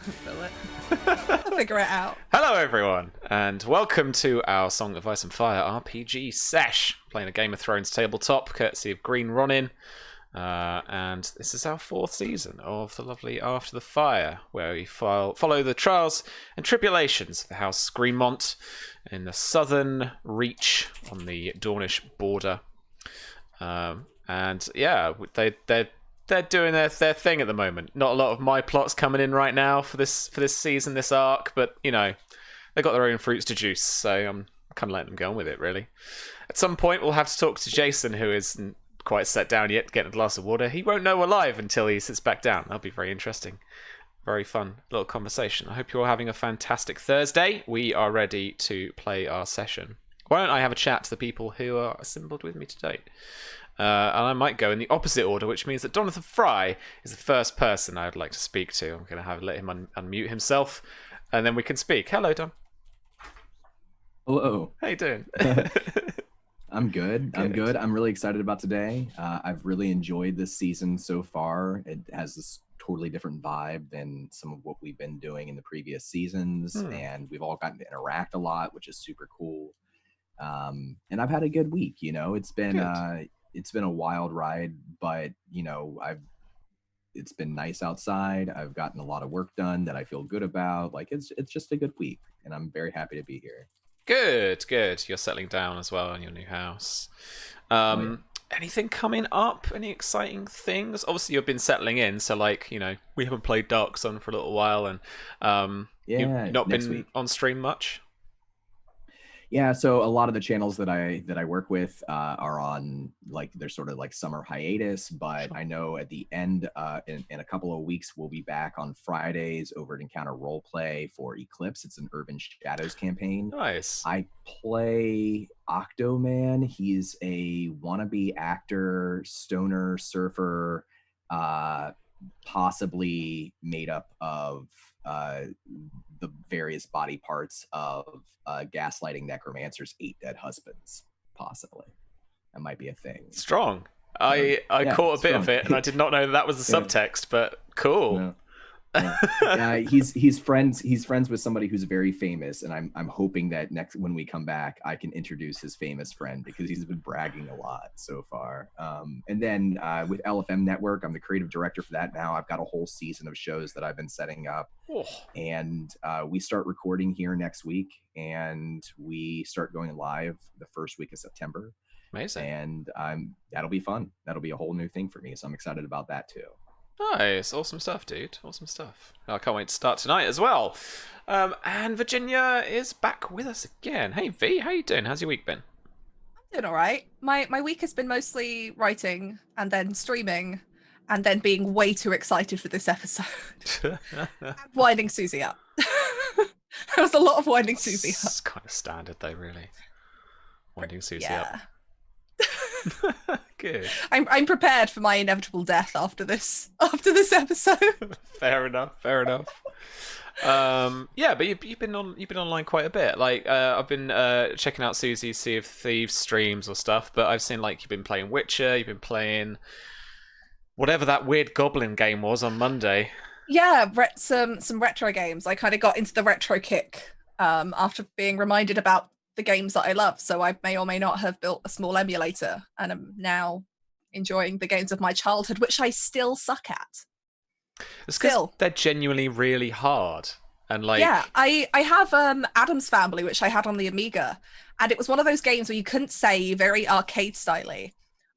Fill it. I'll figure it out. Hello everyone, and welcome to our Song of Ice and Fire RPG sesh. Playing a Game of Thrones tabletop, courtesy of Greenmont. And this is our 4th season of the lovely After the Fire, where we follow the trials and tribulations of the House Greenmont in the southern reach on the Dornish border. And yeah, they're doing their thing at the moment. Not a lot of my plots coming in right now for this season, this arc, but you know, they got their own fruits to juice, so I'm kind of letting them go on with it. Really, at some point we'll have to talk to Jason, who isn't quite set down yet, getting a glass of water. He won't know we're live until he sits back down. That'll be very interesting. Very fun little conversation. I hope you're all having a fantastic Thursday. We are ready to play our session. Why don't I have a chat to the people who are assembled with me today? And I might go in the opposite order, which means that Jonathan Fyre is the first person I'd like to speak to. I'm going to let him unmute himself, and then we can speak. Hello, Don. Hello. How you doing? I'm good. I'm good. I'm really excited about today. I've really enjoyed this season so far. It has this totally different vibe than some of what we've been doing in the previous seasons, and we've all gotten to interact a lot, which is super cool. And I've had a good week. You know, it's been a wild ride, but you know, it's been nice outside. I've gotten a lot of work done that I feel good about. Like it's just a good week, and I'm very happy to be here. Good. You're settling down as well in your new house. Anything coming up? Any exciting things? Obviously, you've been settling in, so like, you know, we haven't played Dark Sun for a little while, and you've not been on stream much. Yeah, so a lot of the channels that I work with are on, like, they're sort of like summer hiatus, but Sure. I know at the end, in a couple of weeks, we'll be back on Fridays over at Encounter Roleplay for Eclipse. It's an Urban Shadows campaign. Nice. I play Octoman. He's a wannabe actor, stoner, surfer, possibly made up of the various body parts of gaslighting necromancer's 8 dead husbands. Possibly that might be a thing. Strong. I caught a bit of it, and I did not know that was the subtext, but cool. Yeah. He's friends with somebody who's very famous, and I'm hoping that when we come back I can introduce his famous friend, because he's been bragging a lot so far. And then with LFM Network, I'm the creative director for that now. I've got a whole season of shows that I've been setting up. And we start recording here next week, and we start going live the first week of September. Amazing. And that'll be fun. That'll be a whole new thing for me, so I'm excited about that too. Nice, awesome stuff, dude. Awesome stuff. I can't wait to start tonight as well. And Virginia is back with us again. Hey V, how you doing? How's your week been? I'm doing all right. My week has been mostly writing and then streaming and then being way too excited for this episode. And winding Susie up. There was a lot of winding Susie up. It's kind of standard though, really. Winding Susie up. Good. I'm prepared for my inevitable death after this episode. Fair enough. Yeah, but you've been online quite a bit. Like I've been checking out Susie's Sea of Thieves streams or stuff, but I've seen like you've been playing Witcher, you've been playing whatever that weird goblin game was on Monday. Yeah, some retro games. I kind of got into the retro kick after being reminded about the games that I love, so I may or may not have built a small emulator, and I'm now enjoying the games of my childhood, which I still suck at. It's because they're genuinely really hard, and like I have Adam's Family, which I had on the Amiga, and it was one of those games where you couldn't save, very arcade styly.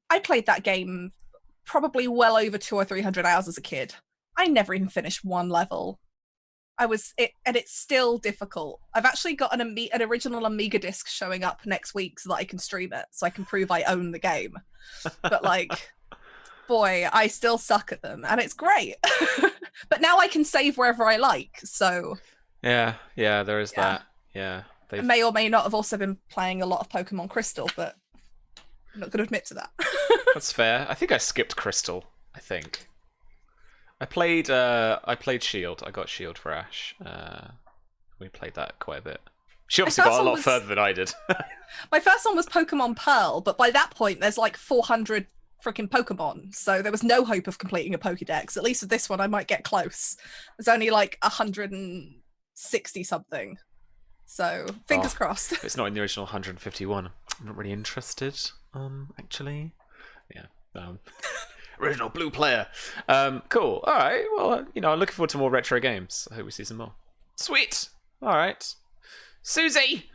I played that game probably well over 200 or 300 hours as a kid. I never even finished one level. And it's still difficult. I've actually got an original Amiga disc showing up next week so that I can stream it, so I can prove I own the game. But like, boy, I still suck at them, and it's great. But now I can save wherever I like, so... Yeah, there is that. Yeah. I may or may not have also been playing a lot of Pokemon Crystal, but I'm not going to admit to that. That's fair. I think I skipped Crystal, I think. I played Shield. I got Shield for Ash. We played that quite a bit. She obviously got a lot further than I did. My first one was Pokemon Pearl, but by that point there's like 400 freaking Pokemon. So there was no hope of completing a Pokedex. At least with this one, I might get close. There's only like 160 something. So fingers crossed. If it's not in the original 151, I'm not really interested, actually. Yeah. Original blue player. Cool. All right. Well, I'm looking forward to more retro games. I hope we see some more. Sweet. All right. Susie!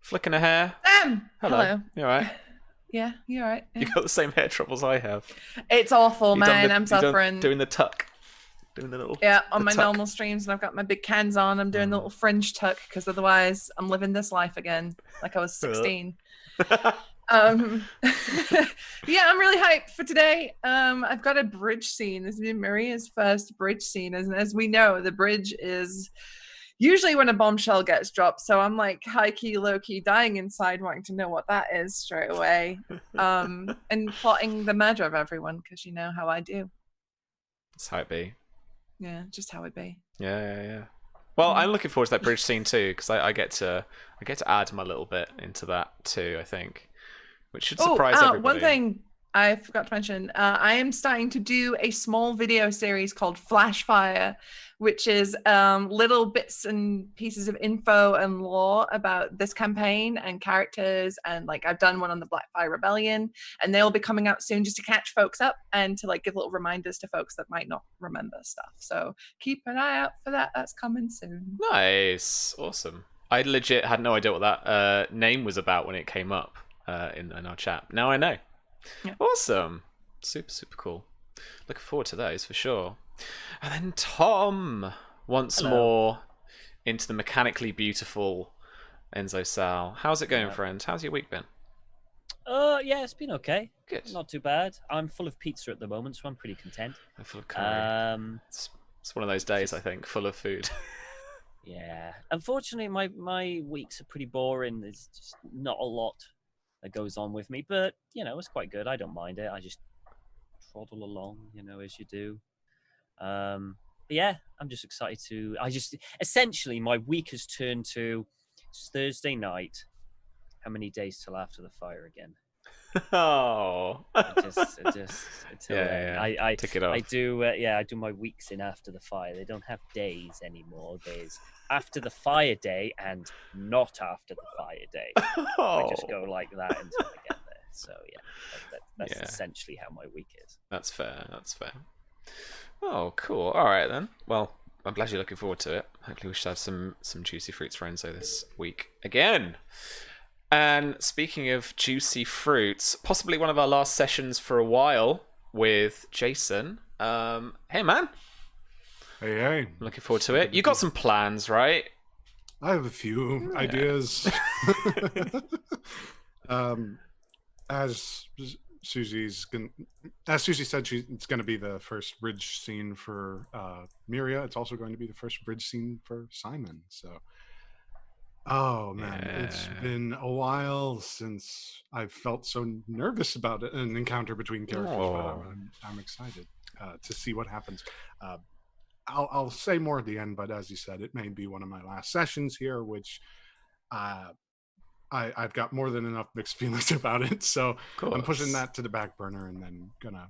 Flicking her hair. Hello. You all right? Yeah, you all right? Yeah. You got the same hair troubles I have. It's awful, man. I'm suffering. Doing the tuck. Doing the little... Yeah, on my tuck. normal streams, and I've got my big cans on. I'm doing the little fringe tuck, because otherwise I'm living this life again, like I was 16. Yeah, I'm really hyped for today. I've got a bridge scene. This is Myria's first bridge scene. As we know, the bridge is usually when a bombshell gets dropped. So I'm like high-key, low-key dying inside, wanting to know what that is straight away. And plotting the murder of everyone, because you know how I do. That's how it be. Yeah, just how it be. Yeah. Well, I'm looking forward to that bridge scene too, because I get to add my little bit into that too, I think, which should surprise everybody. One thing I forgot to mention, I am starting to do a small video series called Fyre, which is little bits and pieces of info and lore about this campaign and characters, and like I've done one on the Blackfyre Rebellion, and they'll be coming out soon just to catch folks up and to like give little reminders to folks that might not remember stuff. So keep an eye out for that. That's coming soon. Nice. Awesome. I legit had no idea what that name was about when it came up in our chat. Now I know. Yeah. Awesome. Super, super cool. Looking forward to those for sure. And then Tom, once more into the mechanically beautiful Enzo Sal. How's it going, friend? How's your week been? Yeah, it's been okay. Good. Not too bad. I'm full of pizza at the moment, so I'm pretty content. I'm full of curry. It's one of those days, I think, full of food. Yeah. Unfortunately, my weeks are pretty boring. There's just not a lot that goes on with me, but it's quite good. I don't mind it. I just toddle along, as you do. But yeah, I'm just excited to. Essentially my week has turned to it's Thursday night. How many days till after the fire again? Oh, yeah. I tick it off. I do my weeks in after the fire. They don't have days anymore. There's after the fire day and not after the fire day. I just go like that until I get there. So yeah, that's essentially how my week is. That's fair. Oh, cool. All right then. Well, I'm glad you're looking forward to it. Hopefully we should have some juicy fruits for Enzo this week again. And speaking of juicy fruits, possibly one of our last sessions for a while with Jason. Hey man. Hey. Looking forward to it. You got some plans, right? I have a few ideas. As Susie said, it's going to be the first bridge scene for Myria. It's also going to be the first bridge scene for Simon. So, oh man, it's been a while since I've felt so nervous about an encounter between characters. But I'm excited to see what happens. I'll say more at the end, but as you said, it may be one of my last sessions here, which I've got more than enough mixed feelings about it, so I'm pushing that to the back burner and then gonna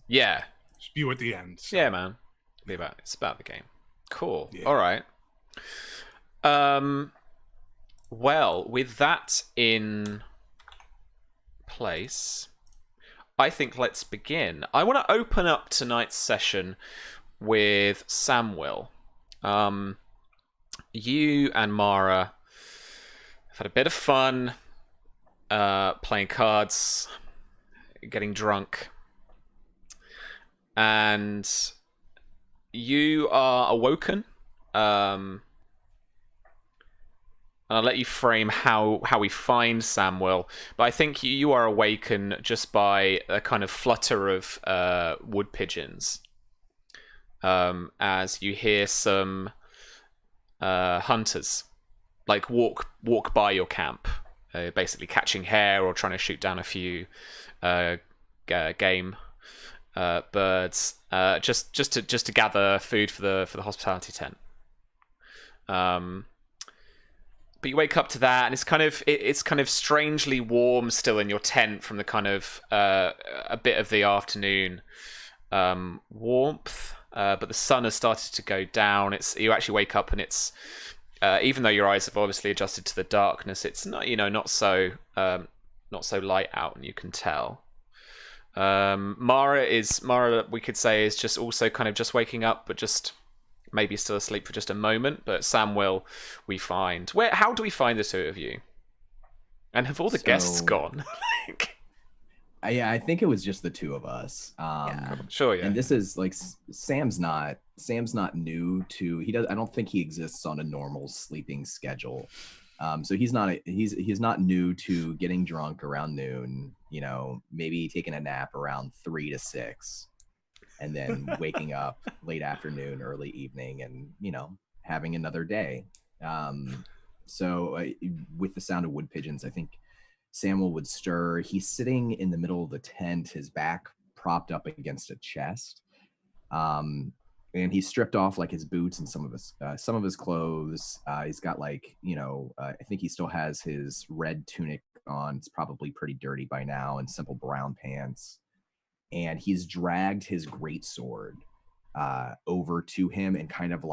spew at the end. So. Yeah, man. It's about the game. Cool. Yeah. All right. Well, with that in place, I think let's begin. I want to open up tonight's session with Samuel. You and Mara have had a bit of fun playing cards, getting drunk, and you are awoken. And I'll let you frame how we find Samuel, but I think you are awakened just by a kind of flutter of wood pigeons. As you hear some hunters like walk by your camp, basically catching hare or trying to shoot down a few game birds, just to gather food for the hospitality tent. But you wake up to that, and it's kind of strangely warm still in your tent from the kind of a bit of the afternoon warmth. But the sun has started to go down. You actually wake up, and it's even though your eyes have obviously adjusted to the darkness, it's not not so light out, and you can tell. Mara, we could say, is just also kind of just waking up, but just maybe still asleep for just a moment. But Samwell, we find how do we find the two of you? And have all the guests gone? I think it was just the two of us. Sure, yeah. And this is like Sam's not new to. I don't think he exists on a normal sleeping schedule. So he's not new to getting drunk around noon. Maybe taking a nap around 3 to 6. And then waking up late afternoon, early evening, and having another day. So with the sound of wood pigeons, I think Samuel would stir. He's sitting in the middle of the tent, his back propped up against a chest, and he's stripped off like his boots and some of his clothes. He's got I think he still has his red tunic on. It's probably pretty dirty by now, and simple brown pants. And he's dragged his greatsword over to him, and kind of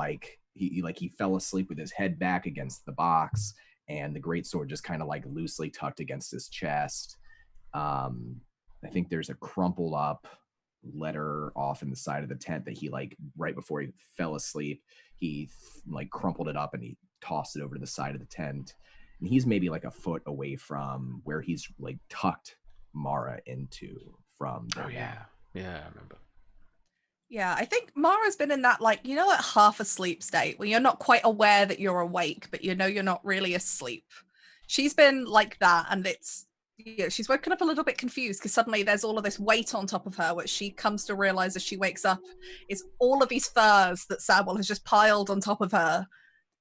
he fell asleep with his head back against the box, and the greatsword just kind of loosely tucked against his chest. I think there's a crumpled up letter off in the side of the tent that he right before he fell asleep, he crumpled it up and he tossed it over to the side of the tent. And he's maybe a foot away from where he's tucked Mara into from. Oh yeah, I remember. Yeah, I think Mara's been in that that half asleep state where you're not quite aware that you're awake, but you're not really asleep. She's been like that, and it's she's woken up a little bit confused because suddenly there's all of this weight on top of her, which she comes to realize as she wakes up is all of these furs that Samwell has just piled on top of her,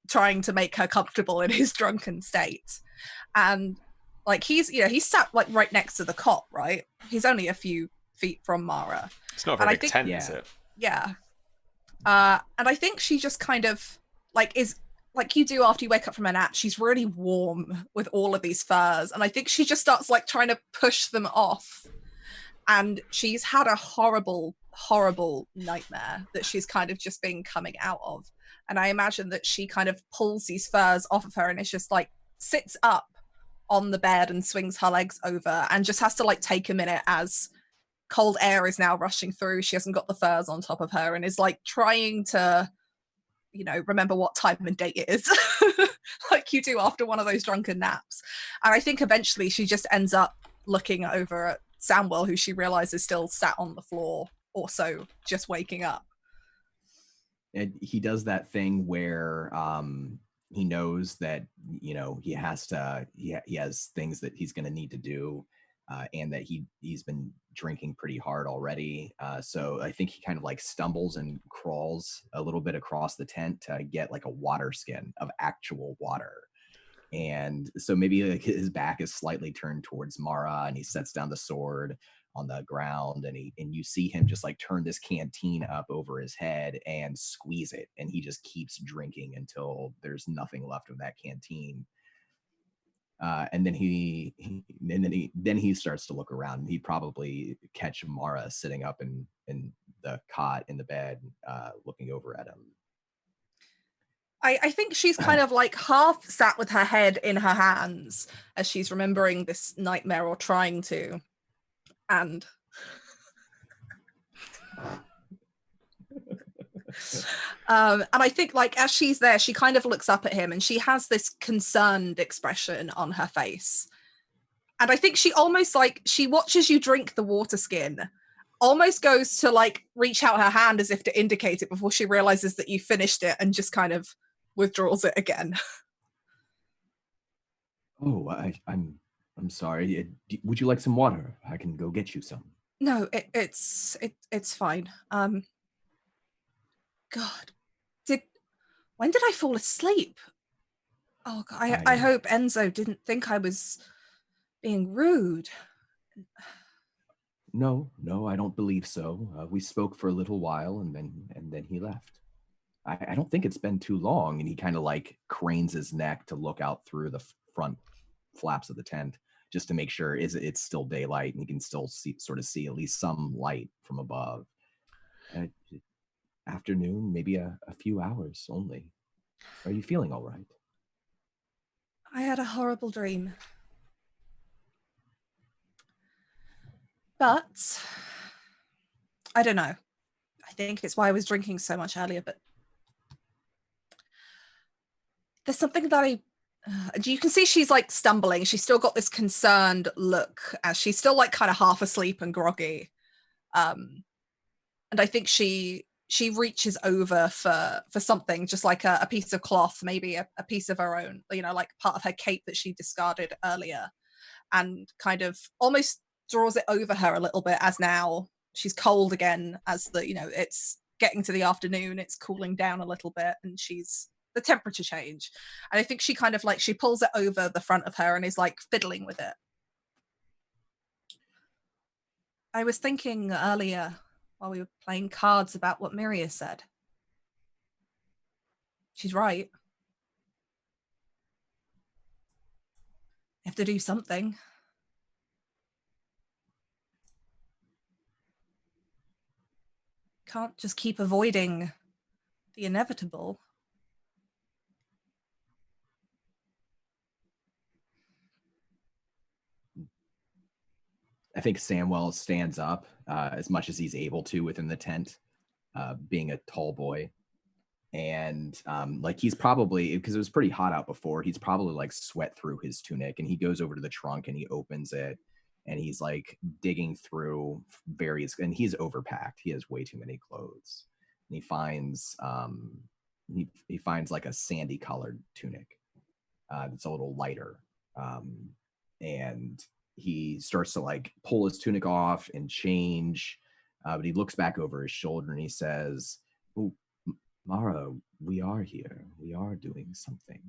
trying to make her comfortable in his drunken state. And he's sat right next to the cot, right? He's only a few feet from Mara. It's not a very big tent, is it? Yeah. And I think she just kind of is like you do after you wake up from a nap. She's really warm with all of these furs, and I think she just starts trying to push them off. And she's had a horrible nightmare that she's kind of just been coming out of. And I imagine that she kind of pulls these furs off of her, and it's just sits up on the bed and swings her legs over, and just has to take a minute as cold air is now rushing through. She hasn't got the furs on top of her, and is trying to remember what time and date it is, like you do after one of those drunken naps. And I think eventually she just ends up looking over at Samwell, who she realizes still sat on the floor, also just waking up. And he does that thing where he knows that he has things that he's going to need to do, and that he's been drinking pretty hard already. So I think he kind of stumbles and crawls a little bit across the tent to get a water skin of actual water. And so maybe his back is slightly turned towards Mara, and he sets down the sword on the ground, and you see him just turn this canteen up over his head and squeeze it, and he just keeps drinking until there's nothing left of that canteen. And then he starts to look around, and he'd probably catch Mara sitting up in the cot in the bed, looking over at him. I think she's kind of half sat with her head in her hands as she's remembering this nightmare, or trying to. And I think as she's there, she kind of looks up at him, and she has this concerned expression on her face. And I think she almost she watches you drink the water skin, almost goes to reach out her hand as if to indicate it before she realizes that you finished it, and just kind of withdraws it again. Oh, I'm sorry. Would you like some water? I can go get you some. No, it's fine. God, when did I fall asleep? Oh God, I hope Enzo didn't think I was being rude. No, I don't believe so. We spoke for a little while, and then he left. I don't think it's been too long. And he kind of like cranes his neck to look out through the front flaps of the tent just to make sure it's still daylight and he can still see at least some light from above. Afternoon, maybe a few hours only. Are you feeling all right? I had a horrible dream. But I don't know. I think it's why I was drinking so much earlier, but there's something that you can see she's like stumbling. She's still got this concerned look as she's still like kind of half asleep and groggy. And I think she reaches over for something, just like a piece of cloth, maybe a piece of her own, like part of her cape that she discarded earlier, and kind of almost draws it over her a little bit as now she's cold again as it's getting to the afternoon, it's cooling down a little bit, and the temperature change. And I think she kind of she pulls it over the front of her and is like fiddling with it. I was thinking earlier while we were playing cards about what Myria said. She's right. You have to do something. Can't just keep avoiding the inevitable. I think Samwell stands up as much as he's able to within the tent, being a tall boy. And he's probably, because it was pretty hot out before, he's probably like sweat through his tunic, and he goes over to the trunk and he opens it and he's like digging through various, and he's overpacked. He has way too many clothes. And he finds he finds like a sandy colored tunic that's a little lighter. And he starts to like pull his tunic off and change, but he looks back over his shoulder and he says, "Oh, Mara, we are here. We are doing something,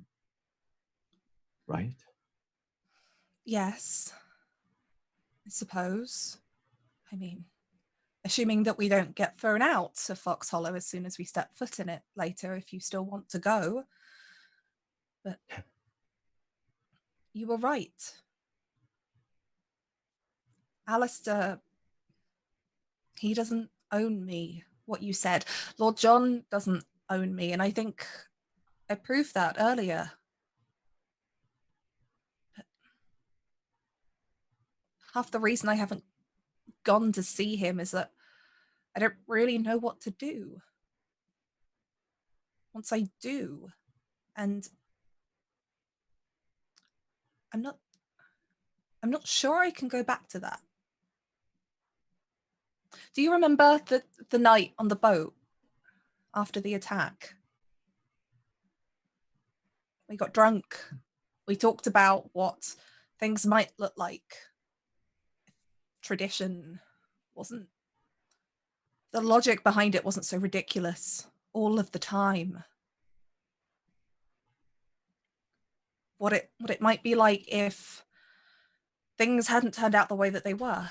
right?" Yes, I suppose. I mean, assuming that we don't get thrown out of Fox Hollow as soon as we step foot in it later, if you still want to go. But you were right. Alistair, he doesn't own me, what you said. Lord John doesn't own me, and I think I proved that earlier. But half the reason I haven't gone to see him is that I don't really know what to do. Once I do, and I'm not sure I can go back to that. Do you remember the night on the boat after the attack? We got drunk. We talked about what things might look like. Tradition wasn't... The logic behind it wasn't so ridiculous all of the time. What it might be like if things hadn't turned out the way that they were.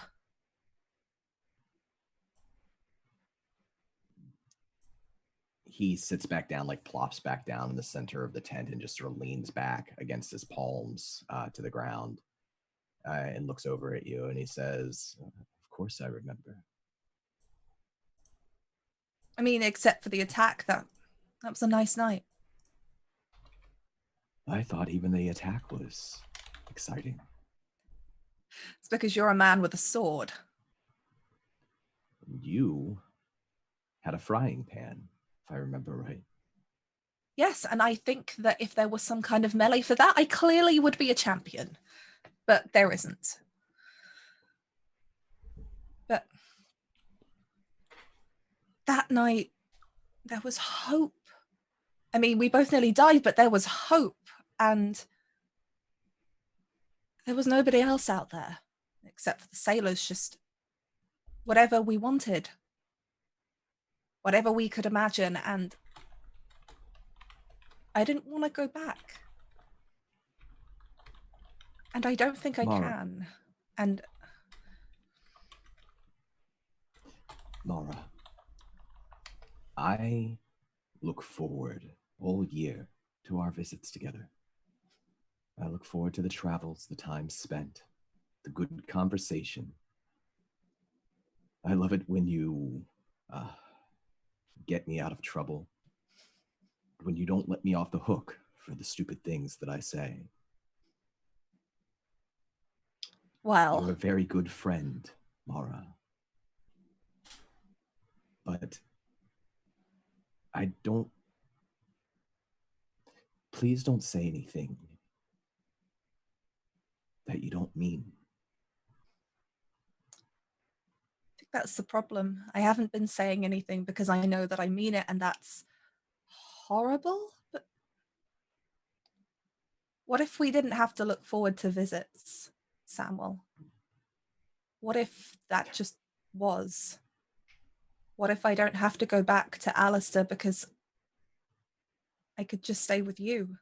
He sits back down, like plops back down in the center of the tent and just sort of leans back against his palms to the ground and looks over at you and he says, "Of course I remember." I mean, except for the attack, that was a nice night. I thought even the attack was exciting. It's because you're a man with a sword. You had a frying pan, if I remember right. Yes, and I think that if there was some kind of melee for that, I clearly would be a champion. But there isn't. But that night, there was hope. I mean, we both nearly died, but there was hope. And there was nobody else out there, except for the sailors, just whatever we wanted. Whatever we could imagine, and I didn't want to go back. And I don't think I can. And Mara, I look forward all year to our visits together. I look forward to the travels, the time spent, the good conversation. I love it when you get me out of trouble, when you don't let me off the hook for the stupid things that I say. Well, You're a very good friend, Mara. But please don't say anything that you don't mean. I think that's the problem. I haven't been saying anything because I know that I mean it, and that's horrible. But what if we didn't have to look forward to visits, Samuel? What if that just was? What if I don't have to go back to Alistair because I could just stay with you?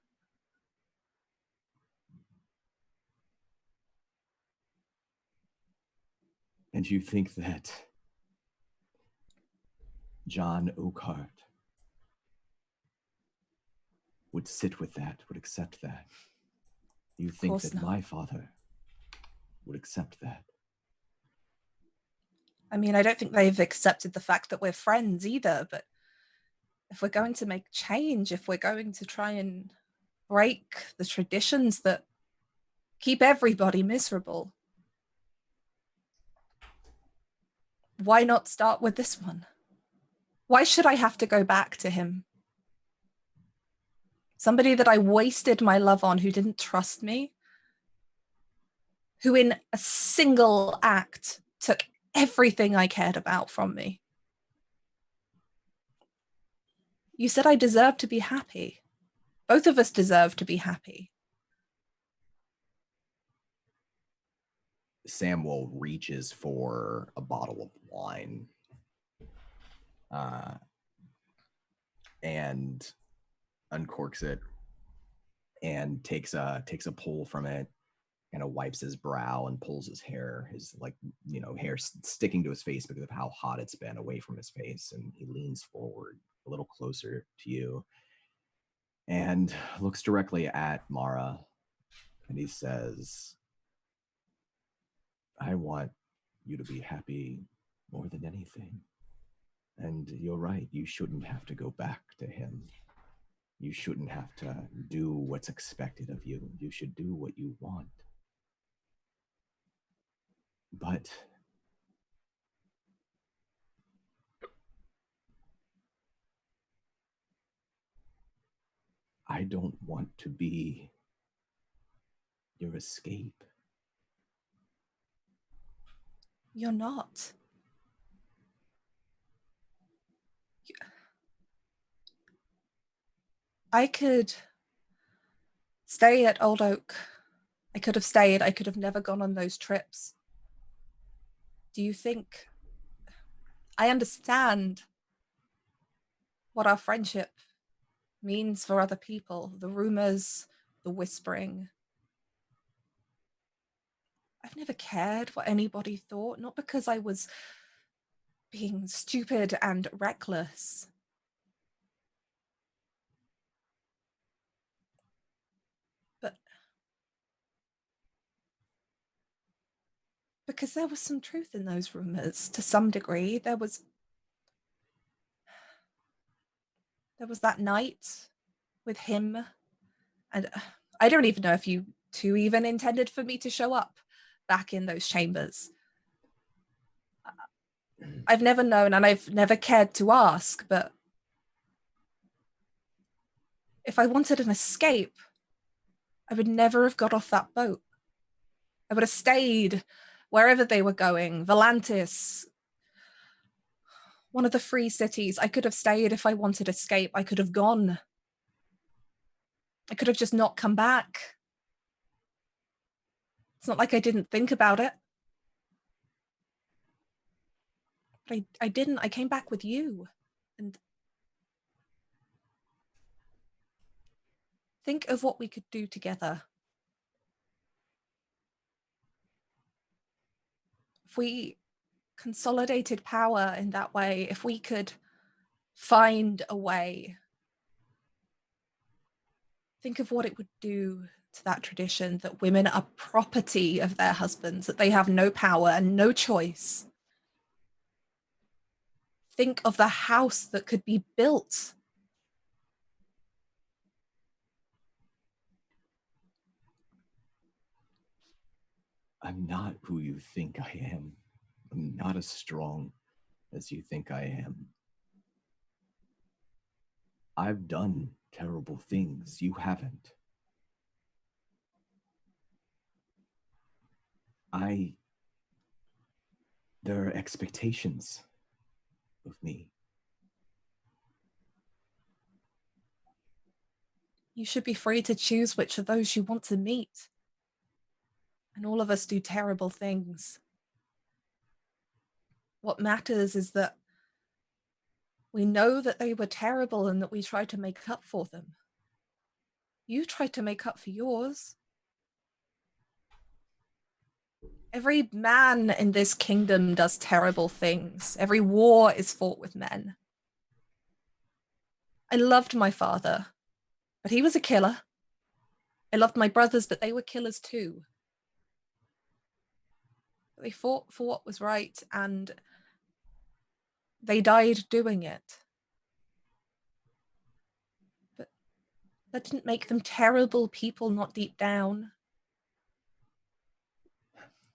And you think that John Oakhart would sit with that, would accept that? You think that my father would accept that? I mean, I don't think they've accepted the fact that we're friends either, but if we're going to make change, if we're going to try and break the traditions that keep everybody miserable, why not start with this one? Why should I have to go back to him? Somebody that I wasted my love on, who didn't trust me, who in a single act took everything I cared about from me. You said I deserve to be happy. Both of us deserve to be happy. Samuel reaches for a bottle of wine and uncorks it and takes a pull from it, kind of wipes his brow and pulls his hair, his hair sticking to his face because of how hot it's been, away from his face. And he leans forward a little closer to you and looks directly at Mara, and he says, I want you to be happy more than anything. And you're right, you shouldn't have to go back to him. You shouldn't have to do what's expected of you. You should do what you want. But I don't want to be your escape. You're not. I could stay at Old Oak. I could have stayed. I could have never gone on those trips. Do you think... I understand what our friendship means for other people, the rumors, the whispering. I've never cared what anybody thought, not because I was being stupid and reckless. But because there was some truth in those rumors, to some degree. There was that night with him, and I don't even know if you two even intended for me to show up back in those chambers. I've never known, and I've never cared to ask, but if I wanted an escape, I would never have got off that boat. I would have stayed wherever they were going, Volantis, one of the free cities. I could have stayed if I wanted escape. I could have gone. I could have just not come back. It's not like I didn't think about it. But I didn't. I came back with you. And think of what we could do together. If we consolidated power in that way, if we could find a way Think of what it would do to that tradition, that women are property of their husbands, that they have no power and no choice. Think of the house that could be built. I'm not who you think I am. I'm not as strong as you think I am. I've done terrible things you haven't. There are expectations of me. You should be free to choose which of those you want to meet. And all of us do terrible things. What matters is that we know that they were terrible and that we try to make up for them. You tried to make up for yours. Every man in this kingdom does terrible things. Every war is fought with men. I loved my father, but he was a killer. I loved my brothers, but they were killers too. They fought for what was right, and they died doing it. But that didn't make them terrible people, not deep down.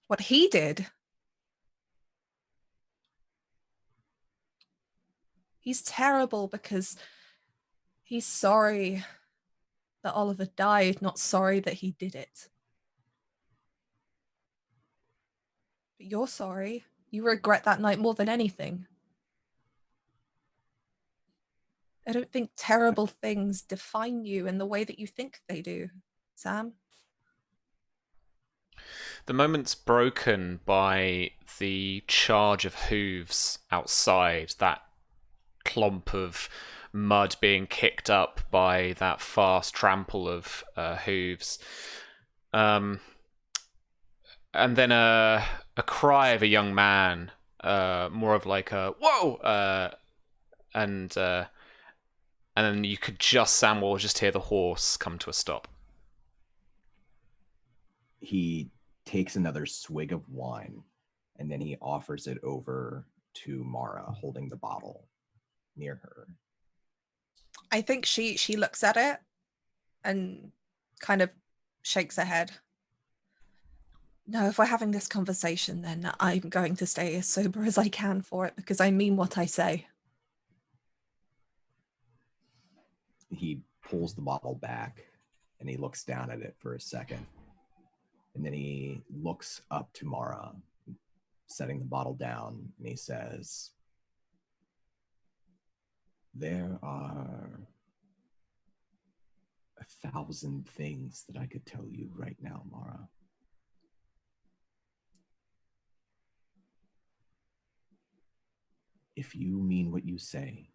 What he did, he's terrible because he's sorry that Oliver died, not sorry that he did it. But you're sorry. You regret that night more than anything. I don't think terrible things define you in the way that you think they do, Sam. The moment's broken by the charge of hooves outside, that clump of mud being kicked up by that fast trample of hooves. And then a cry of a young man, more of like a whoa, and then you could Samuel just hear the horse come to a stop. He takes another swig of wine, and then he offers it over to Mara, holding the bottle near her. I think she looks at it and kind of shakes her head. No, if we're having this conversation, then I'm going to stay as sober as I can for it, because I mean what I say. He pulls the bottle back and he looks down at it for a second. And then he looks up to Mara, setting the bottle down, and he says, there are 1,000 things that I could tell you right now, Mara. If you mean what you say,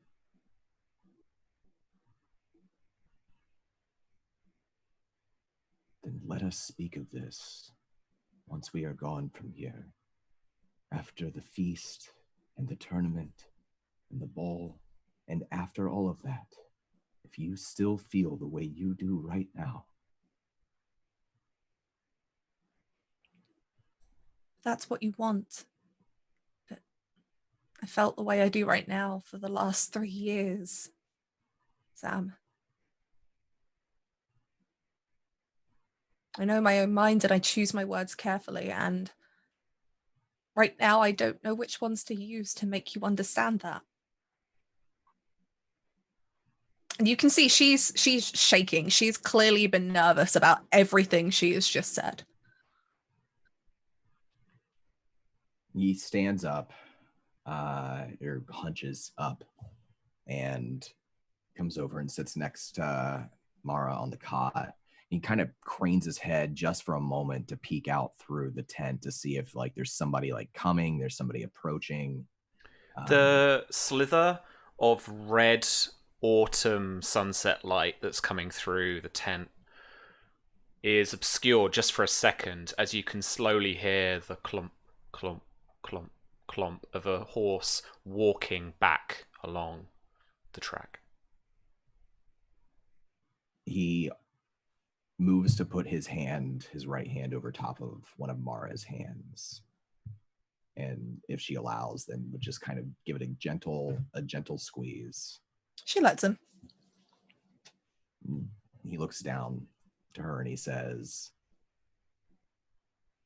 then let us speak of this once we are gone from here. After the feast and the tournament and the ball, and after all of that, if you still feel the way you do right now. That's what you want. But I felt the way I do right now for the last 3 years, Sam. I know my own mind and I choose my words carefully, and right now I don't know which ones to use to make you understand that. And you can see she's shaking. She's clearly been nervous about everything she has just said. He stands up, or hunches up, and comes over and sits next to Mara on the cot. He kind of cranes his head just for a moment to peek out through the tent to see if like there's somebody like coming, there's somebody approaching. The slither of red autumn sunset light that's coming through the tent is obscured just for a second as you can slowly hear the clump, clump, clump, clump of a horse walking back along the track. He moves to put his right hand over top of one of Mara's hands. And if she allows, then would just kind of give it a gentle squeeze. She lets him. He looks down to her and he says,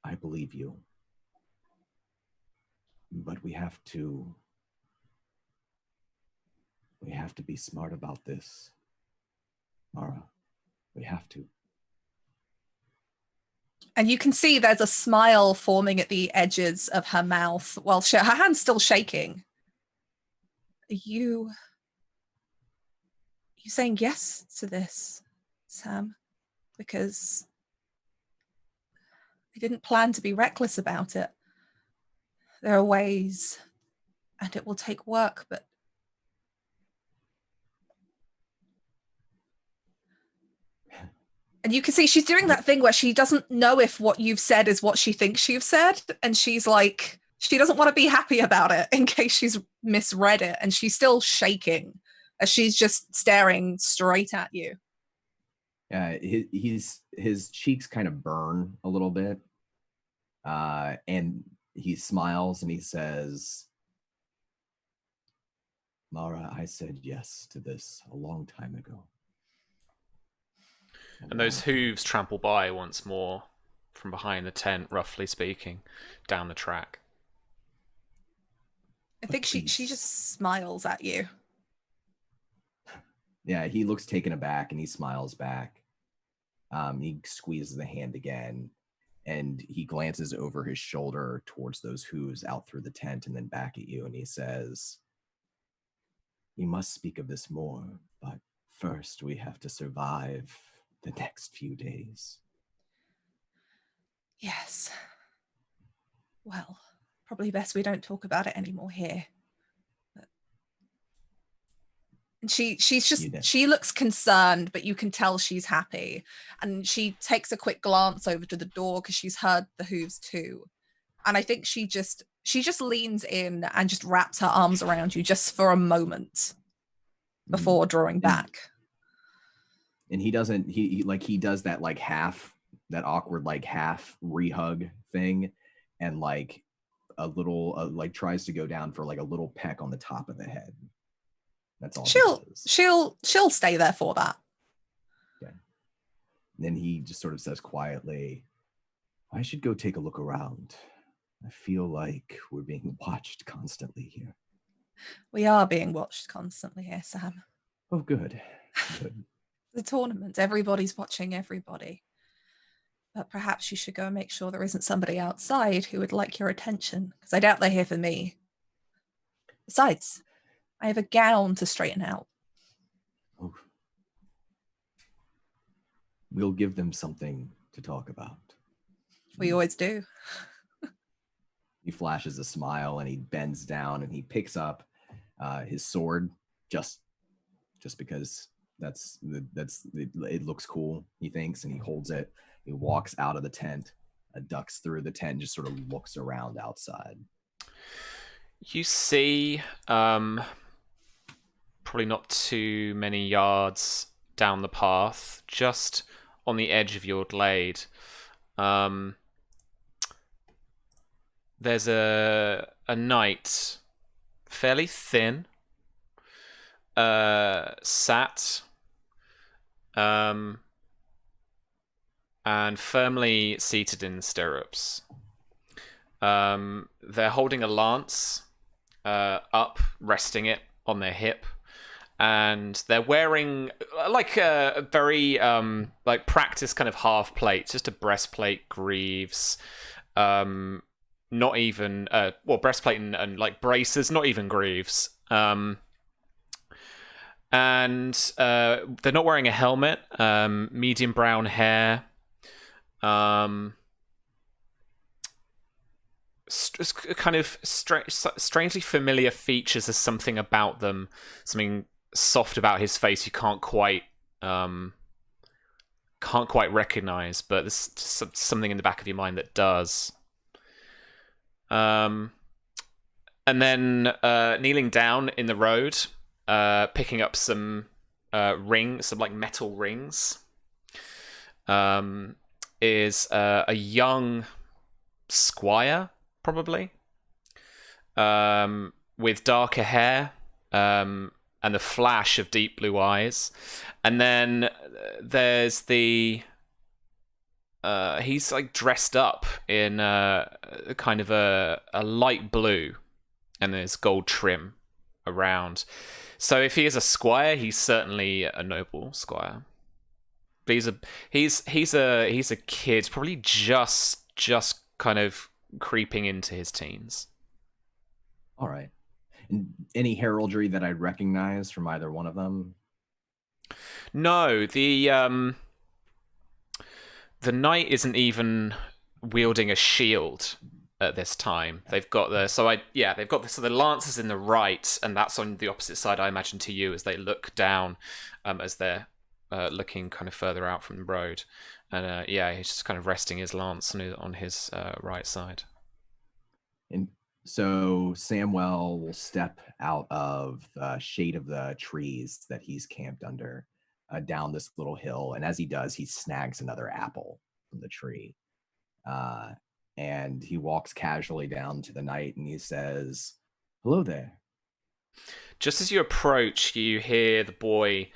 I believe you. But we have to be smart about this. Mara, we have to. And you can see there's a smile forming at the edges of her mouth while her hand's still shaking. Are you saying yes to this, Sam? Because I didn't plan to be reckless about it. There are ways, and it will take work, but and you can see she's doing that thing where she doesn't know if what you've said is what she thinks you've said. And she's like, she doesn't want to be happy about it in case she's misread it. And she's still shaking as she's just staring straight at you. Yeah, his cheeks kind of burn a little bit. And he smiles and he says, Mara, I said yes to this a long time ago. And those hooves trample by once more from behind the tent, roughly speaking, down the track. I think she just smiles at you. Yeah, he looks taken aback and he smiles back. He squeezes the hand again and he glances over his shoulder towards those hooves out through the tent and then back at you. And he says, we must speak of this more, but first we have to survive the next few days. Yes. Well, probably best we don't talk about it anymore here. And she looks concerned, but you can tell she's happy. And she takes a quick glance over to the door because she's heard the hooves too. And I think she just leans in and just wraps her arms around you just for a moment before drawing back. And he does that like half, that awkward like half rehug thing, and like a little like tries to go down for like a little peck on the top of the head. That's all. She'll stay there for that. Okay. Then he just sort of says quietly, I should go take a look around. I feel like we're being watched constantly here. We are being watched constantly here, Sam. Oh, good. Good. The tournament, everybody's watching everybody. But perhaps you should go and make sure there isn't somebody outside who would like your attention, because I doubt they're here for me. Besides, I have a gown to straighten out. Oh. We'll give them something to talk about. We always do. He flashes a smile and he bends down and he picks up his sword just because it looks cool, he thinks, and he holds it. He walks out of the tent, ducks through the tent, just sort of looks around outside. You see, probably not too many yards down the path, just on the edge of your glade, there's a knight, fairly thin, sat and firmly seated in stirrups. They're holding a lance up, resting it on their hip, and they're wearing like a very like practice kind of half plate, just a breastplate, greaves, not even breastplate and like braces, not even greaves. And they're not wearing a helmet. Medium brown hair. Kind of strangely familiar features. There's something about them, something soft about his face you can't quite recognize, but there's something in the back of your mind that does. And then kneeling down in the road, picking up some rings, some like metal rings, is a young squire, probably, with darker hair, and the flash of deep blue eyes. And then there's the he's like dressed up in kind of a light blue, and there's gold trim around. So if he is a squire, he's certainly a noble squire. But he's a kid, probably just kind of creeping into his teens. All right. And any heraldry that I'd recognize from either one of them? No, the knight isn't even wielding a shield at this time. They've got the lances in the right, and that's on the opposite side, I imagine, to you as they look down, as they're looking kind of further out from the road. And he's just kind of resting his lance on his right side. And so Samwell will step out of the shade of the trees that he's camped under, down this little hill. And as he does, he snags another apple from the tree. And he walks casually down to the knight and he says, "Hello there." Just as you approach, you hear the boy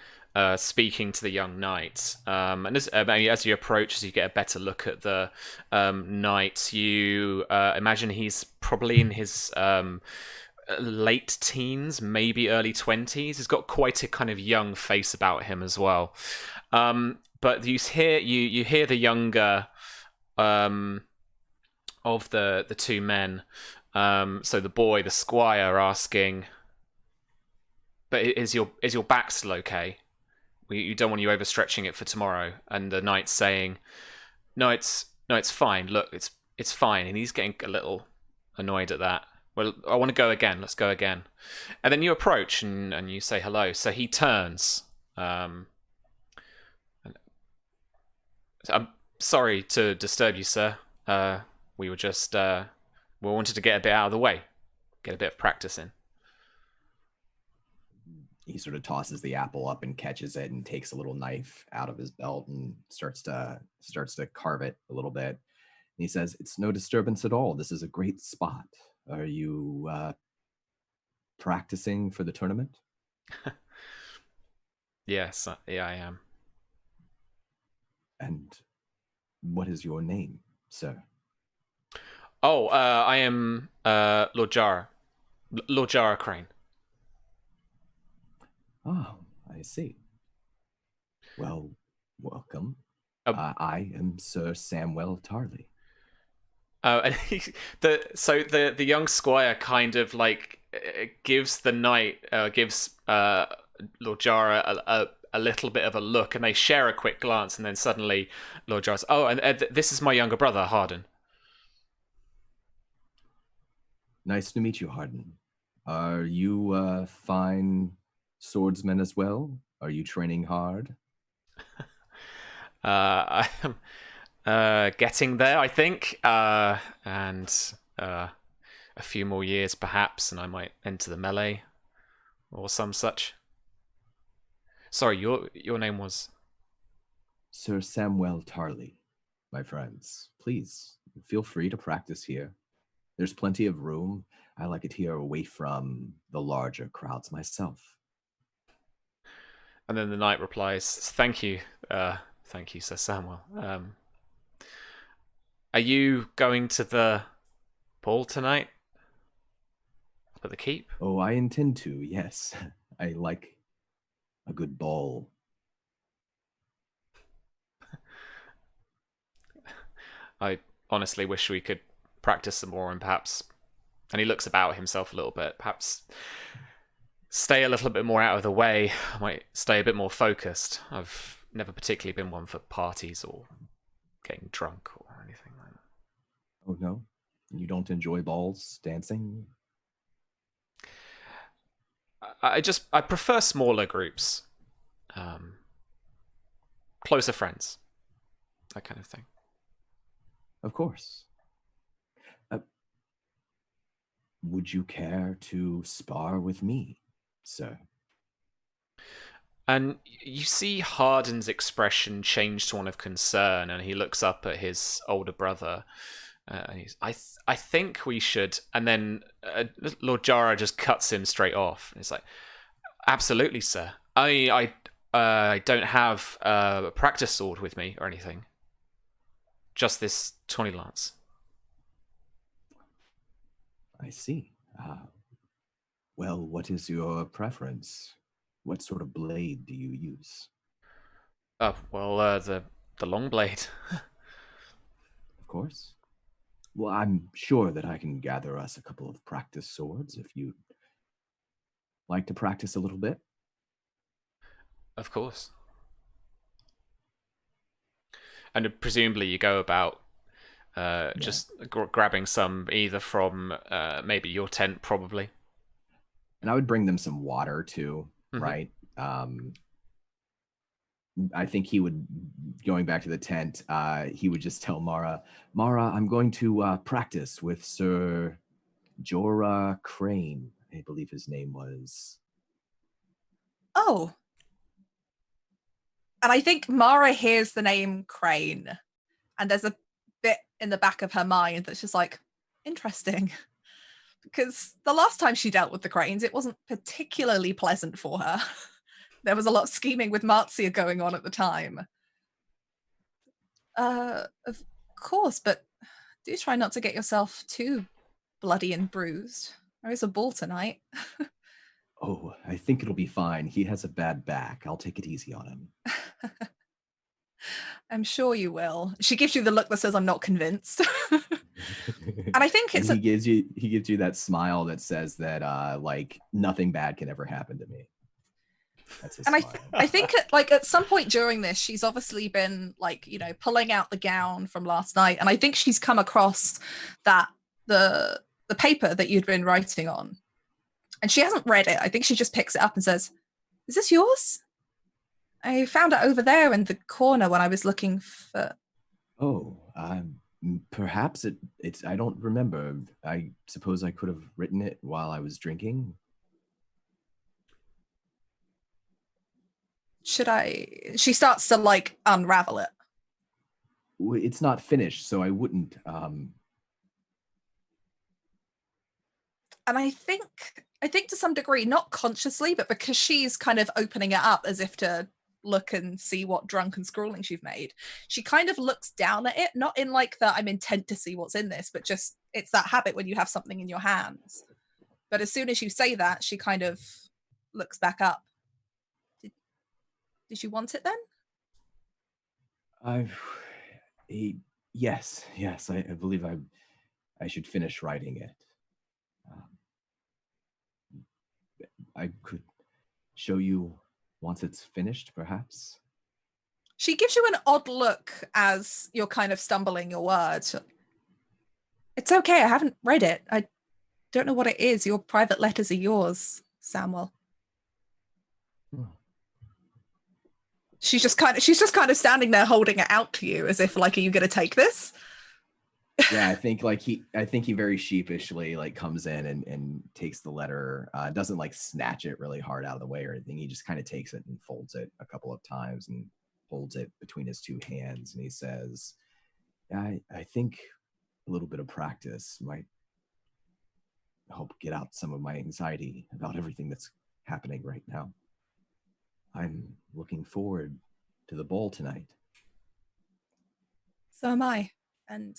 speaking to the young knight. And as you approach, as you get a better look at the knight, you imagine he's probably in his late teens, maybe early 20s. He's got quite a kind of young face about him as well. But you hear the younger of the two men. So the boy, the squire, asking, "But is your back still okay? You don't want you overstretching it for tomorrow." And the knight's saying, No, it's fine. Look, it's fine." And he's getting a little annoyed at that. "Well, I want to go again. Let's go again." And then you approach and you say hello. So he turns. I'm sorry to disturb you, sir. We were just we wanted to get a bit out of the way, get a bit of practice in. He sort of tosses the apple up and catches it and takes a little knife out of his belt and starts to carve it a little bit. And he says, "It's no disturbance at all. This is a great spot. Are you practicing for the tournament?" Yes, yeah, I am. "And what is your name, sir?" Oh, I am Lord Jara. Lord Jara Crane. "Oh, I see. Well, welcome. I am Sir Samwell Tarly." And the young squire kind of like gives the knight gives Lord Jara a little bit of a look, and they share a quick glance, and then suddenly Lord Jara's, "Oh, and this is my younger brother, Harden." "Nice to meet you, Harden. Are you a fine swordsman as well? Are you training hard?" I am getting there, I think, and a few more years perhaps, and I might enter the melee or some such. Sorry, your name was? "Sir Samwell Tarly, my friends. Please feel free to practice here. There's plenty of room. I like it here away from the larger crowds myself." And then the knight replies, "Thank you, Sir Samuel. Are you going to the ball tonight? Up at the keep?" "Oh, I intend to, yes. I like a good ball." "I honestly wish we could practice some more, and perhaps," and he looks about himself a little bit, "perhaps stay a little bit more out of the way. I might stay a bit more focused. I've never particularly been one for parties or getting drunk or anything like that." "Oh, no? You don't enjoy balls, dancing?" I prefer smaller groups, closer friends, that kind of thing. "Of course. Would you care to spar with me, sir?" And you see Harden's expression change to one of concern, and he looks up at his older brother. And he's, I think we should. And then Lord Jara just cuts him straight off. And he's like, absolutely, sir. I don't have a practice sword with me or anything. Just this 20 lance. I see. Well, what is your preference? What sort of blade do you use? The long blade. Of course. Well, I'm sure that I can gather us a couple of practice swords if you'd like to practice a little bit. Of course. And presumably you go about just grabbing some either from maybe your tent, probably. And I would bring them some water too, Mm-hmm. right? I think he would, going back to the tent, he would just tell Mara, I'm going to practice with Sir Jorah Crane, I believe his name was. Oh. And I think Mara hears the name Crane, and there's a bit in the back of her mind that's just like, interesting. Because the last time she dealt with the Cranes, it wasn't particularly pleasant for her. There was a lot of scheming with Marzia going on at the time. Of course, but do try not to get yourself too bloody and bruised. There is a ball tonight. Oh, I think it'll be fine. He has a bad back. I'll take it easy on him. I'm sure you will. She gives you the look that says, I'm not convinced. And I think it's he gives you that smile that says that like nothing bad can ever happen to me. That's his smile. I think at some point during this, she's obviously been like, pulling out the gown from last night. And I think she's come across that the paper that you'd been writing on. And she hasn't read it. I think she just picks it up and says, is this yours? I found it over there in the corner when I was looking for... Oh, perhaps it's, I don't remember. I suppose I could have written it while I was drinking. Should I... She starts to like unravel it. It's not finished, so I wouldn't. And I think to some degree, not consciously, but because she's kind of opening it up as if to look and see what drunken scrawling she's made, she kind of looks down at it, not in like that I'm intent to see what's in this, but just it's that habit when you have something in your hands. But as soon as you say that, she kind of looks back up. Did you want it then? Yes, I believe I should finish writing it. I could show you once it's finished, perhaps. She gives you an odd look as you're kind of stumbling your words. It's okay, I haven't read it. I don't know what it is. Your private letters are yours, Samuel. She's just kind of standing there holding it out to you as if like, are you going to take this? Yeah, I think he very sheepishly like comes in and takes the letter. Doesn't like snatch it really hard out of the way or anything. He just kind of takes it and folds it a couple of times and holds it between his two hands. And he says, I think a little bit of practice might help get out some of my anxiety about everything that's happening right now. I'm looking forward to the ball tonight. So am I. And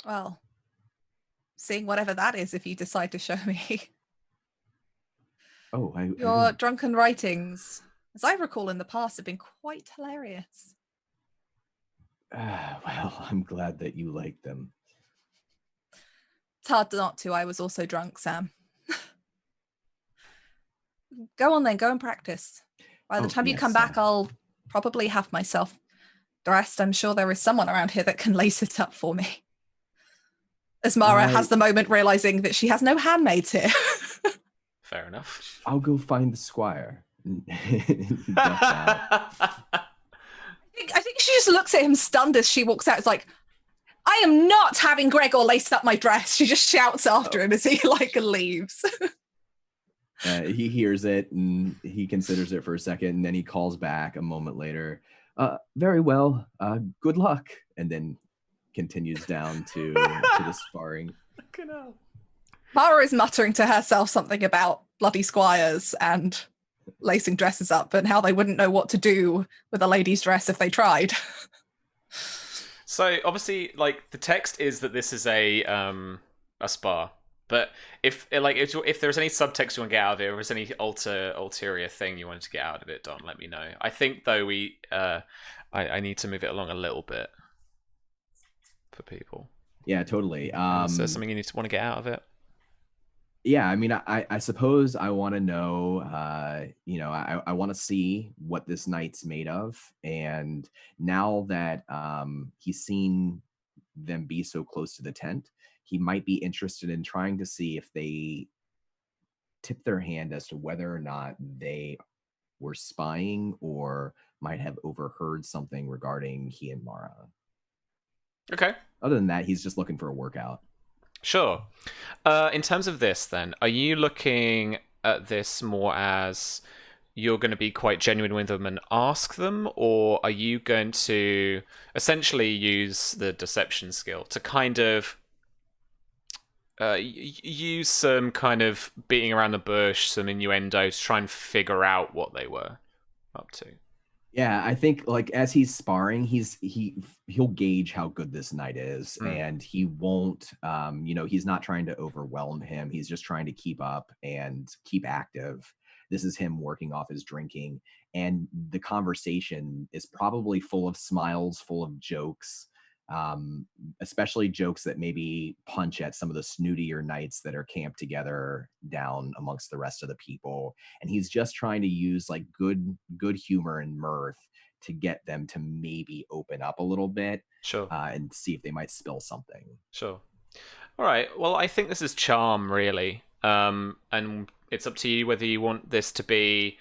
well, seeing whatever that is if you decide to show me. Oh, Your drunken writings, as I recall in the past, have been quite hilarious. Well, I'm glad that you like them. It's hard not to. I was also drunk, Sam. Go on then, go and practice. By the time you come back, I'll probably have myself dressed. I'm sure there is someone around here that can lace it up for me. As Mara has the moment realizing that she has no handmaids here. Fair enough. I'll go find the squire. I think she just looks at him stunned as she walks out. It's like, I am not having Gregor lace up my dress. She just shouts after him as he like leaves. He hears it and he considers it for a second, and then he calls back a moment later. Very well. Good luck, and then continues down to the sparring. Mara is muttering to herself something about bloody squires and lacing dresses up and how they wouldn't know what to do with a lady's dress if they tried. So obviously, like, the text is that this is a spa, but if there's any subtext you want to get out of it, or if there's any ulterior thing you wanted to get out of it, Don, let me know. I think though I need to move it along a little bit for people. Yeah, totally. Is there something you want to get out of it? Yeah, I mean, I suppose I want to know, I want to see what this knight's made of. And now that he's seen them be so close to the tent, he might be interested in trying to see if they tip their hand as to whether or not they were spying or might have overheard something regarding he and Mara. Okay. Other than that, he's just looking for a workout. Sure. In terms of this, then, are you looking at this more as you're going to be quite genuine with them and ask them, or are you going to essentially use the deception skill to kind of use some kind of beating around the bush, some innuendo to try and figure out what they were up to? Yeah, I think like as he's sparring, he'll gauge how good this knight is, and he won't, he's not trying to overwhelm him. He's just trying to keep up and keep active. This is him working off his drinking, and the conversation is probably full of smiles, full of jokes, especially jokes that maybe punch at some of the snootier knights that are camped together down amongst the rest of the people. And he's just trying to use like good humor and mirth to get them to maybe open up a little bit. Sure. And see if they might spill something. Sure. All right. Well, I think this is charm, really. And it's up to you whether you want this to be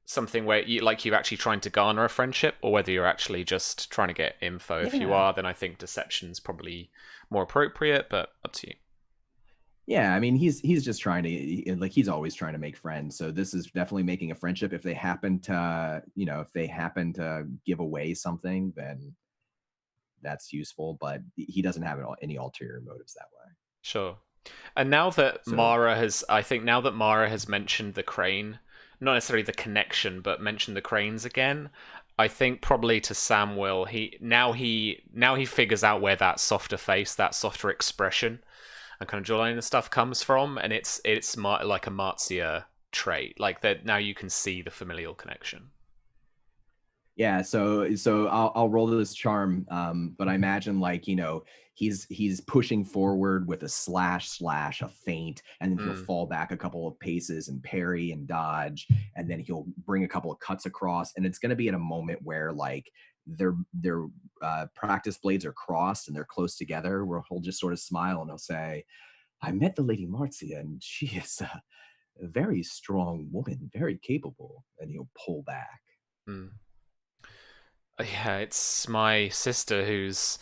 something where you're actually trying to garner a friendship, or whether you're actually just trying to get info. If you are, then I think deception's probably more appropriate, but up to you. Yeah, I mean, he's just trying to, like, he's always trying to make friends. So this is definitely making a friendship. If they happen to, give away something, then that's useful. But he doesn't have any ulterior motives that way. Sure. And now that Mara has mentioned the crane, not necessarily the connection, but mentioned the cranes again, I think probably to Samuel, he figures out where that softer face, that softer expression, and kind of jawline and stuff comes from, and it's like a Marcia trait, like that. Now you can see the familial connection. Yeah, so I'll roll this charm, but I imagine he's pushing forward with a slash, a feint, and then he'll fall back a couple of paces and parry and dodge, and then he'll bring a couple of cuts across, and it's going to be at a moment where like their practice blades are crossed and they're close together, where he'll just sort of smile and he'll say, "I met the Lady Marcia, and she is a very strong woman, very capable," and he'll pull back. Yeah, it's my sister who's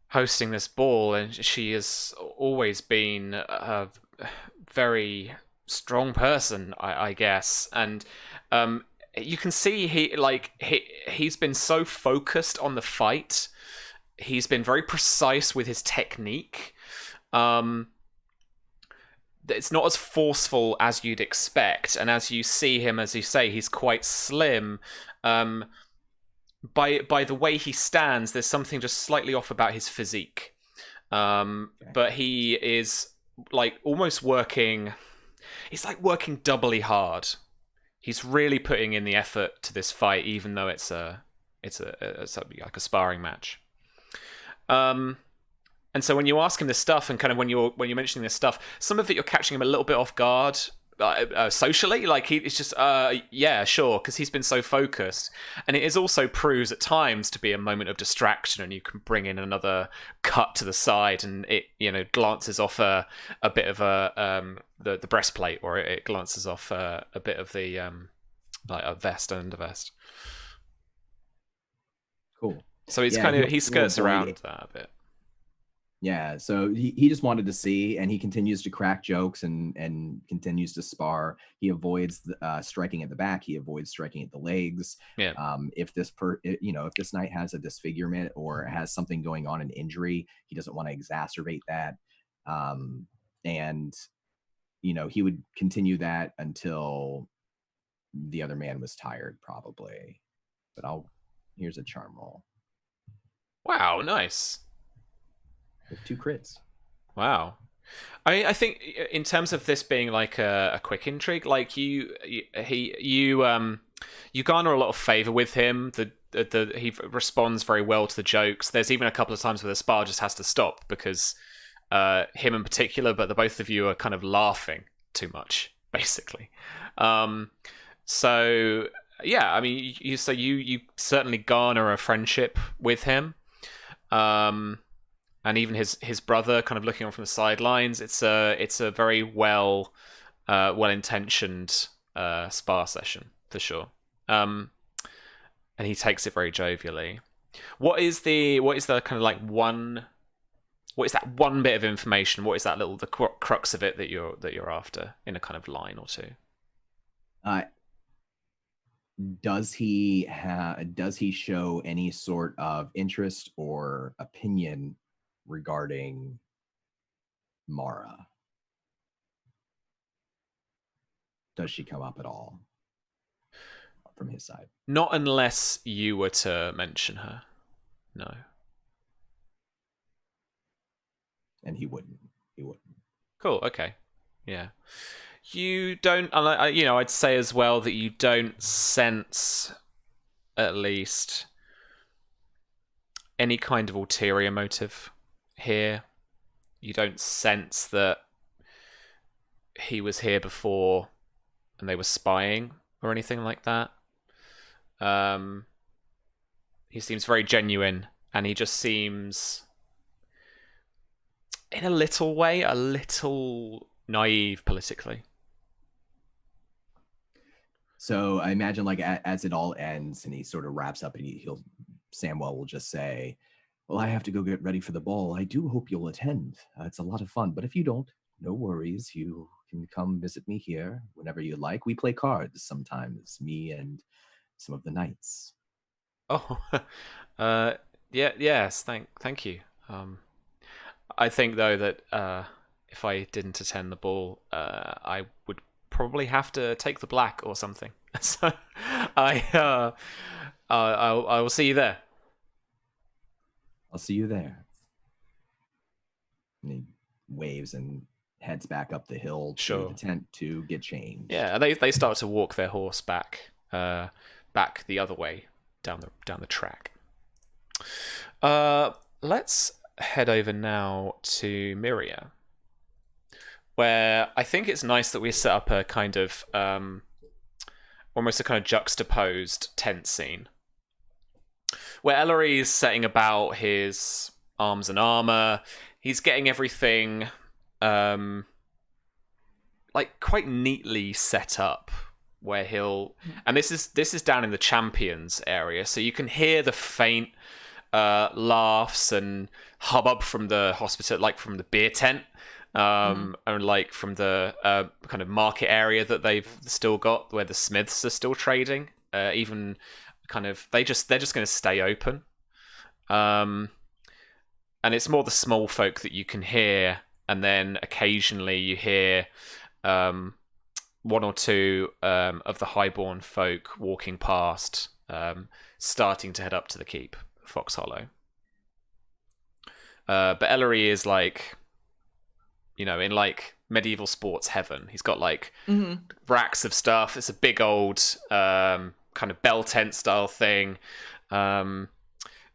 hosting this ball, and she has always been a very strong person, I guess. And you can see he's been so focused on the fight. He's been very precise with his technique. It's not as forceful as you'd expect, and as you see him, as you say, he's quite slim. By the way he stands, there's something just slightly off about his physique. But he is almost working. He's working doubly hard. He's really putting in the effort to this fight, even though it's like a sparring match. And so when you ask him this stuff, and kind of when you're mentioning this stuff, some of it you're catching him a little bit off guard. Socially, he's just yeah, sure, because he's been so focused, and it is also proves at times to be a moment of distraction, and you can bring in another cut to the side, and it glances off a bit of the breastplate, or it glances off a bit of the a vest and a vest. Cool. So he's he skirts around that a bit. Yeah, so he just wanted to see, and he continues to crack jokes and continues to spar. He avoids striking at the back. He avoids striking at the legs. Yeah. If this if this knight has a disfigurement or has something going on, an injury, he doesn't want to exacerbate that. And he would continue that until the other man was tired, probably. But here's a charm roll Wow, nice. with 2 crits. Wow. I think in terms of this being like a quick intrigue, like you garner a lot of favor with him. He responds very well to the jokes. There's even a couple of times where the spar just has to stop because him in particular, but the both of you are kind of laughing too much, basically. So yeah, I mean, you certainly garner a friendship with him. And even his brother, kind of looking on from the sidelines, it's a very well intentioned spar session for sure. And he takes it very jovially. What is the kind of like what is that one bit of information? What is that the crux of it that you're after in a kind of line or two? Does he show any sort of interest or opinion regarding Mara? Does she come up at all from his side? Not unless you were to mention her. No. And he wouldn't. Cool. Okay. Yeah. You don't. I'd say as well that you don't sense, at least, any kind of ulterior motive here. You don't sense that he was here before and they were spying or anything like that. He seems very genuine, and he just seems, in a little way, a little naive politically. So I imagine, like, as it all ends and he sort of wraps up, and Samwell will just say, "Well, I have to go get ready for the ball. I do hope you'll attend. It's a lot of fun. But if you don't, no worries. You can come visit me here whenever you like. We play cards sometimes, me and some of the knights." Oh, yeah, yes. Thank you. I think though that if I didn't attend the ball, I would probably have to take the black or something. So I will see you there. I'll see you there. And he waves and heads back up the hill to the tent to get changed. Yeah, they start to walk their horse back the other way down the track. Let's head over now to Myria, where I think it's nice that we set up a kind of almost a kind of juxtaposed tent scene, where Ellery is setting about his arms and armor. He's getting everything like quite neatly set up, where and this is down in the champions area, so you can hear the faint laughs and hubbub from the hospital, like from the beer tent, and like from the kind of market area that they've still got, where the smiths are still trading. Even kind of they're just going to stay open, and it's more the small folk that you can hear, and then occasionally you hear one or two of the highborn folk walking past, starting to head up to the keep, Fox Hollow. But Ellery is like, in like medieval sports heaven. He's got like racks of stuff. It's a big old kind of bell tent style thing.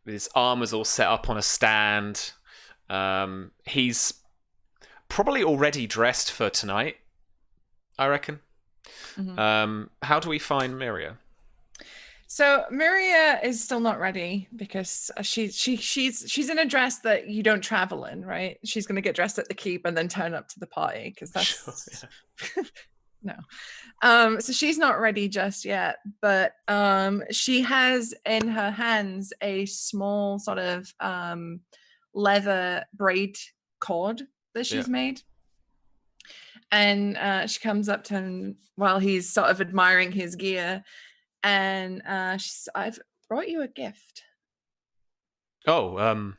His armor's all set up on a stand. He's probably already dressed for tonight, I reckon. How do we find Myria? So Myria is still not ready because she's in a dress that you don't travel in, right? She's going to get dressed at the keep and then turn up to the party because that's no. So she's not ready just yet, but she has in her hands a small sort of leather braid cord that she's made. And she comes up to him while he's sort of admiring his gear, and she says, "I've brought you a gift." Oh,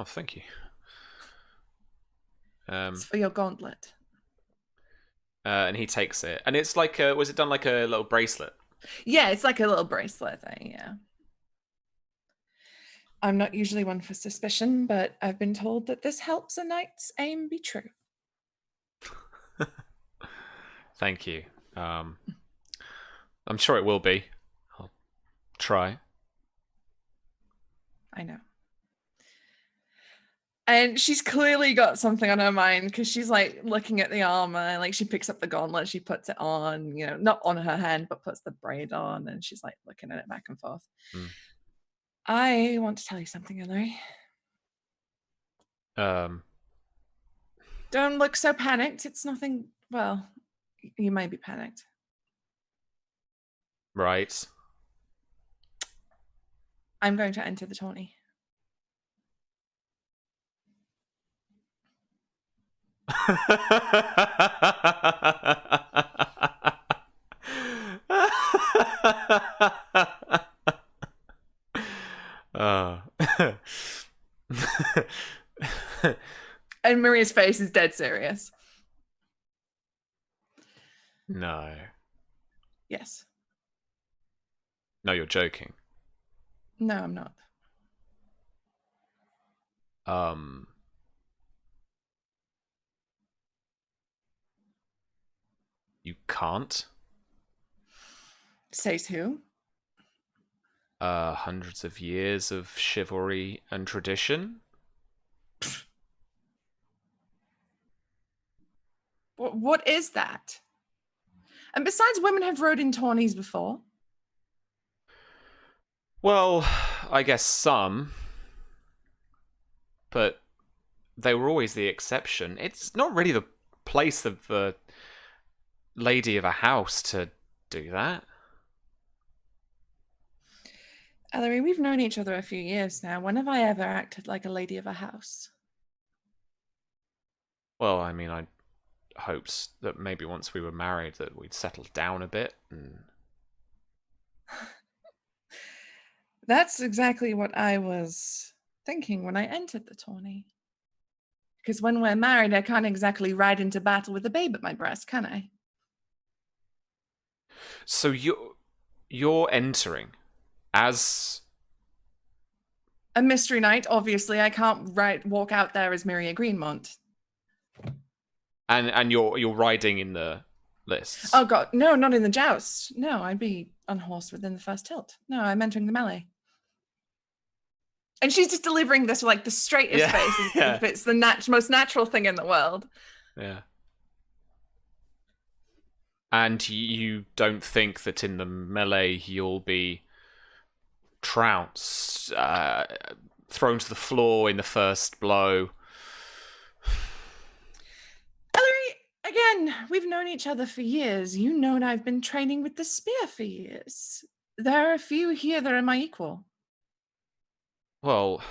thank you. It's for your gauntlet. And he takes it, and it's like was it done like a little bracelet? Yeah, it's like a little bracelet thing. Yeah. I'm not usually one for suspicion, but I've been told that this helps a knight's aim be true. Thank you. I'm sure it will be. I'll try. I know. And she's clearly got something on her mind because she's like looking at the armor and like she picks up the gauntlet, she puts it on, you know, not on her hand, but puts the braid on, and she's like looking at it back and forth. I want to tell you something, Hilary. Don't look so panicked. It's nothing. Well, you might be panicked. Right. I'm going to enter the tourney. And Myria's face is dead serious. No. Yes. No, you're joking. No, I'm not. You can't? Says who? Hundreds of years of chivalry and tradition. What is that? And besides, women have rode in tourneys before. Well, I guess some. But they were always the exception. It's not really the place of the lady of a house to do that. Ellery, we've known each other a few years now. When have I ever acted like a lady of a house? Well, I mean, I hoped that maybe once we were married that we'd settle down a bit and... That's exactly what I was thinking when I entered the tourney. Because when we're married, I can't exactly ride into battle with a babe at my breast, can I? So you're entering as a mystery knight. Obviously, I can't walk out there as Myria Greenmont. And you're riding in the lists. Oh god, no, not in the joust. No, I'd be unhorsed within the first tilt. No, I'm entering the melee. And she's just delivering this like the straightest face as if it's the most natural thing in the world. Yeah. And you don't think that in the melee you'll be trounced, thrown to the floor in the first blow? Ellery, again, we've known each other for years. You know, and I've been training with the spear for years. There are a few here that are my equal. Well,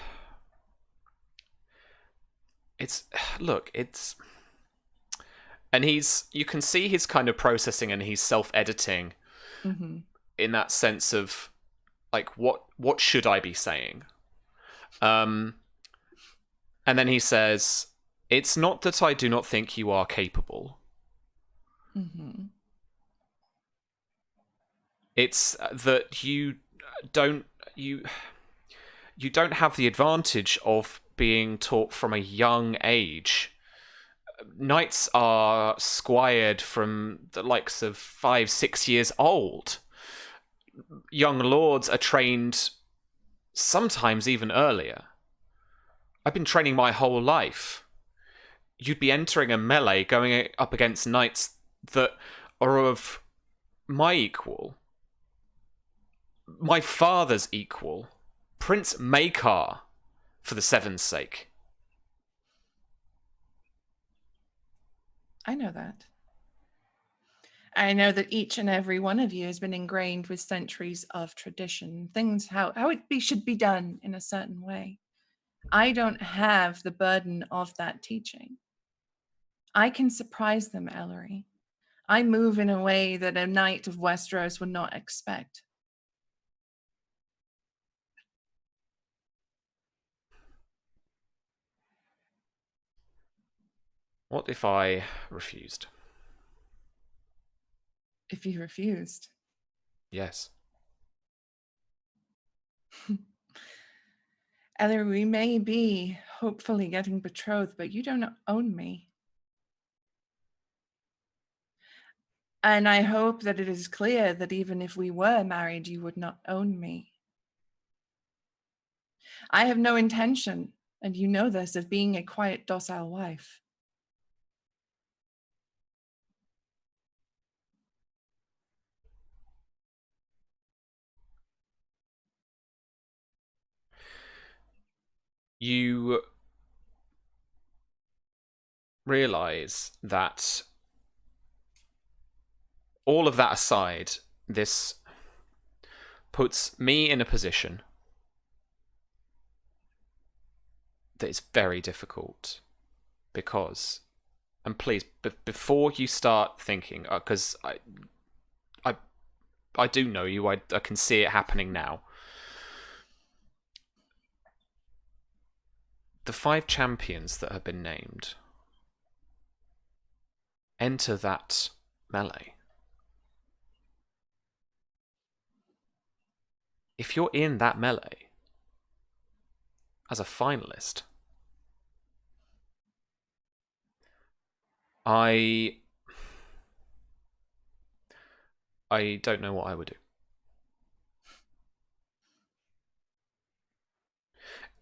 and you can see he's kind of processing and he's self-editing in that sense of like, what should I be saying? And then he says, it's not that I do not think you are capable. It's that you don't have the advantage of being taught from a young age. Knights are squired from the likes of 5-6 years old. Young lords are trained sometimes even earlier. I've been training my whole life. You'd be entering a melee going up against knights that are of my equal, my father's equal, Prince Maekar, for the Seven's sake. I know that. I know that each and every one of you has been ingrained with centuries of tradition, things how it should be done in a certain way. I don't have the burden of that teaching. I can surprise them, Ellery. I move in a way that a knight of Westeros would not expect. What if I refused? If you refused. Yes. Ellery, we may be hopefully getting betrothed, but you don't own me. And I hope that it is clear that even if we were married, you would not own me. I have no intention, and you know this, of being a quiet, docile wife. You realize that all of that aside, this puts me in a position that is very difficult because, and please, before you start thinking, because I do know you, I can see it happening now. The 5 champions that have been named enter that melee. If you're in that melee as a finalist, I don't know what I would do.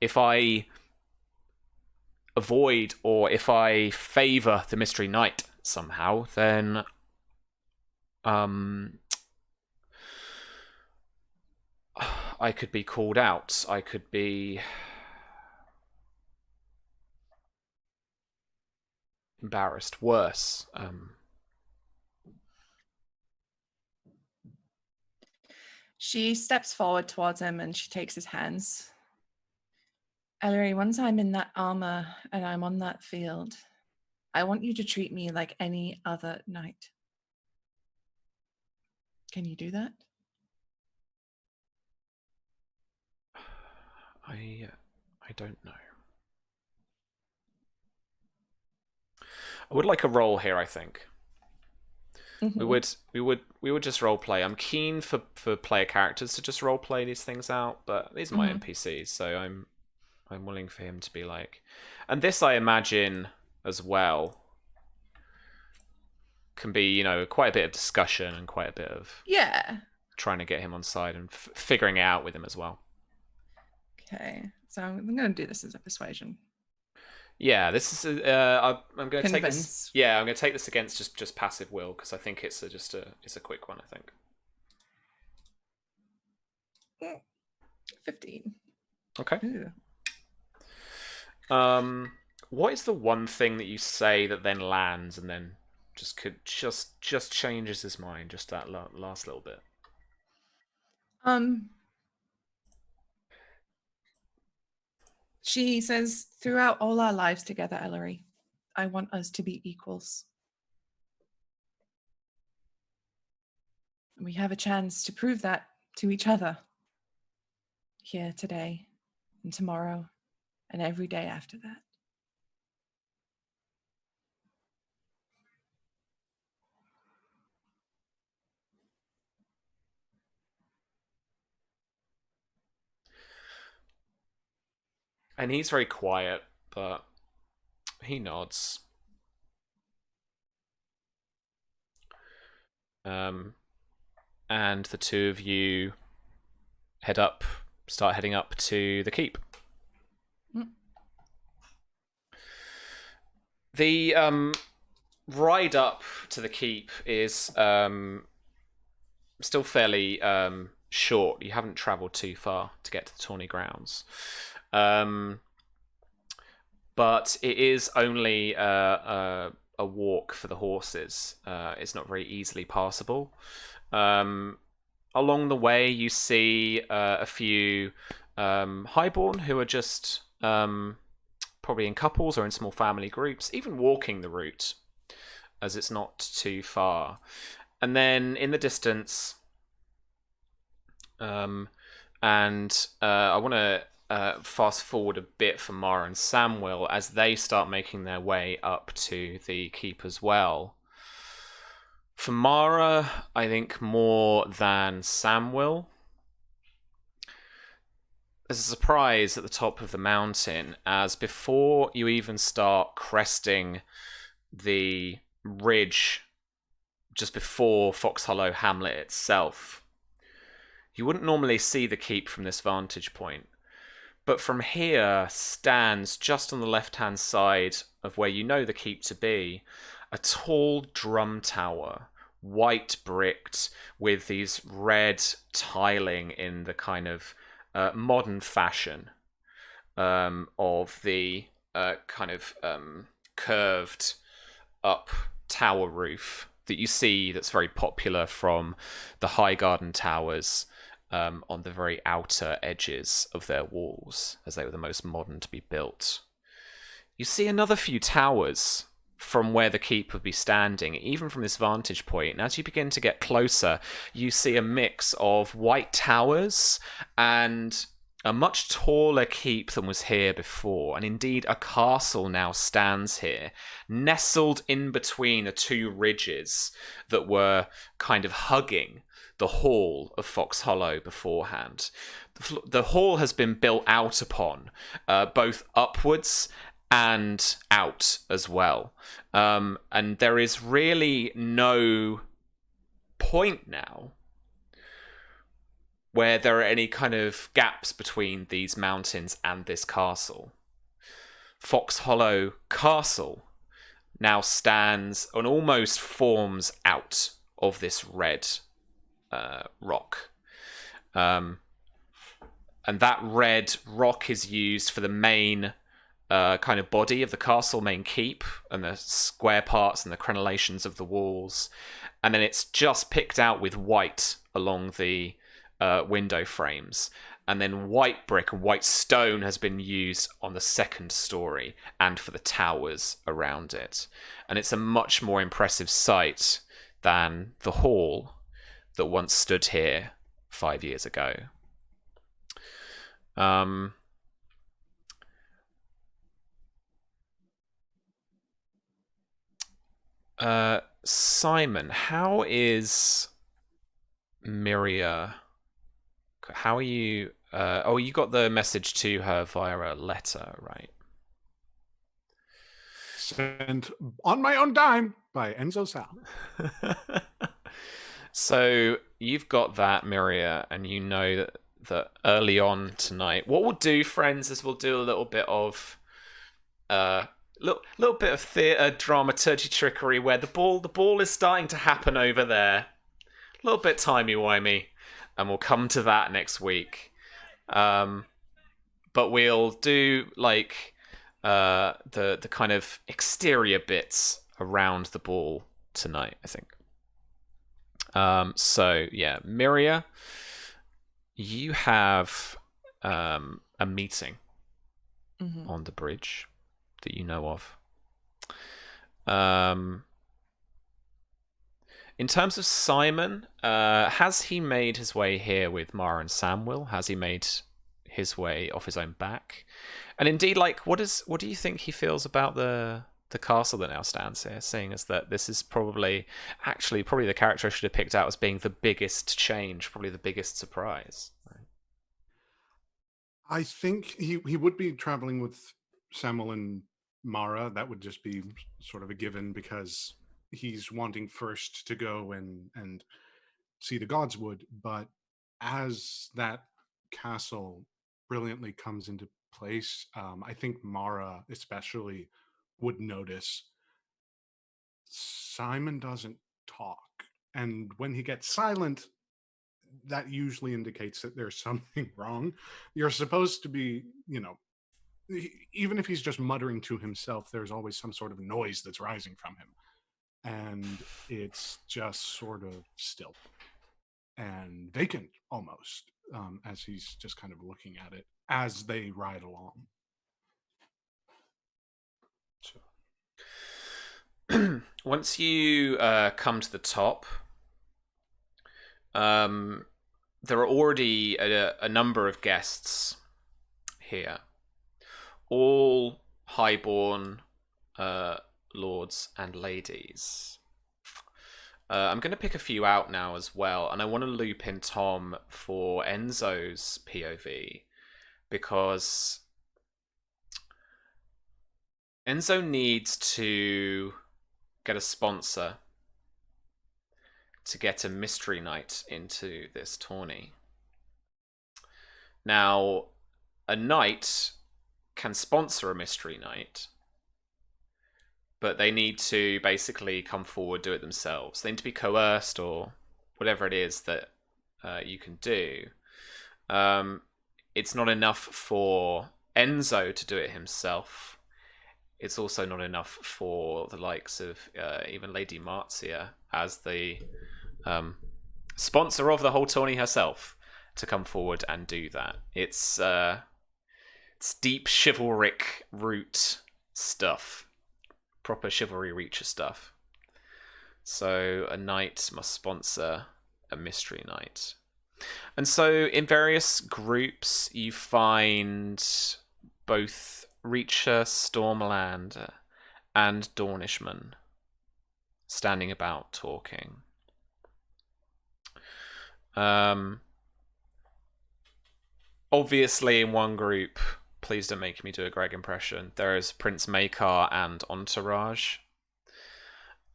If I avoid or if I favor the Mystery Knight somehow, then I could be called out. I could be embarrassed. Worse. She steps forward towards him and she takes his hands. Ellery, once I'm in that armor and I'm on that field, I want you to treat me like any other knight. Can you do that? I don't know. I would like a role here, I think. Mm-hmm. We would just role play. I'm keen for player characters to just role play these things out, but these are my NPCs, so I'm willing for him to be like, and this I imagine as well can be, you know, quite a bit of discussion and quite a bit of trying to get him on side and figuring it out with him as well. Okay, so I'm going to do this as a persuasion. Yeah, this is. I'm going to take this. Yeah, I'm going to take this against just passive will because I think it's a quick one. I think. 15. Okay. Ooh. What is the one thing that you say that then lands and then just changes his mind? Just that last little bit. She says, throughout all our lives together, Ellery, I want us to be equals. And we have a chance to prove that to each other. Here today, and tomorrow, and every day after that. And he's very quiet, but he nods. And the two of you start heading up to the keep. The ride up to the keep is still fairly short. You haven't travelled too far to get to the Tawny Grounds. But it is only a walk for the horses. It's not very easily passable. Along the way, you see a few highborn who are just probably in couples or in small family groups, even walking the route, as it's not too far. And then in the distance, I want to fast forward a bit for Mara and Samwell as they start making their way up to the keep as well. For Mara, I think more than Samwell, there's a surprise at the top of the mountain, as before you even start cresting the ridge just before Fox Hollow Hamlet itself, you wouldn't normally see the keep from this vantage point. But from here stands, just on the left-hand side of where you know the keep to be, a tall drum tower, white bricked, with these red tiling in the kind of modern fashion of the curved up tower roof that you see, that's very popular from the Highgarden towers on the very outer edges of their walls, as they were the most modern to be built. You see another few towers from where the keep would be standing, even from this vantage point. And as you begin to get closer, you see a mix of white towers and a much taller keep than was here before. And indeed, a castle now stands here, nestled in between the two ridges that were kind of hugging the hall of Fox Hollow beforehand. The hall has been built out upon, both upwards and out as well. And there is really no point now where there are any kind of gaps between these mountains and this castle. Fox Hollow Castle now stands and almost forms out of this red rock. And that red rock is used for the main kind of body of the castle, main keep, and the square parts and the crenellations of the walls. And then it's just picked out with white along the window frames. And then white brick and white stone has been used on the second story and for the towers around it. And it's a much more impressive sight than the hall that once stood here 5 years ago. Simon, how is Myria? How are you? You got the message to her via a letter, right? Sent on my own dime by Enzo Sal. So you've got that, Myria, and you know that early on tonight, what we'll do, friends, is we'll do a little bit of little bit of theatre dramaturgy trickery, where the ball is starting to happen over there. A little bit timey-wimey, and we'll come to that next week. But we'll do like the kind of exterior bits around the ball tonight, I think. So yeah, Myria, you have a meeting on the bridge that you know of. In terms of Simon, has he made his way here with Mara and Samwell? Has he made his way off his own back? And indeed, like, what do you think he feels about the castle that now stands here, seeing as that this is probably the character I should have picked out as being the biggest change, probably the biggest surprise? Right? I think he would be traveling with Samwell and Mara. That would just be sort of a given, because he's wanting first to go and see the Godswood. But as that castle brilliantly comes into place, I think Mara especially would notice Simon doesn't talk, and when he gets silent, that usually indicates that there's something wrong. You're supposed to be, even if he's just muttering to himself, there's always some sort of noise that's rising from him, and it's just sort of still and vacant almost, as he's just kind of looking at it as they ride along. once you come to the top, there are already a number of guests here, all highborn lords and ladies. I'm going to pick a few out now as well, and I want to loop in Tom for Enzo's POV, because Enzo needs to get a sponsor to get a mystery knight into this tourney. Now, a knight can sponsor a mystery knight, but they need to basically come forward, do it themselves. They need to be coerced or whatever it is that you can do. It's not enough for Enzo to do it himself. It's also not enough for the likes of even Lady Marcia, as the sponsor of the whole tourney herself, to come forward and do that. It's deep chivalric root stuff. Proper chivalry reacher stuff. So a knight must sponsor a mystery knight. And so in various groups you find both Reacher, Stormland, and Dornishman standing about talking. Obviously in one group, please don't make me do a Greg impression, there is Prince Maekar and Entourage,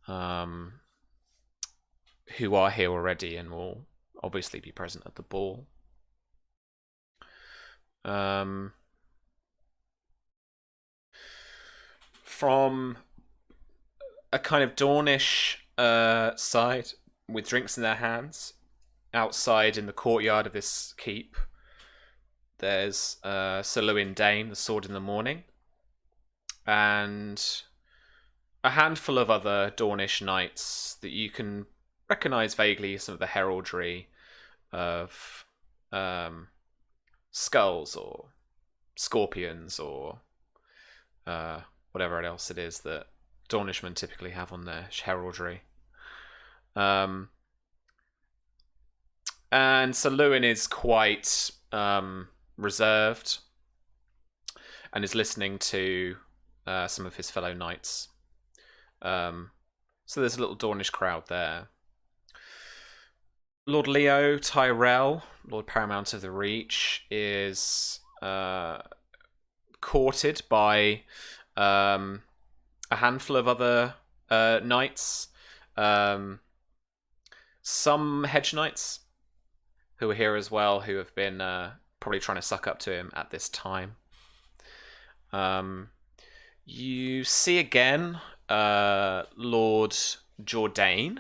who are here already and will obviously be present at the ball. From a kind of Dornish side, with drinks in their hands, outside in the courtyard of this keep, there's Sir Lewin Dane, the Sword in the Morning, and a handful of other Dornish knights that you can recognise vaguely, some of the heraldry of skulls or scorpions or whatever else it is that Dornishmen typically have on their heraldry. And Sir Lewin is quite reserved and is listening to some of his fellow knights. So there's a little Dornish crowd there. Lord Leo Tyrell, Lord Paramount of the Reach, is courted by a handful of other knights. Some hedge knights who are here as well, who have been probably trying to suck up to him at this time. You see again Lord Jourdain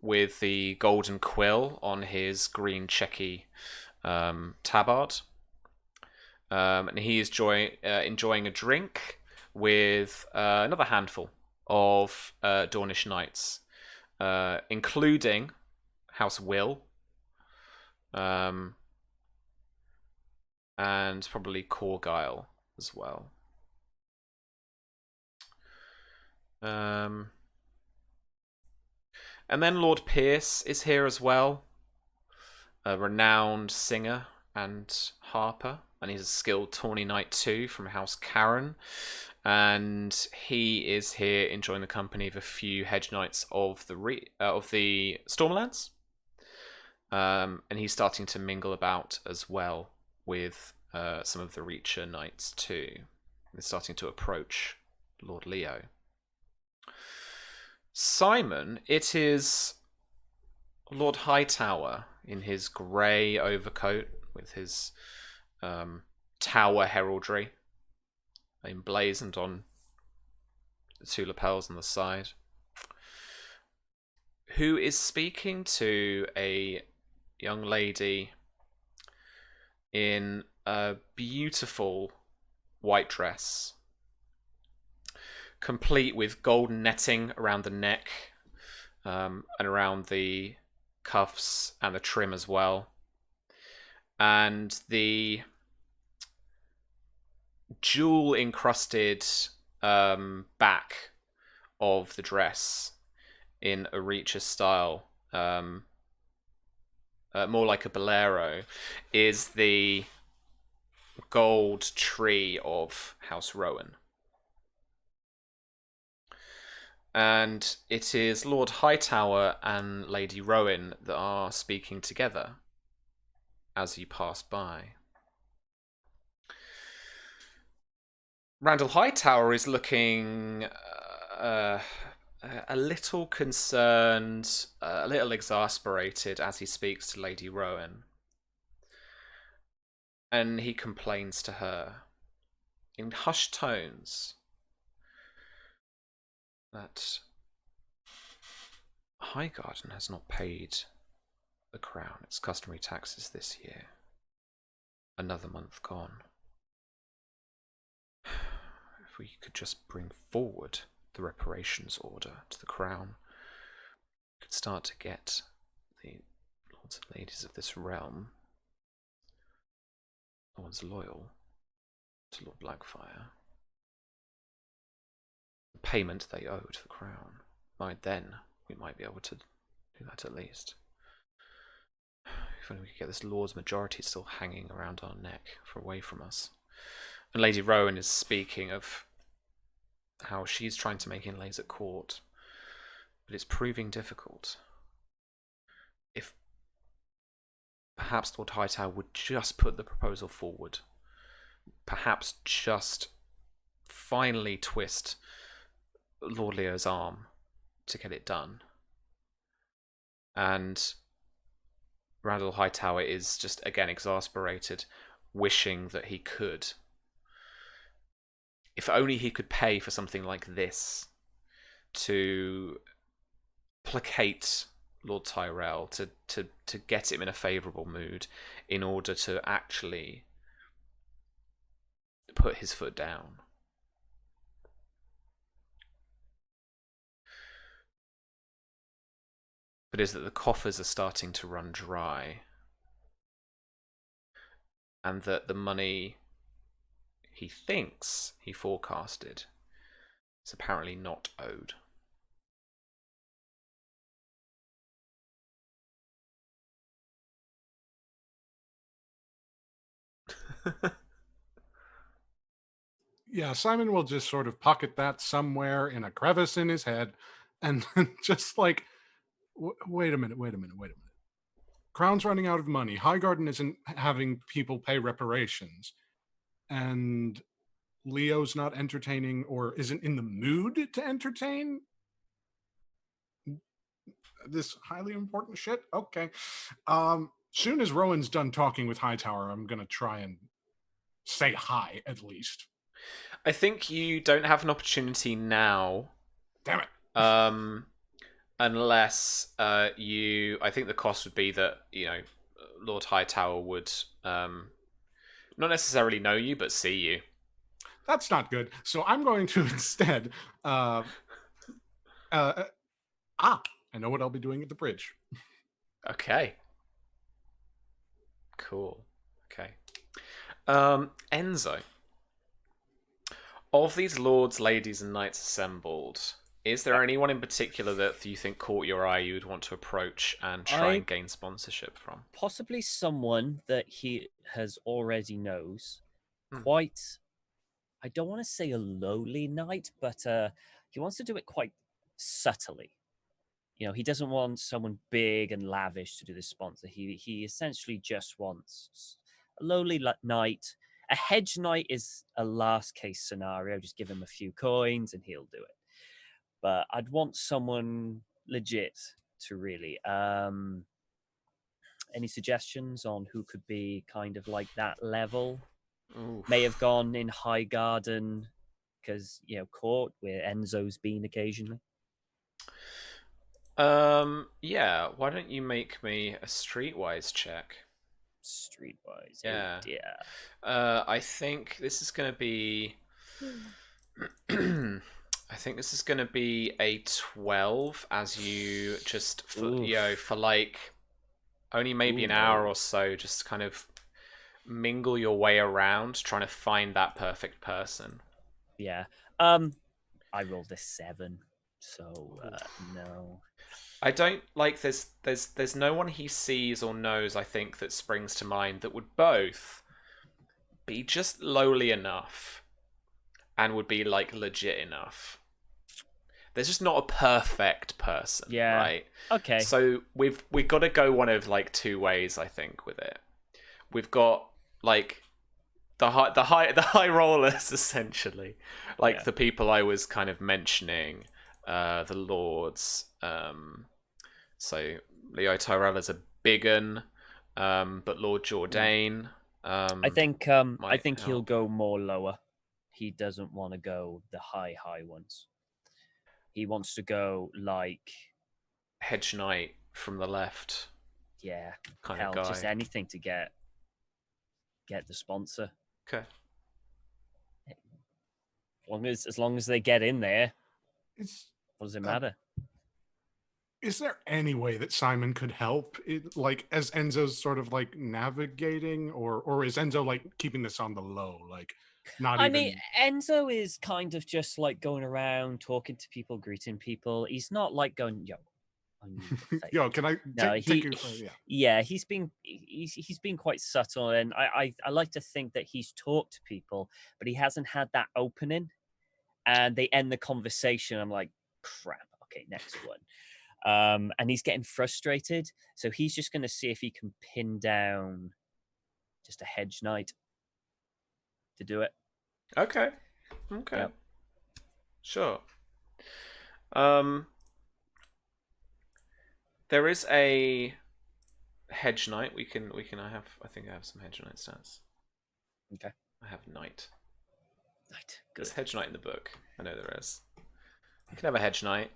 with the golden quill on his green checky tabard. And he is enjoying a drink with another handful of Dornish knights, including House Will, and probably Corgyle as well. And then Lord Pierce is here as well, a renowned singer and harper, and he's a skilled tourney knight too from House Karen, and he is here enjoying the company of a few hedge knights of the Stormlands, and he's starting to mingle about as well with some of the Reacher knights too. They're starting to approach Lord Leo. Simon, it is Lord Hightower in his grey overcoat with his tower heraldry emblazoned on the two lapels on the side, who is speaking to a young lady in a beautiful white dress, complete with golden netting around the neck and around the cuffs and the trim as well, and the jewel encrusted back of the dress in a Reacher style, more like a bolero, is the gold tree of House Rowan. And it is Lord Hightower and Lady Rowan that are speaking together as you pass by. Randall Hightower is looking a little concerned, a little exasperated as he speaks to Lady Rowan. And he complains to her in hushed tones that Highgarden has not paid the Crown its customary taxes this year. Another month gone. If we could just bring forward the reparations order to the Crown, we could start to get the lords and ladies of this realm, the ones loyal to Lord Blackfyre, the payment they owe to the Crown. We might be able to do that at least. If only we could get this Lord's majority still hanging around our neck for away from us. And Lady Rowan is speaking of how she's trying to make inlays at court, but it's proving difficult. If perhaps Lord Hightower would just put the proposal forward, perhaps just finally twist Lord Leo's arm to get it done. And Randall Hightower is just again exasperated, wishing that he could. If only he could pay for something like this to placate Lord Tyrell, to get him in a favourable mood in order to actually put his foot down. But is that the coffers are starting to run dry, and that the money he thinks he forecasted is apparently not owed. Yeah, Simon will just sort of pocket that somewhere in a crevice in his head and then just like, wait a minute. Crown's running out of money. Highgarden isn't having people pay reparations. And Leo's not entertaining or isn't in the mood to entertain this highly important shit. Okay. Soon as Rowan's done talking with Hightower, I'm going to try and say hi at least. I think you don't have an opportunity now. Damn it. Unless I think the cost would be that, Lord Hightower would not necessarily know you, but see you. That's not good. So I'm going to instead I know what I'll be doing at the bridge. Okay. Cool. Okay. Enzo. Of these lords, ladies, and knights assembled, is there anyone in particular that you think caught your eye you would want to approach and try and gain sponsorship from? Possibly someone that he has already knows. Quite, I don't want to say a lowly knight, but he wants to do it quite subtly. He doesn't want someone big and lavish to do the sponsor. He essentially just wants a lowly knight. A hedge knight is a last case scenario. Just give him a few coins and he'll do it. But I'd want someone legit to really. Any suggestions on who could be kind of like that level? Oof. May have gone in Highgarden because, court where Enzo's been occasionally. Yeah, why don't you make me a streetwise check? Streetwise, yeah. Oh dear. I think this is going to be I think this is going to be a 12 as you just for like only maybe an hour or so just kind of mingle your way around trying to find that perfect person. Yeah. I rolled a 7. So no. I don't like. There's no one he sees or knows, I think, that springs to mind that would both be just lowly enough and would be like legit enough. There's just not a perfect person, Yeah. right? Okay. So we've got to go one of like two ways, I think, with it. We've got like the high rollers, essentially, like the people I was kind of mentioning, the lords. So Leo Tyrell is a big un, but Lord Jourdain. I think he'll go more lower. He doesn't want to go the high ones. He wants to go like Hedge Knight from the left. Yeah, kind of guy. Just anything to get the sponsor. Okay. As long as they get in there, what does it matter? Is there any way that Simon could help, like as Enzo's sort of like navigating, or is Enzo like keeping this on the low, like not even? I mean, Enzo is kind of just like going around talking to people, greeting people. He's not like going, yo. Yo, can I? No, take you, yeah, he's been quite subtle, and I like to think that he's talked to people, but he hasn't had that opening, and they end the conversation. I'm like, crap. Okay, next one. And he's getting frustrated, so he's just going to see if he can pin down just a hedge knight to do it. Okay. Yep. Sure. There is a hedge knight. I think I have some hedge knight stats. Okay. I have knight. Good. There's hedge knight in the book. I know there is. You can have a hedge knight.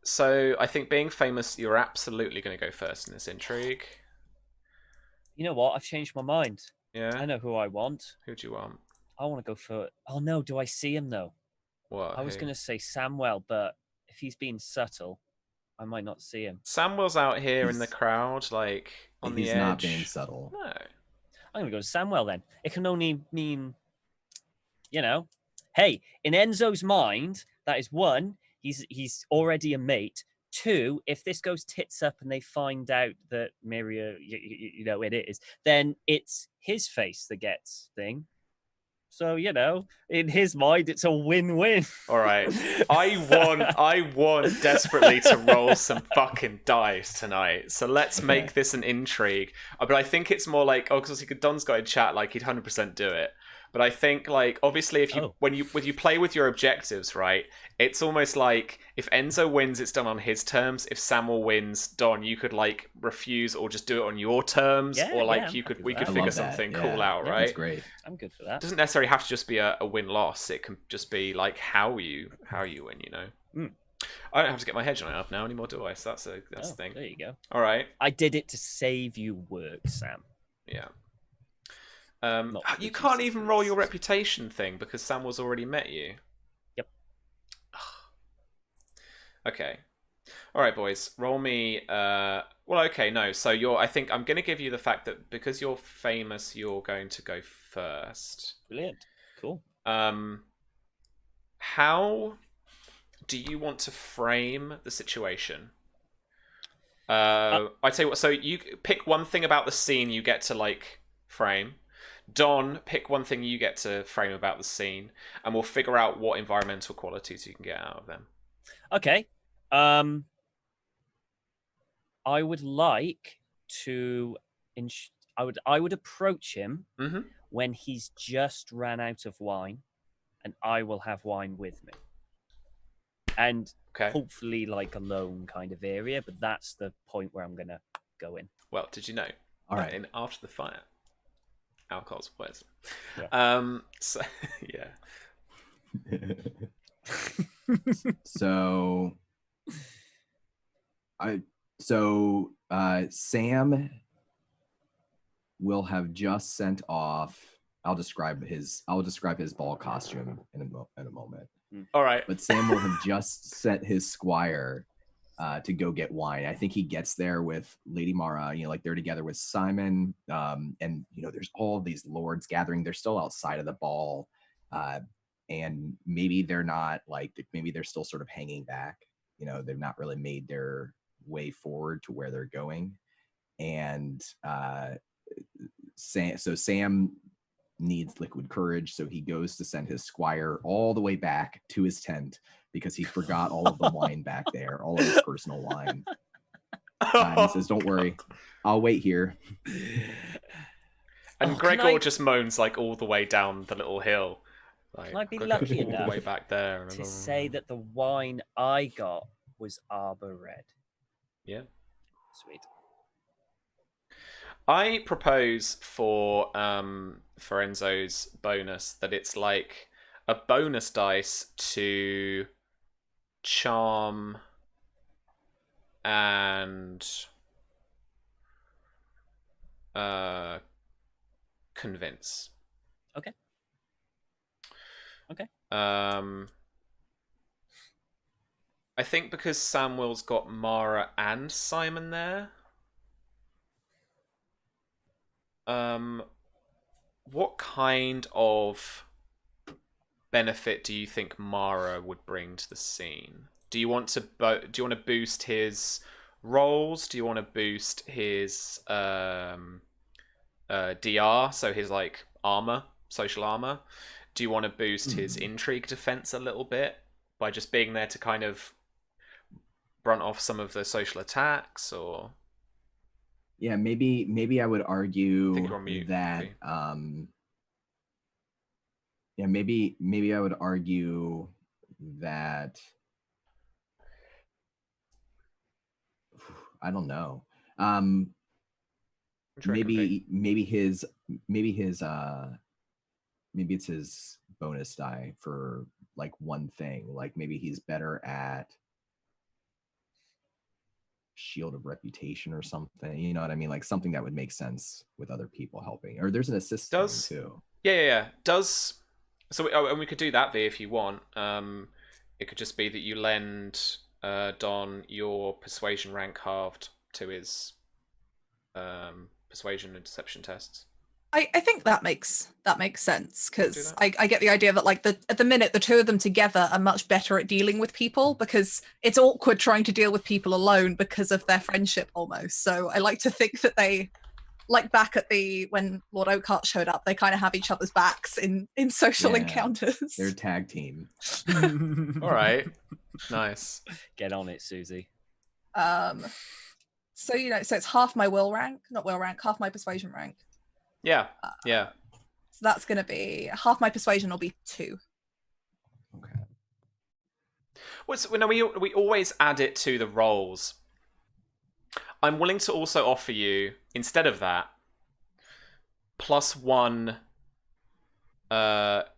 So I think being famous, you're absolutely going to go first in this intrigue. You know what? I've changed my mind. Yeah. I know who I want. Who do you want? I want to go for. Oh no! Do I see him though? What? I was going to say Samwell, but if he's being subtle, I might not see him. Samwell's out here in the crowd, like on the edge. He's not being subtle. No. I'm going to go to Samwell then. It can only mean, hey, in Enzo's mind, that is one. He's already a mate. Two, if this goes tits up and they find out that Myria, it is, then it's his face that gets thing. So, in his mind, it's a win-win. All right. I want desperately to roll some fucking dice tonight. So let's make this an intrigue. But I think it's more like, because Don's got in chat, like he'd 100% do it. But I think, like, obviously, when you play with your objectives, right? It's almost like if Enzo wins, it's done on his terms. If Samuel wins, Don, you could like refuse or just do it on your terms, or like we could figure something cool out, right? That's great. I'm good for that. It doesn't necessarily have to just be a win-loss. It can just be like how you win. I don't have to get my hedge knight up now anymore, do I? So that's the thing. There you go. All right. I did it to save you work, Sam. Yeah. You can't even roll your reputation thing because Samuel's already met you. Yep. Okay. All right, boys. Roll me. Well, okay, no. So I think I'm going to give you the fact that because you're famous, you're going to go first. Brilliant. Cool. How do you want to frame the situation? I tell you what. So you pick one thing about the scene you get to like frame. Don, pick one thing you get to frame about the scene, and we'll figure out what environmental qualities you can get out of them. Okay. I would like to. I would approach him when he's just ran out of wine, and I will have wine with me, and hopefully like a lone kind of area. But that's the point where I'm gonna go in. Well, did you know? All right. In After the Fire, alcohol's poison. Yeah. So yeah. Sam will have just sent off. I'll describe his ball costume in a moment. All right. But Sam will have just sent his squire to go get wine. I think he gets there with Lady Mara, like they're together with Simon. And there's all these lords gathering. They're still outside of the ball. and maybe they're not like, maybe they're still sort of hanging back. They've not really made their way forward to where they're going. And Sam needs liquid courage, so he goes to send his squire all the way back to his tent because he forgot all of the wine back there, all of his personal wine. He says, "Don't worry, I'll wait here." And Gregor just moans like all the way down the little hill. Like, can I be lucky all the enough way back there to say that the wine I got was Arbor Red? Yeah. Sweet. I propose for Enzo's bonus that it's like a bonus dice to charm and convince. Okay. I think because Samuel's got Mara and Simon there. What kind of benefit do you think Mara would bring to the scene? Do you want to boost his rolls? Do you want to boost his DR, so his like armor, social armor? Do you want to boost his intrigue defense a little bit by just being there to kind of brunt off some of the social attacks? Or yeah, maybe I would argue that maybe I would argue that I don't know. Maybe it's his bonus die for like one thing. Like maybe he's better at Shield of Reputation or something. You know what I mean? Like something that would make sense with other people helping. Or there's an assist thing too. Yeah. And we could do that, V, if you want. It could just be that you lend Don your persuasion rank halved to his persuasion and deception tests. I think that makes sense, because I get the idea that like at the minute the two of them together are much better at dealing with people, because it's awkward trying to deal with people alone because of their friendship almost. So I like to think that they, like back at when Lord Oakhart showed up, they kind of have each other's backs in social encounters. They're a tag team. All right, nice. Get on it, Susie. So so it's half my half my persuasion rank. Yeah. So that's going to be half my persuasion will be 2. Okay. We always add it to the rolls. I'm willing to also offer you, instead of that, +1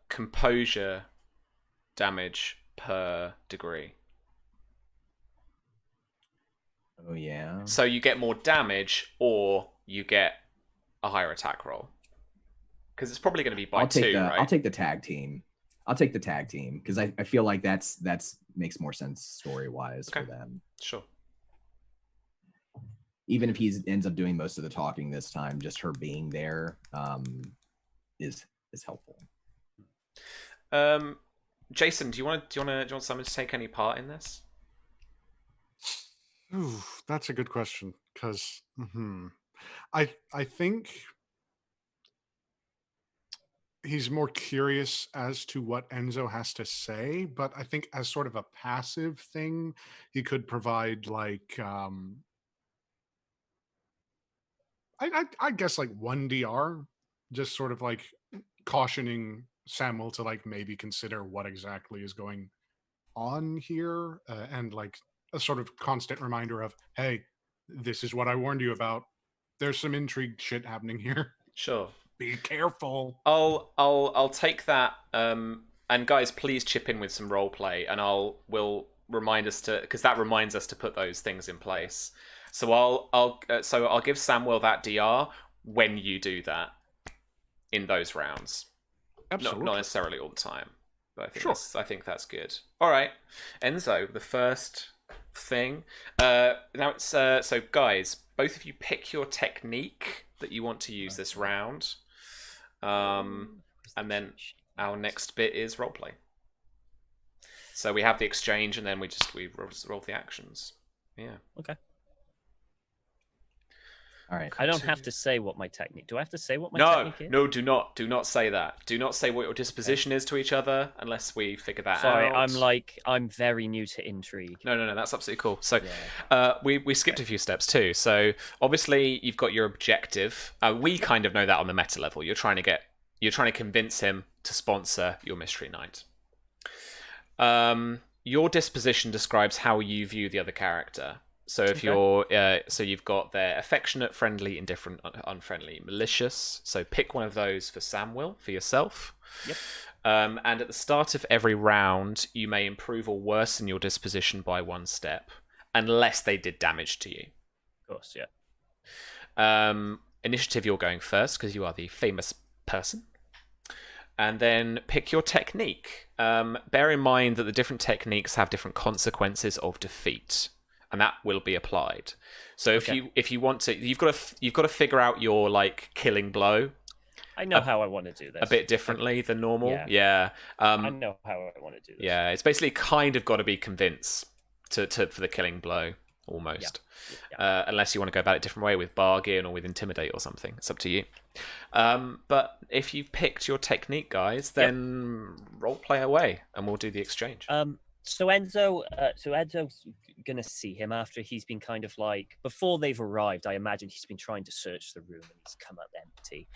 composure damage per degree. Oh yeah. So you get more damage, or you get a higher attack roll, because it's probably going to be by 2, right? I'll take the tag team because I feel like that's makes more sense story wise for them. Sure. Even if he ends up doing most of the talking this time, just her being there is helpful. Jason, do you want someone to take any part in this? Ooh, that's a good question, because I think he's more curious as to what Enzo has to say, but I think as sort of a passive thing, he could provide like I guess like 1 DR, just sort of like cautioning Samuel to like maybe consider what exactly is going on here, and like a sort of constant reminder of, hey, this is what I warned you about. There's some intrigue shit happening here. Sure. Be careful. I'll take that. And guys, please chip in with some role play, and we'll remind us to, because that reminds us to put those things in place. So I'll give Samuel that DR when you do that in those rounds. Absolutely. Not necessarily all the time, but I think that's good. All right, Enzo, the first thing. Now it's so guys, both of you pick your technique that you want to use this round, and then our next bit is roleplay. So we have the exchange, and then we roll the actions. Yeah. Okay. All right. I don't have to say what my technique. Do I have to say what my No, technique is? no, do not say that. Do not say what your disposition is to each other unless we figure that Sorry, out. I'm very new to Intrigue. No, that's absolutely cool. So, we skipped a few steps too. So obviously you've got your objective. We kind of know that on the meta level. You're trying to convince him to sponsor your Mystery Night. Your disposition describes how you view the other character. So if you're, so you've got their affectionate, friendly, indifferent, unfriendly, malicious. So pick one of those for Samwell, for yourself. Yep. And at the start of every round, you may improve or worsen your disposition by 1 step, unless they did damage to you. Of course, yeah. Initiative, you're going first because you are the famous person. And then pick your technique. Bear in mind that the different techniques have different consequences of defeat, and that will be applied. So if you want to, you've got to figure out your like killing blow. I know how I want to do this. A bit differently than normal. Yeah. I know how I want to do this. Yeah, it's basically kind of got to be convinced for the killing blow, almost. Yeah. Unless you want to go about it a different way with bargain or with intimidate or something. It's up to you. But if you've picked your technique, guys, then role play away and we'll do the exchange. So Enzo's gonna see him after he's been kind of like, before they've arrived, I imagine he's been trying to search the room and it's come up empty.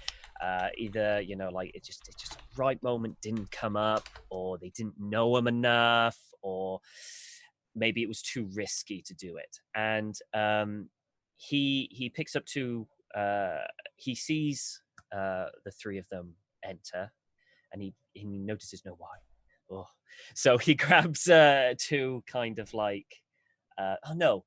Either, you know, like it just the right moment didn't come up, or they didn't know him enough, or maybe it was too risky to do it. And he picks up he sees the 3 of them enter, and he notices no wine. Oh. So he grabs 2 kind of like, oh no,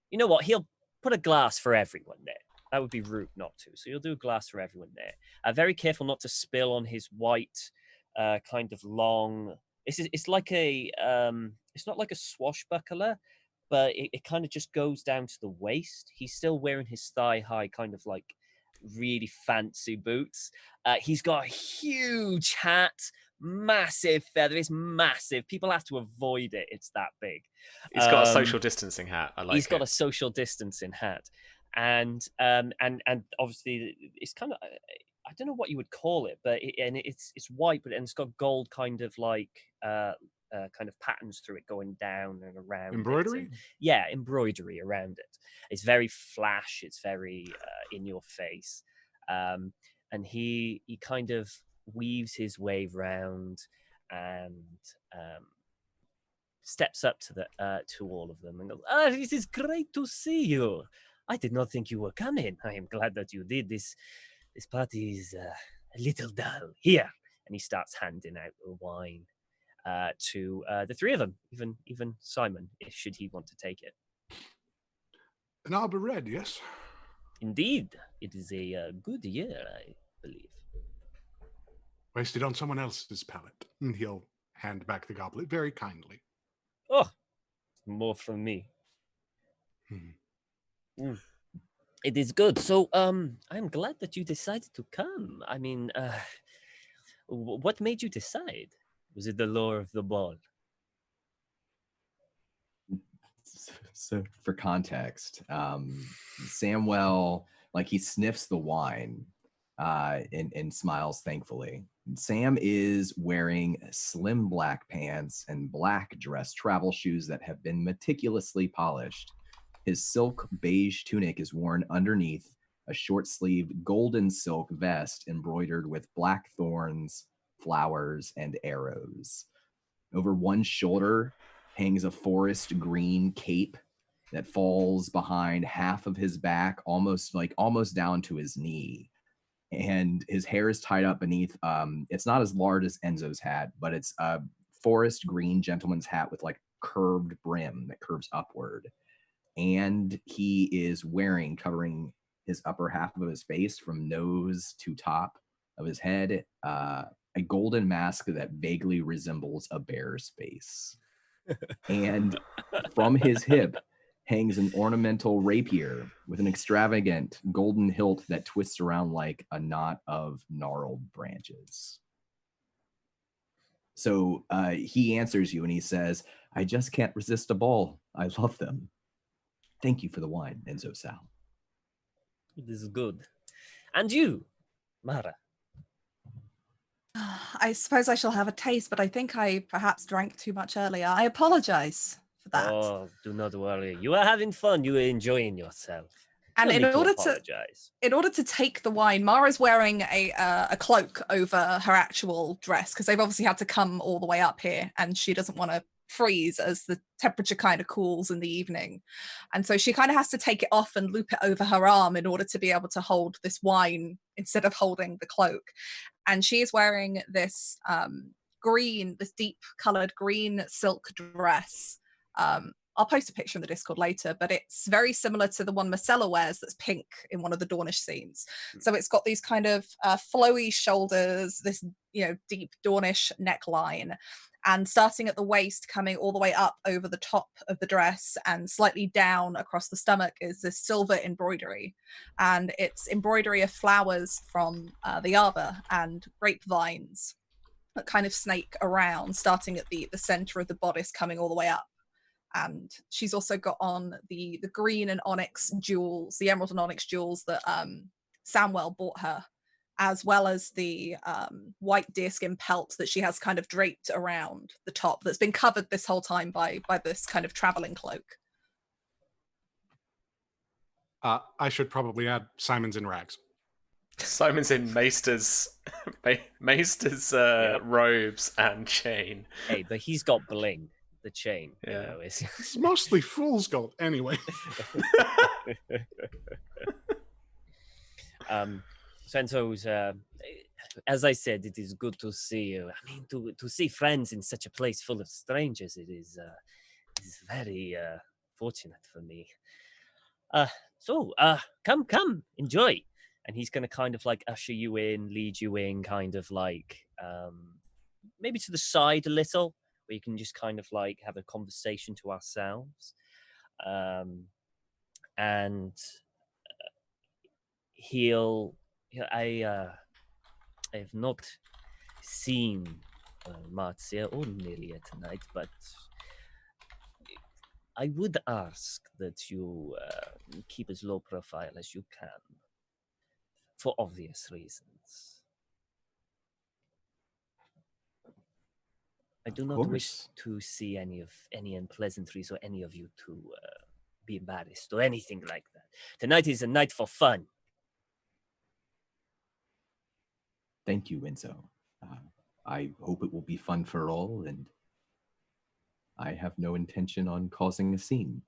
you know what? He'll put a glass for everyone there. That would be rude not to. So you'll do a glass for everyone there. Very careful not to spill on his white, kind of long. It's like a it's not like a swashbuckler, but it kind of just goes down to the waist. He's still wearing his thigh high, kind of like really fancy boots. He's got a huge hat, massive feather. It's massive. People have to avoid it. It's that big. He's got a social distancing hat. He's got a social distancing hat, and obviously it's kind of, I don't know what you would call it, but it's white, but it's got gold kind of like kind of patterns through it going down and around. Embroidery? Embroidery around it. It's very flash. It's very in your face. And he kind of weaves his way round and steps up to all of them and goes, "It is great to see you. I did not think you were coming. I am glad that you did. This party is a little dull. Here." And he starts handing out the wine to the 3 of them, even Simon, should he want to take it. And I'll be red, yes? Indeed. It is a good year, I believe. Wasted on someone else's palate. And he'll hand back the goblet very kindly. Oh, more from me. It is good. So, I'm glad that you decided to come. I mean, what made you decide? Was it the lure of the ball? So for context, Samwell, like, he sniffs the wine and smiles thankfully. Sam is wearing slim black pants and black dress travel shoes that have been meticulously polished. His silk beige tunic is worn underneath a short-sleeved golden silk vest embroidered with black thorns, flowers, and arrows. Over one shoulder hangs a forest green cape that falls behind half of his back, almost down to his knee. And his hair is tied up beneath, it's not as large as Enzo's hat, but it's a forest green gentleman's hat with like curved brim that curves upward. And he is covering his upper half of his face from nose to top of his head, a golden mask that vaguely resembles a bear's face. And from his hip hangs an ornamental rapier with an extravagant golden hilt that twists around like a knot of gnarled branches. So he answers you and he says, I just can't resist a ball. I love them. Thank you for the wine, Enzo Sal. This is good. And you, Mara? I suppose I shall have a taste, but I think I perhaps drank too much earlier. I apologize for that. Oh, do not worry. You are having fun. You are enjoying yourself. And No in need to order apologize. in order to take the wine, Mara's wearing a cloak over her actual dress because they've obviously had to come all the way up here, and she doesn't want to freeze as the temperature kind of cools in the evening. And so she kind of has to take it off and loop it over her arm in order to be able to hold this wine instead of holding the cloak. And she is wearing this this deep colored green silk dress. I'll post a picture in the Discord later, but it's very similar to the one Marcella wears that's pink in one of the Dornish scenes. So it's got these kind of flowy shoulders, this deep Dornish neckline, and starting at the waist, coming all the way up over the top of the dress and slightly down across the stomach is this silver embroidery. And it's embroidery of flowers from the arbor and grapevines that kind of snake around, starting at the center of the bodice, coming all the way up. And she's also got on the green and onyx jewels, the emerald and onyx jewels that Samwell bought her, as well as the white deerskin pelt that she has kind of draped around the top that's been covered this whole time by this kind of traveling cloak. I should probably add Simon's in rags. Simon's in Maester's robes and chain. Hey, but he's got bling. The chain. Yeah. It's mostly fool's gold anyway. Senso's, as I said, it is good to see you. I mean, to see friends in such a place full of strangers, it is very fortunate for me. So, come, enjoy. And he's going to kind of like usher you in, lead you in, kind of like maybe to the side a little, where you can just kind of like have a conversation to ourselves. And I have not seen Marzia or Myria tonight, but I would ask that you keep as low profile as you can, for obvious reasons. I do not wish to see any unpleasantries or any of you to be embarrassed or anything like that. Tonight is a night for fun. Thank you, Enzo. I hope it will be fun for all, and I have no intention on causing a scene.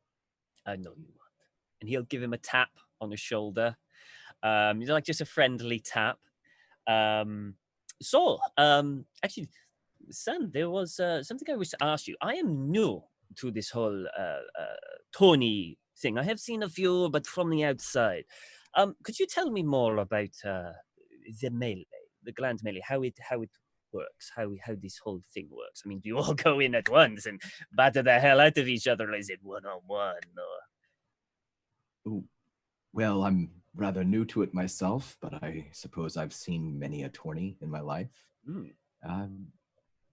I know you won't. And he'll give him a tap on the shoulder. Like just a friendly tap. Actually, Sam, there was something I wish to ask you. I am new to this whole Tony thing. I have seen a few, but from the outside. Could you tell me more about the melee, the Grand Melee, how it works, how this whole thing works? I mean, do you all go in at once and batter the hell out of each other? Or is it one-on-one? Or... Well, I'm rather new to it myself, but I suppose I've seen many a tourney in my life.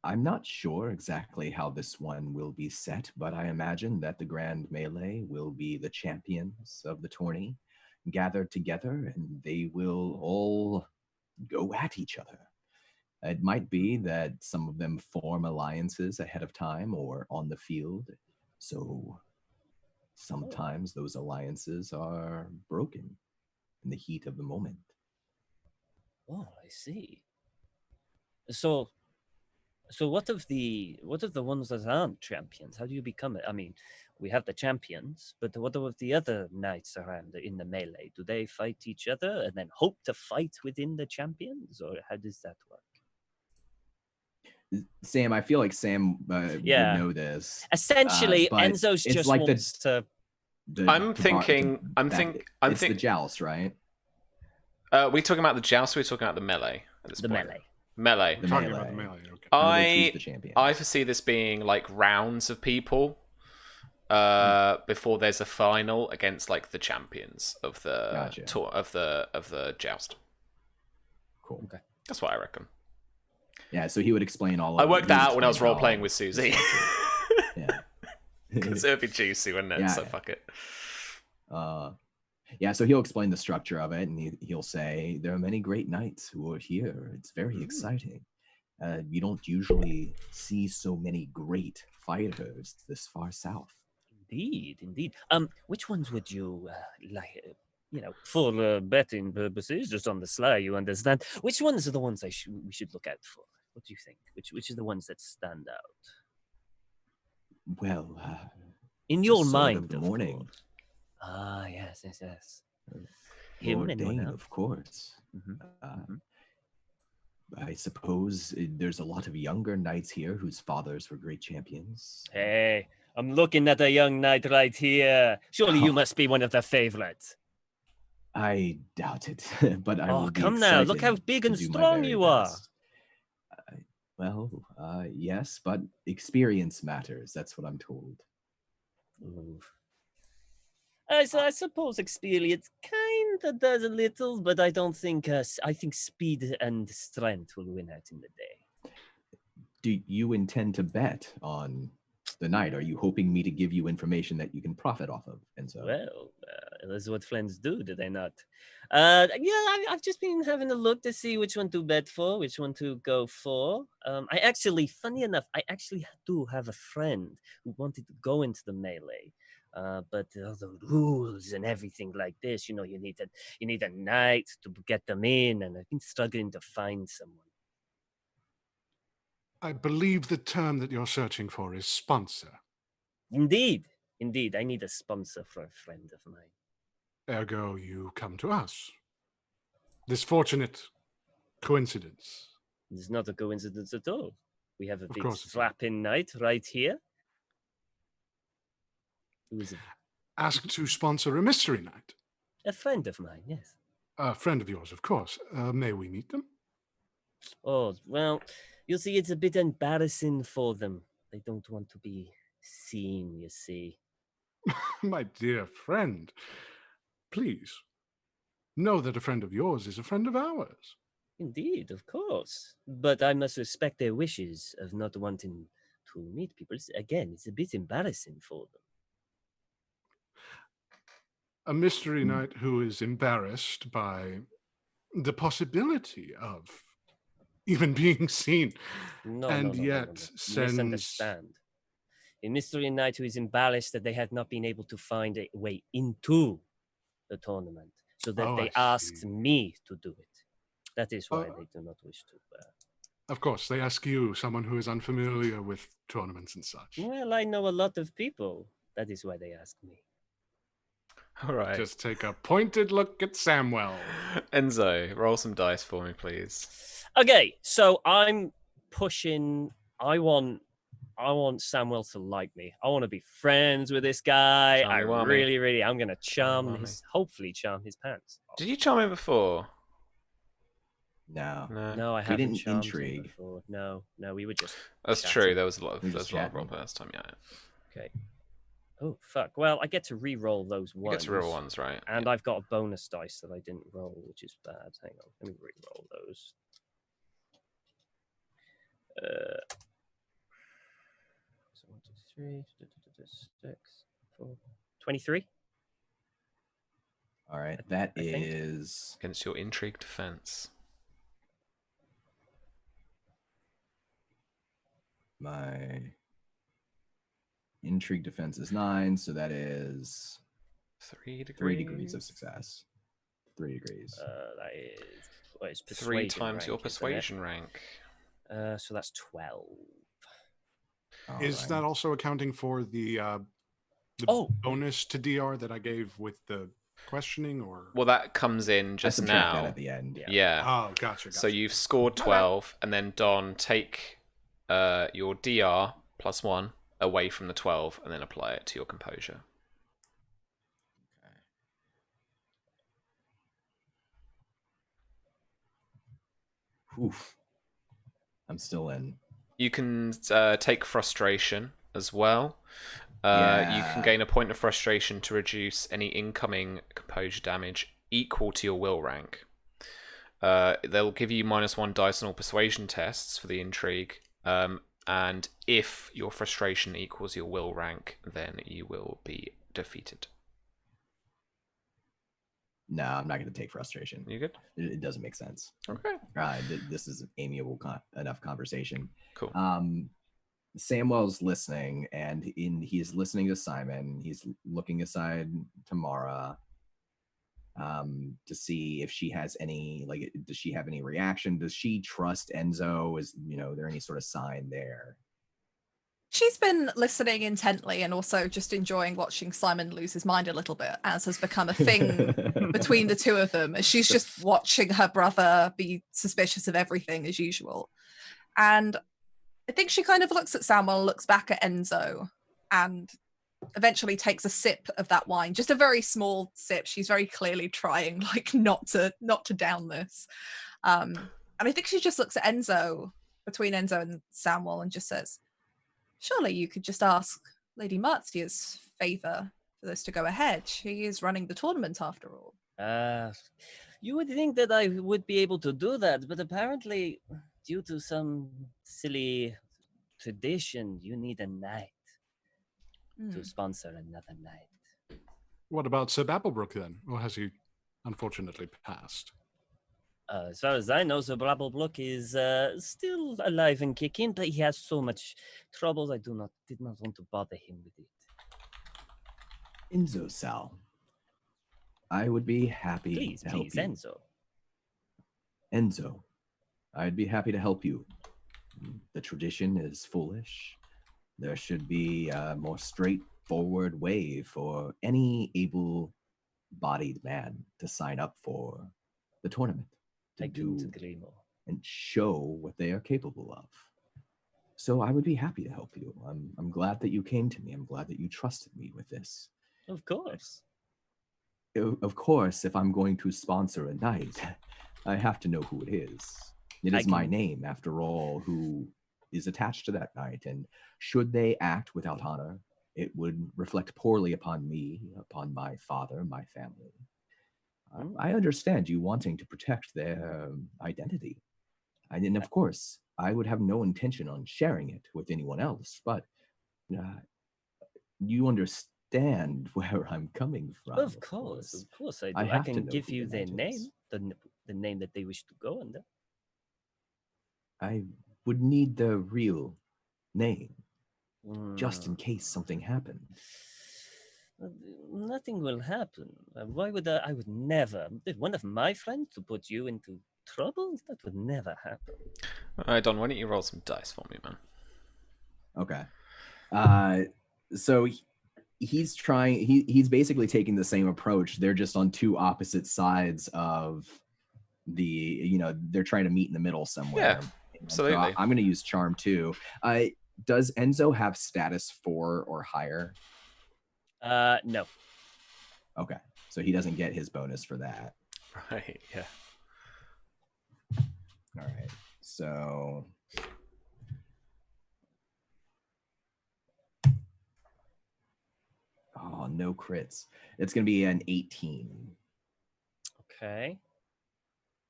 I'm not sure exactly how this one will be set, but I imagine that the Grand Melee will be the champions of the tourney gathered together, and they will all go at each other. It might be that some of them form alliances ahead of time or on the field, so sometimes those alliances are broken in the heat of the moment. Oh, I see. So what of the ones that aren't champions? How do you become it? I mean, we have the champions, but what of the other knights around in the melee? Do they fight each other and then hope to fight within the champions, or how does that work? Sam, I feel like Sam would know this. Essentially, Enzo's just like wants to. I'm thinking. It's the joust, right? We talking about the joust? Or we talking about the melee at this point? Melee. We're talking about the melee. Okay. I foresee this being like rounds of people before there's a final against like the champions of the tour of the joust. Cool. Okay. That's what I reckon. Yeah, so he would explain all of I it. worked He would that out when I was explain role playing how with Susie. it's structured. Yeah. Because it would be juicy, wouldn't it? Yeah. So fuck it. Yeah, so he'll explain the structure of it, and he'll say, there are many great knights who are here. It's very exciting. You don't usually see so many great fighters this far south. Indeed, indeed. Which ones would you like? For betting purposes, just on the sly, you understand. Which ones are the ones we should look out for? What do you think? Which are the ones that stand out? Well, In the your sword mind, of the of morning. course. Ah, yes. Him, Lord anyone Dane, else? of course. I suppose there's a lot of younger knights here whose fathers were great champions. Hey, I'm looking at a young knight right here. Surely you must be one of the favorites. I doubt it, but I will be come now. Look how excited big to and do my strong very you are. best. Yes, but experience matters. That's what I'm told. Ooh. I suppose experience kind of does a little, but I don't think. I think speed and strength will win out in the day. Do you intend to bet on the knight? Are you hoping me to give you information that you can profit off of? And so, Well, that's what friends do they not? I've just been having a look to see which one to bet for, which one to go for. Funny enough, I actually do have a friend who wanted to go into the melee. But the rules and everything like this, you need a knight to get them in, and I've been struggling to find someone. I believe the term that you're searching for is sponsor. Indeed, I need a sponsor for a friend of mine. Ergo, you come to us. This fortunate coincidence. It's not a coincidence at all. We have a big course it's strapping knight right here. Who is Ask to sponsor a mystery knight. a friend of mine, yes. A friend of yours, of course. May we meet them? Oh, well, you see, it's a bit embarrassing for them. They don't want to be seen, you see. My dear friend, please know that a friend of yours is a friend of ours. Indeed, of course. But I must respect their wishes of not wanting to meet people. Again, it's a bit embarrassing for them. A mystery knight who is embarrassed by the possibility of even being seen, No, yet sends... misunderstand. A mystery knight who is embarrassed that they have not been able to find a way into the tournament, so that they asked me to do it. That is why they do not wish to. Of course, they ask you, someone who is unfamiliar with tournaments and such. Well, I know a lot of people. That is why they ask me. All right. Just take a pointed look at Samwell. Enzo, roll some dice for me, please. Okay, so I'm pushing. I want Samuel to like me. I want to be friends with this guy. Charmy-wammy. I'm gonna hopefully charm his pants. Did you charm him before? no. No, I We haven't didn't charmed him intrigue. before. No, we were just. That's chatting. true. There was a lot We of just role chatting. last time, yeah. Okay. Oh fuck! Well, I get to re-roll those You ones. get to roll ones, right? And I've got a bonus dice that I didn't roll, which is bad. Hang on, let me re-roll those. So 1, 2, 3, 6, 4, 23. All right, that I think. is Against your Intrigue Defense. my Intrigue Defense is 9, so that is 3 degrees. 3 degrees of success. 3 degrees. That is it's 3 persuasion times your rank, isn't it? persuasion rank. So that's 12. All Is right. that also accounting for the bonus to DR that I gave with the questioning, or? Well, that comes in I just subtract now. that at the end. Yeah. Oh, gotcha. So you've scored 12, and then Don, take your DR plus 1 away from the 12, and then apply it to your composure. Oof. I'm still in. You can take frustration as well. You can gain a point of frustration to reduce any incoming composure damage equal to your will rank. They'll give you -1 dice on all persuasion tests for the intrigue. And if your frustration equals your will rank, then you will be defeated. No, I'm not going to take frustration. You good? It doesn't make sense. Okay. This is an amiable enough conversation. Cool. Samwell's listening, and he's listening to Simon. He's looking aside to Mara to see if she has any, like, does she have any reaction? Does she trust Enzo? Is, there any sort of sign there? She's been listening intently and also just enjoying watching Simon lose his mind a little bit, as has become a thing between the two of them. As she's just watching her brother be suspicious of everything as usual. And I think she kind of looks at Samuel, looks back at Enzo, and eventually takes a sip of that wine, just a very small sip. She's very clearly trying, like, not to down this. And I think she just looks at Enzo, between Enzo and Samuel, and just says, "Surely you could just ask Lady Marzia's favor for this to go ahead. She is running the tournament after all." You would think that I would be able to do that, but apparently, due to some silly tradition, you need a knight to sponsor another knight. What about Sir Babblebrook then? Or has he unfortunately passed? As far as I know, Sir Babblebrook is still alive and kicking, but he has so much troubles. I did not want to bother him with it. Enzo, Sal, I would be happy to help you. Enzo. Enzo, I'd be happy to help you. The tradition is foolish. There should be a more straightforward way for any able-bodied man to sign up for the tournament, to do and show what they are capable of. So I would be happy to help you. I'm glad that you came to me. I'm glad that you trusted me with this. Of course. Of course, if I'm going to sponsor a knight, I have to know who it is. It is my name, after all, who is attached to that knight. And should they act without honor, it would reflect poorly upon me, upon my father, my family. I understand you wanting to protect their identity. And of course, I would have no intention on sharing it with anyone else, but you understand where I'm coming from. Of course, I do. I can give you their name, the name that they wish to go under. I would need the real name, just in case something happened. Nothing will happen. Why would I would never. One of my friends to put you into trouble? That would never happen. All right, Don, why don't you roll some dice for me, man? Okay. So he's trying, he's basically taking the same approach. They're just on two opposite sides of the, they're trying to meet in the middle somewhere. Yeah, absolutely. So I'm going to use charm too. Does Enzo have status 4 or higher? No. Okay, so he doesn't get his bonus for that. Right, yeah. All right, so... Oh, no crits. It's going to be an 18. Okay.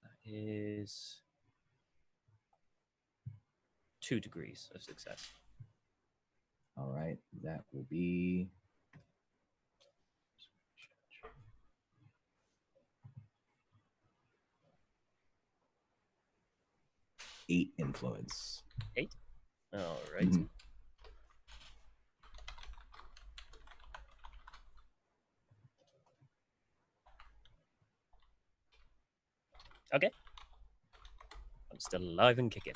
That is 2 degrees of success. All right, that will be... 8 influence. 8? All right. Mm-hmm. Okay. I'm still alive and kicking.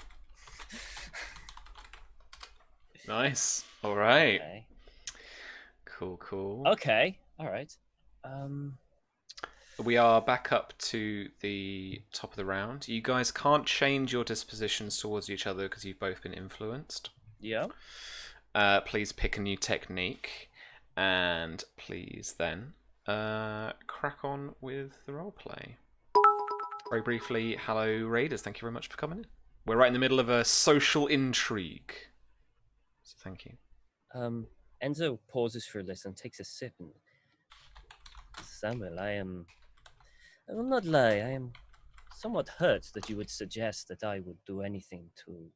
Nice. All right. Okay. Cool. Okay. All right. We are back up to the top of the round. You guys can't change your dispositions towards each other because you've both been influenced. Yeah. Please pick a new technique, and please then crack on with the roleplay. Very briefly, hello Raiders, thank you very much for coming in. We're right in the middle of a social intrigue, so thank you. Enzo pauses for this and takes a sip. And Samuel, I will not lie, I am somewhat hurt that you would suggest that I would do anything to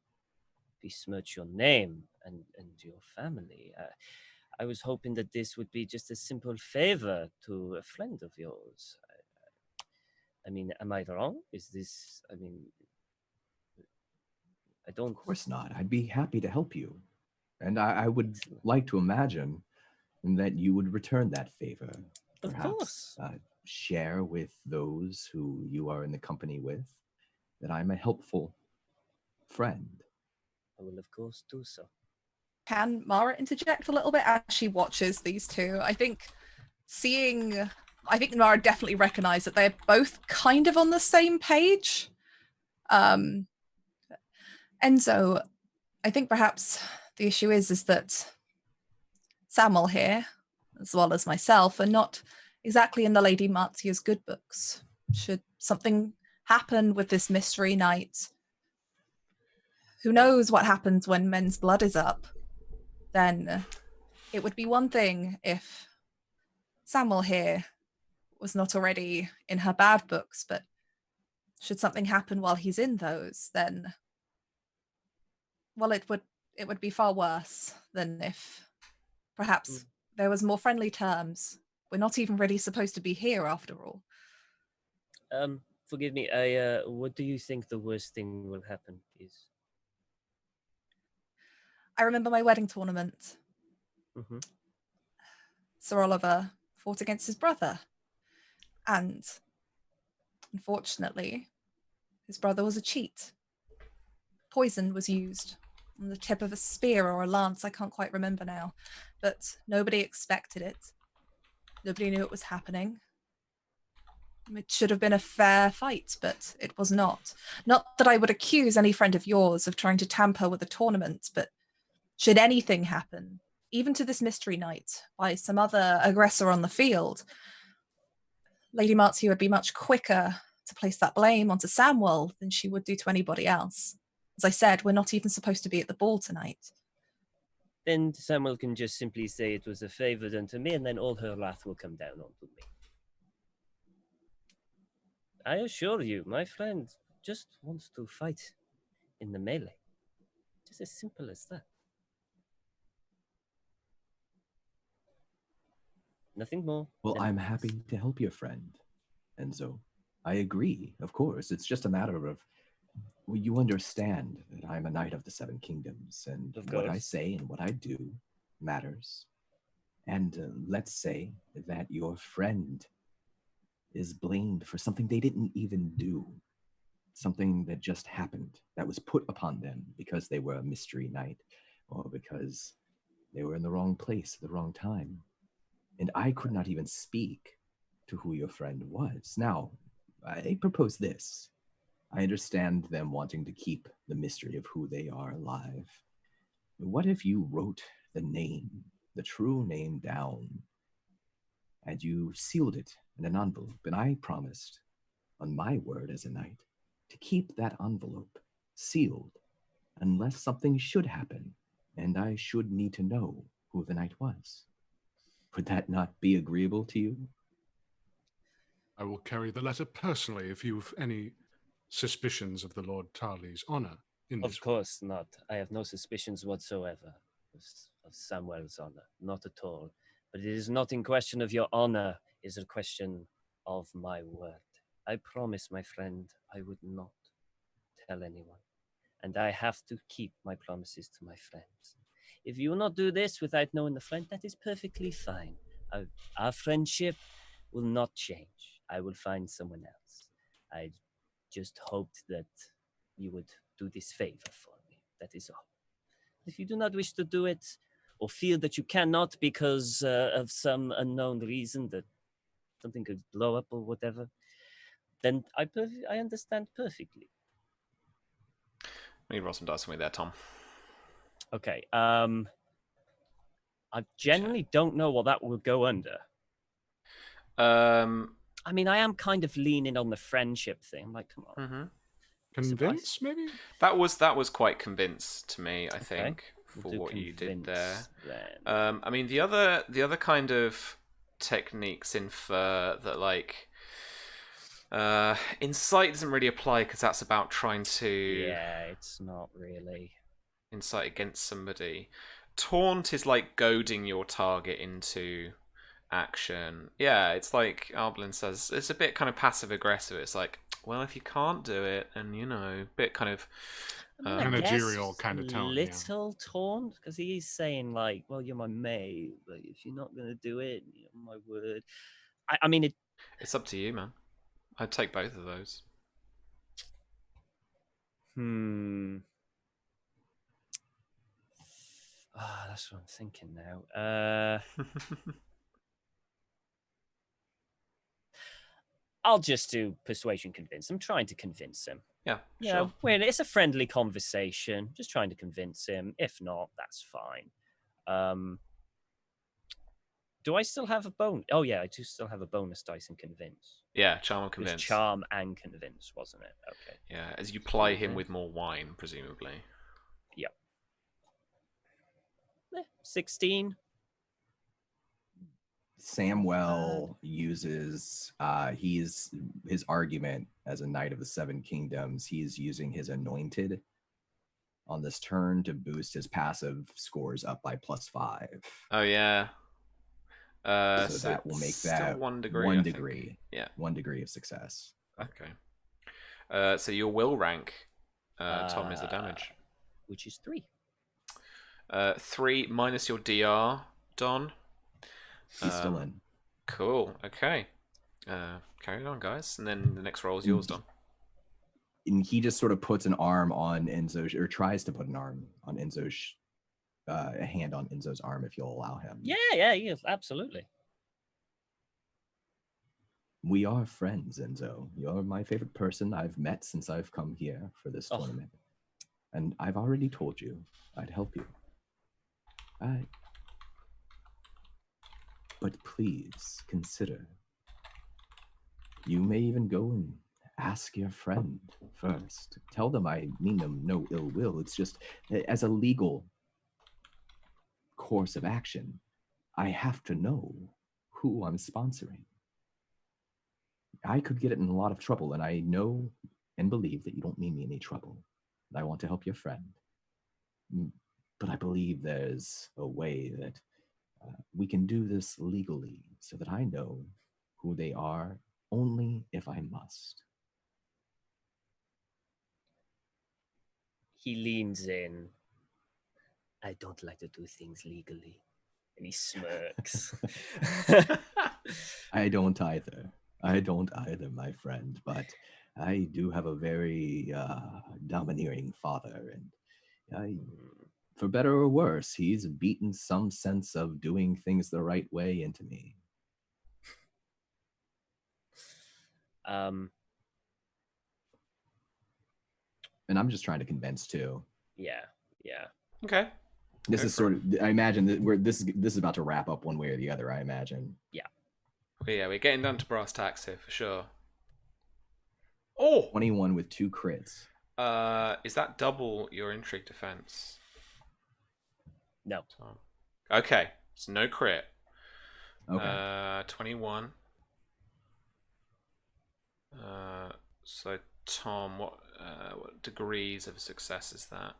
besmirch your name and your family. I was hoping that this would be just a simple favor to a friend of yours. I mean, am I wrong? Is this, I mean, I don't... Of course not. I'd be happy to help you. And I would like to imagine that you would return that favor. Of course. Share with those who you are in the company with that I'm a helpful friend. I will, of course, do so. Can Mara interject a little bit as she watches these two? I think Mara definitely recognized that they're both kind of on the same page. And so I think perhaps the issue is that Samuel here, as well as myself, are not exactly in the Lady Marzia's good books. Should something happen with this mystery night, who knows what happens when men's blood is up, then it would be one thing if Samuel here was not already in her bad books, but should something happen while he's in those, then, well, it would be far worse than if perhaps there was more friendly terms. We're not even really supposed to be here after all. Forgive me, what do you think the worst thing will happen is? I remember my wedding tournament. Mm-hmm. Sir Oliver fought against his brother. And unfortunately, his brother was a cheat. Poison was used on the tip of a spear or a lance, I can't quite remember now. But nobody expected it. Nobody knew it was happening. It should have been a fair fight, but it was not. Not that I would accuse any friend of yours of trying to tamper with the tournament, but should anything happen, even to this mystery night, by some other aggressor on the field, Lady Marzia would be much quicker to place that blame onto Samuel than she would do to anybody else. As I said, we're not even supposed to be at the ball tonight. Then Samuel can just simply say it was a favor done to me, and then all her wrath will come down onto me. I assure you, my friend just wants to fight in the melee. Just as simple as that. Nothing more. Well, I'm happy to help your friend, Enzo. I agree, of course. It's just a matter of, well, you understand that I'm a knight of the Seven Kingdoms, and what I say and what I do matters. And let's say that your friend is blamed for something they didn't even do, something that just happened, that was put upon them because they were a mystery knight, or because they were in the wrong place at the wrong time. And I could not even speak to who your friend was. Now, I propose this. I understand them wanting to keep the mystery of who they are alive. What if you wrote the name, the true name down, and you sealed it in an envelope, and I promised, on my word as a knight, to keep that envelope sealed unless something should happen, and I should need to know who the knight was. Would that not be agreeable to you? I will carry the letter personally if you've any suspicions of the Lord Tarly's honor in this. Of course not. I have no suspicions whatsoever of Samuel's honor. Not at all. But it is not in question of your honor. It is a question of my word. I promise, my friend, I would not tell anyone. And I have to keep my promises to my friends. If you will not do this without knowing the friend, that is perfectly fine. Our friendship will not change. I will find someone else. I just hoped that you would do this favor for me. That is all. If you do not wish to do it, or feel that you cannot because of some unknown reason that something could blow up or whatever, then I understand perfectly. Let me roll some dice with me there, Tom. Okay. I generally don't know what that will go under. I mean, I am kind of leaning on the friendship thing. I'm like, come on. Mm-hmm. Convince, maybe? That was quite convinced to me, I think, for We'll what you did there. Then. I mean, the other kind of techniques infer that, like, Insight doesn't really apply because that's about trying to Yeah, it's not really. incite against somebody. Taunt is like goading your target into action. Yeah, it's like Arblin says, it's a bit kind of passive aggressive. It's like, well, if you can't do it, and bit kind of I mean, I managerial guess kind of tone. little taunt, because he's saying like, "Well, you're my mate, but if you're not gonna do it, my word." I mean, it's up to you, man. I'd take both of those. That's what I'm thinking now. I'll just do persuasion convince. I'm trying to convince him. Yeah, Yeah, sure. It's a friendly conversation. Just trying to convince him. If not, that's fine. Do I still have a bonus? Oh yeah, I do still have a bonus dice in convince. Yeah, charm and convince. It was charm and convince, wasn't it? Okay. Yeah, as you ply him with more wine, presumably. Yep. 16. Samwell uses his argument as a Knight of the Seven Kingdoms. He's using his Anointed on this turn to boost his passive scores up by +5. Oh yeah. So that will make that 1 degree. 1 degree. Yeah. 1 degree of success. Okay. So your will rank, Tom, is the damage, which is 3. 3 minus your DR, Don. He's still in. Cool. Okay. Carry on, guys, and then the next roll is yours, Don. And he just sort of puts an arm on Enzo, or tries to put an arm on Enzo's, a hand on Enzo's arm, if you'll allow him. Yeah, absolutely. We are friends, Enzo. You're my favorite person I've met since I've come here for this tournament. And I've already told you I'd help you. But please consider. You may even go and ask your friend first. Tell them I mean them no ill will. It's just, as a legal course of action, I have to know who I'm sponsoring. I could get in a lot of trouble, and I know and believe that you don't mean me any trouble. I want to help your friend. But I believe there's a way that we can do this legally so that I know who they are only if I must. He leans in. I don't like to do things legally. And he smirks. I don't either. I don't either, my friend. But I do have a very domineering father. And for better or worse, he's beaten some sense of doing things the right way into me. And I'm just trying to convince too. Yeah. Okay. This is sort of, I imagine that this is about to wrap up one way or the other, I imagine. Yeah. Okay, yeah, we're getting down to brass tacks here for sure. Oh! 21 with 2 crits. Is that double your intrigue defense? No. Okay, so no crit. Okay. 21. So Tom, what degrees of success is that?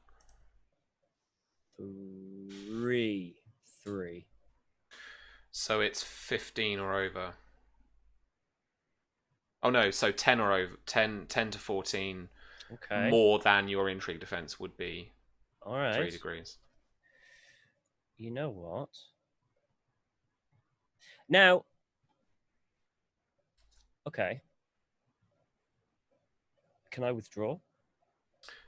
3. So it's 15 or over. Oh no, so 10 or over. 10 to 14. Okay. More than your intrigue defense would be. All right. 3 degrees. You know what? Now. Okay. Can I withdraw?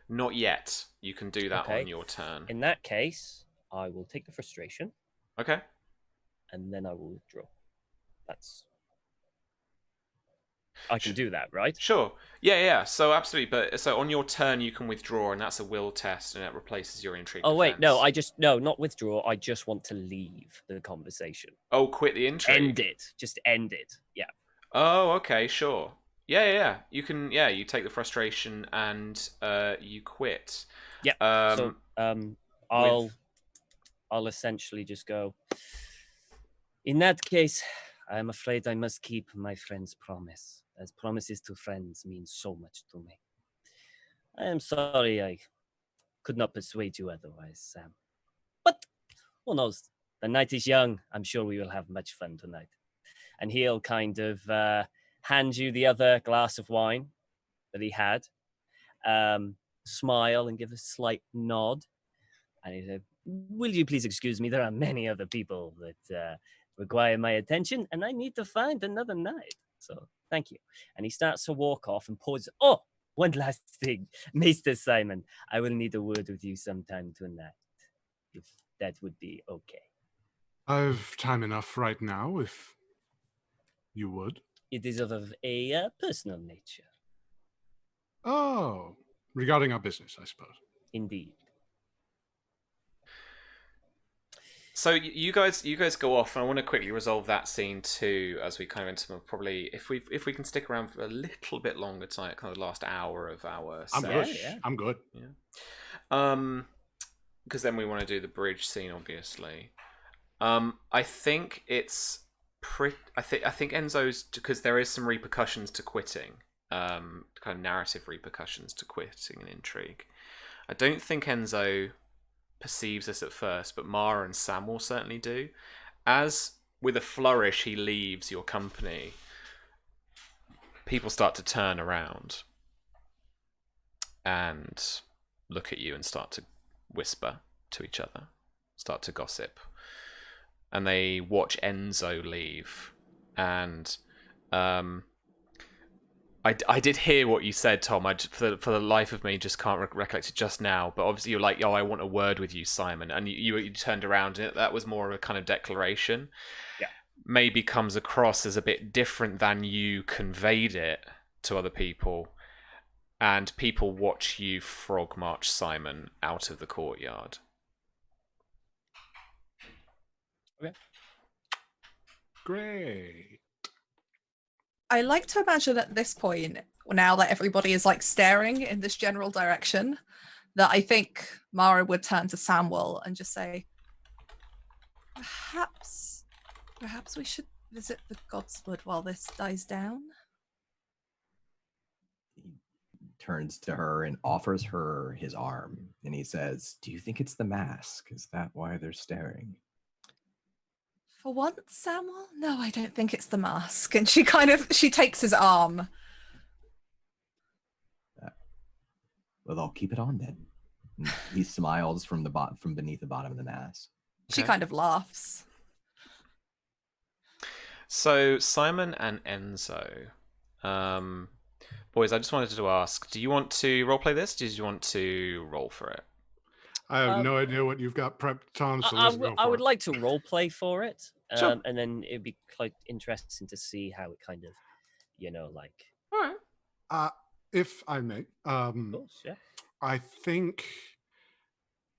Not yet. You can do that on your turn. In that case, I will take the frustration. Okay. And then I will withdraw. I can do that, right? Sure. Yeah. So absolutely. But so on your turn, you can withdraw, and that's a will test, and it replaces your intrigue defense. Wait, no, not withdraw. I just want to leave the conversation. Oh, quit the intrigue. End it. Just end it. Yeah. Oh, okay, sure. Yeah. You can. Yeah, you take the frustration and you quit. Yeah. I'll essentially just go. In that case, I'm afraid I must keep my friend's promise. as promises to friends mean so much to me. I am sorry I could not persuade you otherwise, Sam. But who knows? The night is young. I'm sure we will have much fun tonight. And he'll kind of hand you the other glass of wine that he had, smile and give a slight nod. And he said, will you please excuse me? There are many other people that require my attention, and I need to find another night. So thank you. And he starts to walk off and pauses. Oh, one last thing. Maester Simon, I will need a word with you sometime tonight, if that would be okay. I've time enough right now, if you would. It is of a personal nature. Oh, regarding our business, I suppose. Indeed. So you guys go off, and I want to quickly resolve that scene too, as we kind of into probably if we can stick around for a little bit longer time, kind of the last hour of our. I'm good. Yeah. I'm good. Yeah. Because then we want to do the bridge scene, obviously. I think it's pretty. I think Enzo's, because there is some repercussions to quitting. Kind of narrative repercussions to quitting an intrigue. I don't think Enzo perceives this at first, but Mara and Sam will certainly do. As with a flourish he leaves your company, people start to turn around and look at you and start to whisper to each other, start to gossip, and they watch Enzo leave. And I did hear what you said, Tom. For the life of me, just can't recollect it just now. But obviously, you're like, "Oh, I want a word with you, Simon." And you turned around, and that was more of a kind of declaration. Yeah, maybe comes across as a bit different than you conveyed it to other people, and people watch you frog march Simon out of the courtyard. Okay. Great. I like to imagine at this point, now that everybody is like staring in this general direction, that I think Mara would turn to Samuel and just say, perhaps we should visit the Godswood while this dies down. He turns to her and offers her his arm, and he says, do you think it's the mask? Is that why they're staring? For once, Samuel? No, I don't think it's the mask. And she takes his arm. Well, I'll keep it on then. And he smiles from beneath the bottom of the mask. She kind of laughs. So Simon and Enzo, boys, I just wanted to ask: do you want to roleplay this? Do you want to roll for it? I have no idea what you've got prepped, Tom. So let's go for I would it. like to roleplay for it, Sure. and then it'd be quite interesting to see how it kind of, like. All right. If I may, Of course, yeah. I think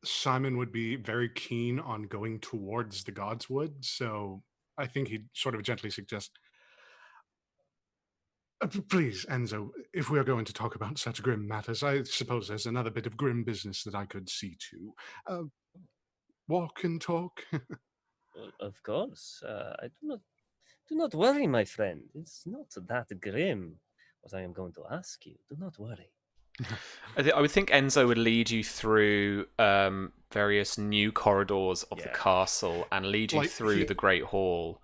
Simon would be very keen on going towards the Godswood, so I think he'd sort of gently suggest, please, Enzo, if we are going to talk about such grim matters, I suppose there's another bit of grim business that I could see to. Walk and talk. Of course, I do not worry, my friend. It's not that grim. What I am going to ask you. Do not worry. I would think Enzo would lead you through various new corridors of the castle and lead you through the Great Hall.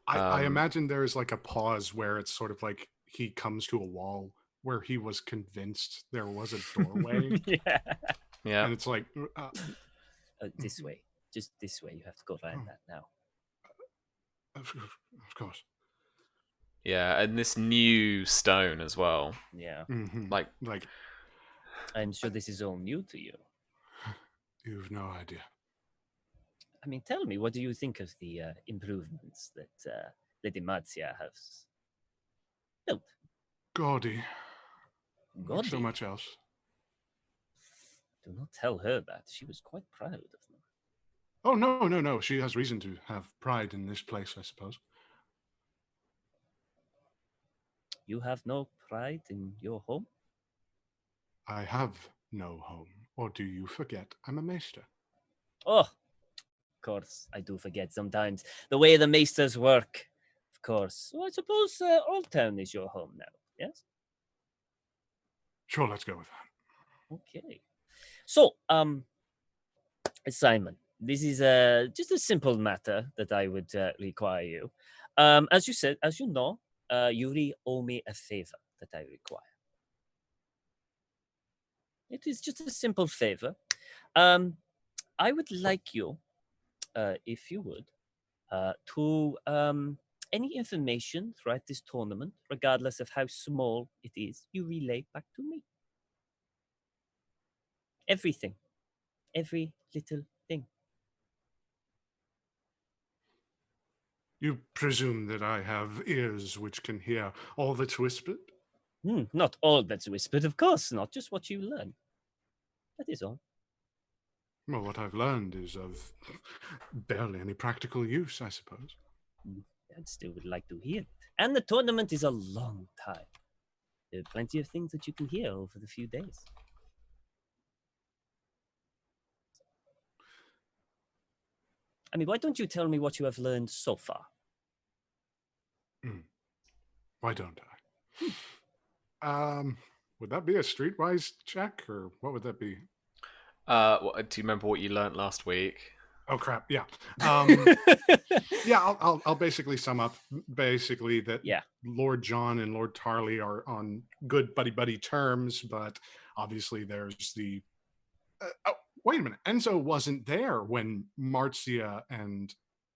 I imagine there is like a pause where it's sort of like he comes to a wall where he was convinced there was a doorway. Yeah. And it's like... this way. Just this way. You have to go around that now. Of course. Yeah, and this new stone as well. Yeah. Mm-hmm. Like I'm sure this is all new to you. You've no idea. I mean, tell me, what do you think of the improvements that Lady Marzia has built? Gaudy. Not Gaudy? so much else. Do not tell her that. She was quite proud of them. Oh, no. She has reason to have pride in this place, I suppose. You have no pride in your home? I have no home. Or do you forget I'm a maester? Oh, of course, I do forget sometimes. The way the maesters work. Of course. Well, I suppose Old Town is your home now, yes? Sure, let's go with that. Okay. So, Simon, this is just a simple matter that I would require you. As you said, as you know, Yuri owe me a favor that I require. It is just a simple favor. I would like you, if you would, to any information throughout this tournament, regardless of how small it is, you relay back to me. Everything. Every little thing. You presume that I have ears which can hear all that's whispered? Not all that's whispered, of course, not just what you learn. That is all. Well, what I've learned is of barely any practical use, I suppose. I still would like to hear it. And the tournament is a long time. There are plenty of things that you can hear over the few days. I mean, why don't you tell me what you have learned so far? Why don't I? Would that be a streetwise check, or what would that be? Do you remember what you learnt last week? Oh crap! Yeah, yeah. I'll basically sum up basically that Lord John and Lord Tarley are on good buddy terms, but obviously there's the. Wait a minute. Enzo wasn't there when when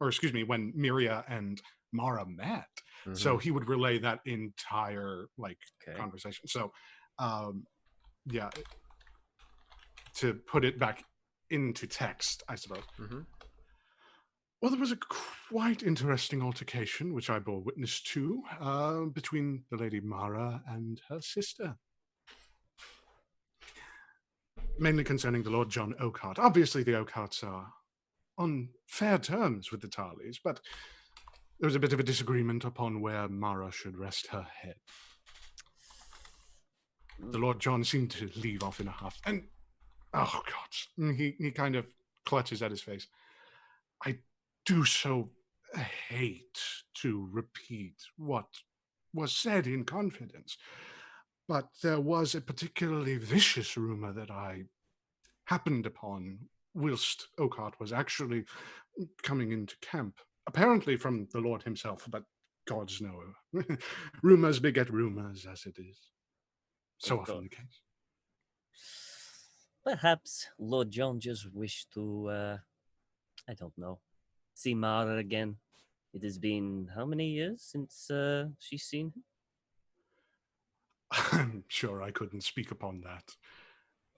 Myria and Mara met. Mm-hmm. So he would relay that entire conversation. So, yeah, to put it back into text, I suppose. Mm-hmm. Well, there was a quite interesting altercation, which I bore witness to, between the Lady Mara and her sister. Mainly concerning the Lord John Oakhart. Obviously, the Oakharts are on fair terms with the Tarleys, but there was a bit of a disagreement upon where Mara should rest her head. The Lord John seemed to leave off in a huff, and oh God, he kind of clutches at his face. I do so hate to repeat what was said in confidence, but there was a particularly vicious rumor that I happened upon whilst Oakhart was actually coming into camp, apparently from the Lord himself, but gods know. Rumors beget rumors, as it is so often the case. Perhaps Lord John just wished to, I don't know, see Mara again. It has been how many years since she's seen him? I'm sure I couldn't speak upon that.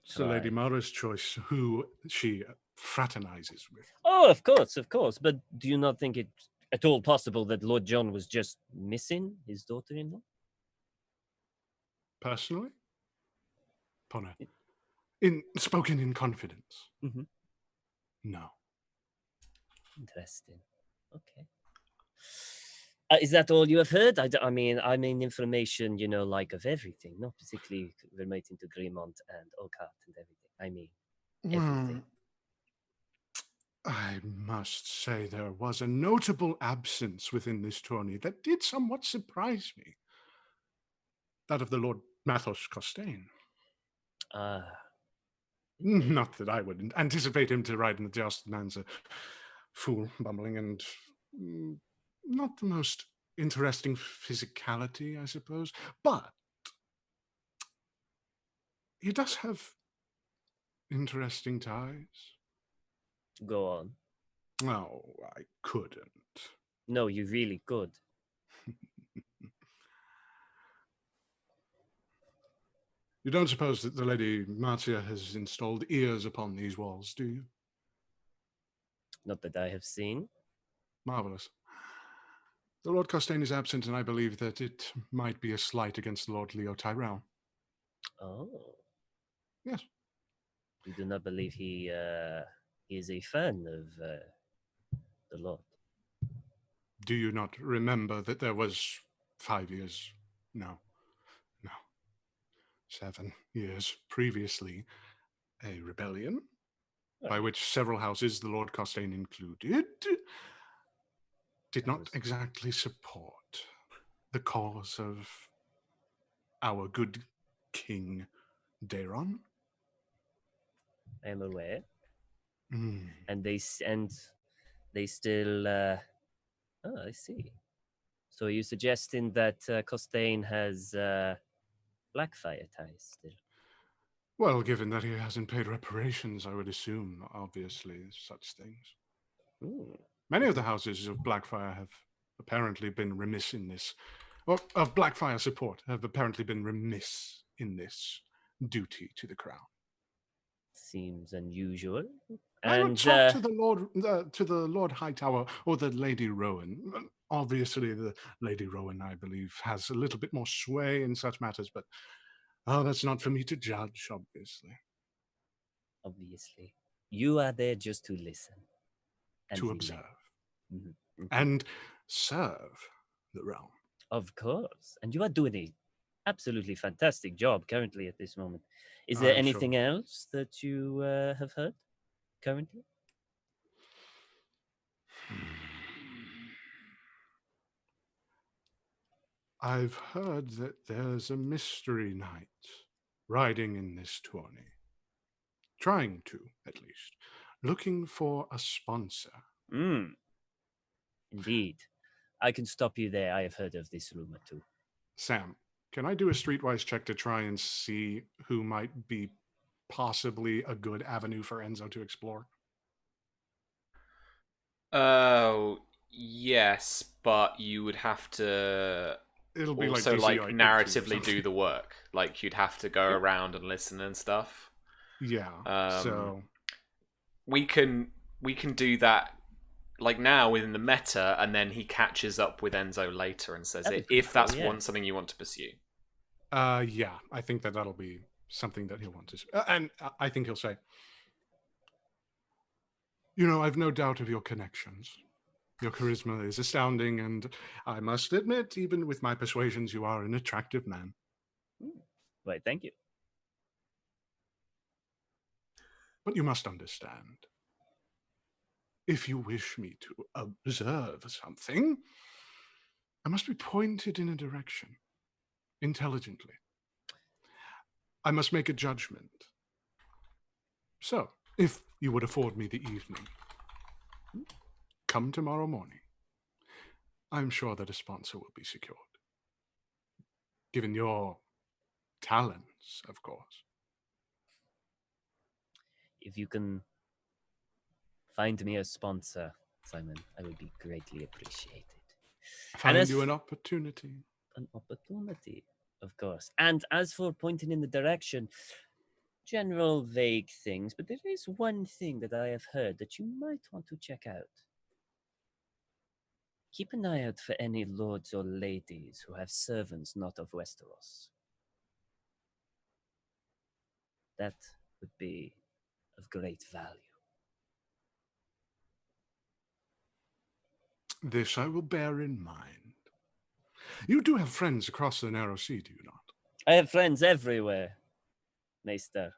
It's the Lady Mara's choice who she fraternizes with. Oh, of course. But do you not think it at all possible that Lord John was just missing his daughter-in-law? Personally? Pona. Spoken in confidence? Mm-hmm. No. Interesting. Okay. Is that all you have heard? I mean information, like of everything, not particularly relating to Greenmont and Oakhart and everything. I mean, everything. I must say there was a notable absence within this tourney that did somewhat surprise me. That of the Lord Mathos Costain. Not that I would anticipate him to ride in the joust. Man's a fool, bumbling, and not the most interesting physicality, I suppose. But he does have interesting ties. Go on. No, I couldn't. No, you really could. You don't suppose that the Lady Marcia has installed ears upon these walls, do you? Not that I have seen. Marvelous. The Lord Costain is absent, and I believe that it might be a slight against Lord Leo Tyrell. Oh. Yes. You do not believe he is a fan of the Lord? Do you not remember that there was 5 years? No. 7 years previously, a rebellion by which several houses, the Lord Costain included, did That not was- exactly support the cause of our good King Daeron. I'm aware. Mm. And they still. Oh, I see. So you're suggesting that Costain has Blackfyre ties still? Well, given that he hasn't paid reparations, I would assume, obviously, such things. Ooh. Many of the houses of Blackfyre have apparently been remiss in this, or of Blackfyre support have apparently been remiss in this duty to the crown. Seems unusual. I would And talk to the Lord Hightower or the Lady Rowan. Obviously, the Lady Rowan, I believe, has a little bit more sway in such matters, but that's not for me to judge, obviously. obviously, you are there just to listen and To relay. observe Mhm, mhm. and serve the realm. Of course, and you are doing a absolutely fantastic job currently at this moment. Is there I'm anything sure. else that you have heard currently? I've heard that there's a mystery knight riding in this tourney. Trying to, at least. Looking for a sponsor. Indeed. I can stop you there. I have heard of this rumor too. Sam, can I do a streetwise check to try and see who might be possibly a good avenue for Enzo to explore? Oh, yes, but you would have to It'll be also like like DCI 8 or narratively something. do the work. Like you'd have to go around and listen and stuff. Yeah. So we can do that like now within the meta, and then he catches up with Enzo later and says That'd it be pretty if that's cool, yeah. something you want to pursue. yeah, I think that'll be something that he'll want to and I think he'll say, I've no doubt of your connections. Your charisma is astounding, and I must admit, even with my persuasions, you are an attractive man. Right, thank you. But you must understand, if you wish me to observe something, I must be pointed in a direction, intelligently. I must make a judgment. So, if you would afford me the evening, come tomorrow morning. I'm sure that a sponsor will be secured. Given your talents, of course. If you can find me a sponsor, Simon, I would be greatly appreciated. Find you an opportunity. An opportunity, of course. And as for pointing in the direction, general vague things, but there is one thing that I have heard that you might want to check out. Keep an eye out for any lords or ladies who have servants not of Westeros. That would be of great value. This I will bear in mind. You do have friends across the narrow sea, do you not? I have friends everywhere, Maester.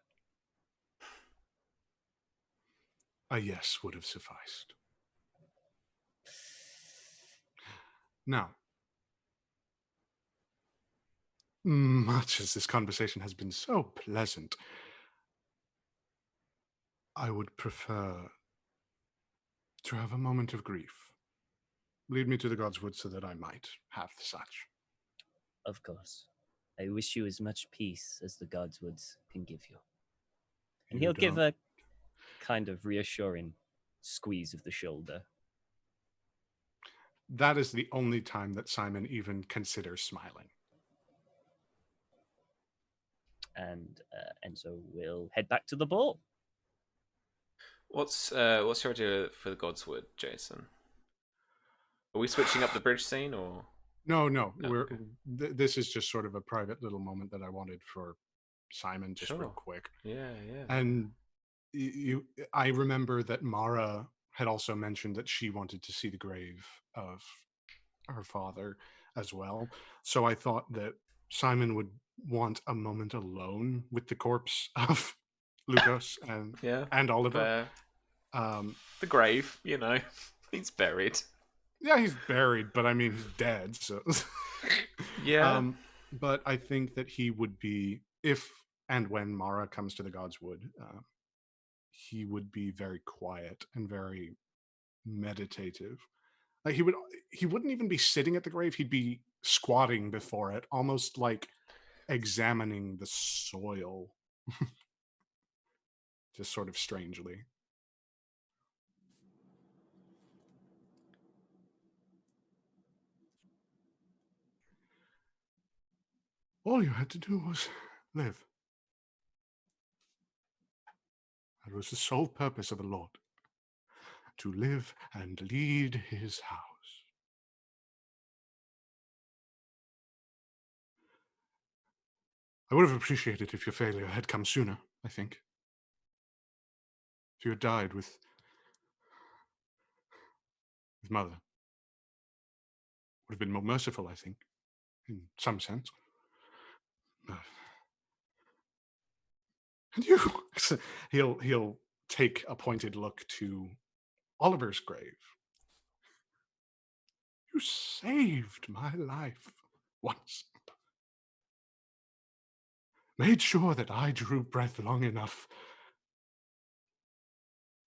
A yes would have sufficed. Now, much as this conversation has been so pleasant, I would prefer to have a moment of grief. Lead me to the Godswood so that I might have such. Of course. I wish you as much peace as the Godswoods can give you. And he'll give a kind of reassuring squeeze of the shoulder. That is the only time that Simon even considers smiling. And so we'll head back to the ball. What's your idea for the Godswood, Jason? Are we switching up the bridge scene or? No. Okay. This is just sort of a private little moment that I wanted for Simon, just real Sure. quick. Yeah. And I remember that Mara had also mentioned that she wanted to see the grave of her father as well. So I thought that Simon would want a moment alone with the corpse of Lucas Yeah. and Oliver. The grave, he's buried. Yeah, he's buried, but I mean, he's dead. So, Yeah. But I think that he would be, if and when Mara comes to the God's Wood, he would be very quiet and very meditative. Like he wouldn't even be sitting at the grave. He'd be squatting before it, almost like examining the soil, just sort of strangely. All you had to do was live. That was the sole purpose of a lord, to live and lead his house. I would have appreciated if your failure had come sooner, I think. If you had died with Mother. Would have been more merciful, I think, in some sense. And you, he'll take a pointed look to Oliver's grave. You saved my life once. Made sure that I drew breath long enough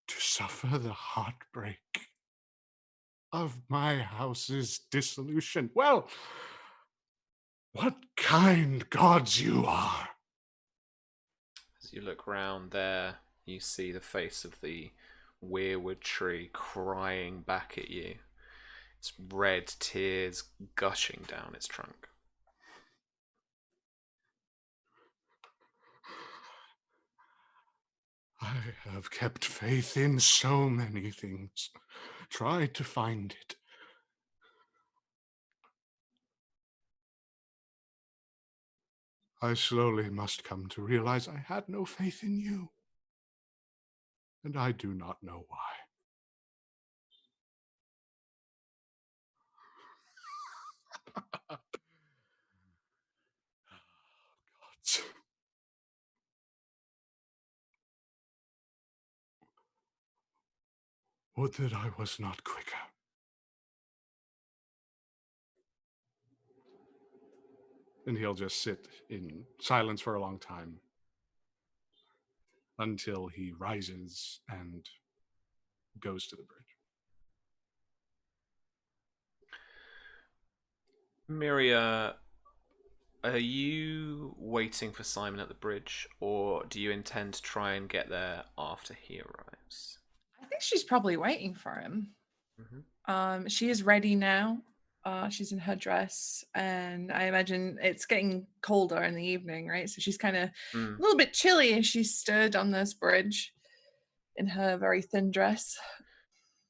to suffer the heartbreak of my house's dissolution. Well, what kind gods you are. As you look round there, you see the face of the weirwood tree crying back at you. Its red tears gushing down its trunk. I have kept faith in so many things, tried to find it. I slowly must come to realize I had no faith in you. And I do not know why. Gods. Would that I was not quicker. And he'll just sit in silence for a long time until he rises and goes to the bridge. Myria, are you waiting for Simon at the bridge, or do you intend to try and get there after he arrives? I think she's probably waiting for him. Mm-hmm. She is ready now. She's in her dress, and I imagine it's getting colder in the evening, right? So she's kind of a little bit chilly as she stood on this bridge in her very thin dress.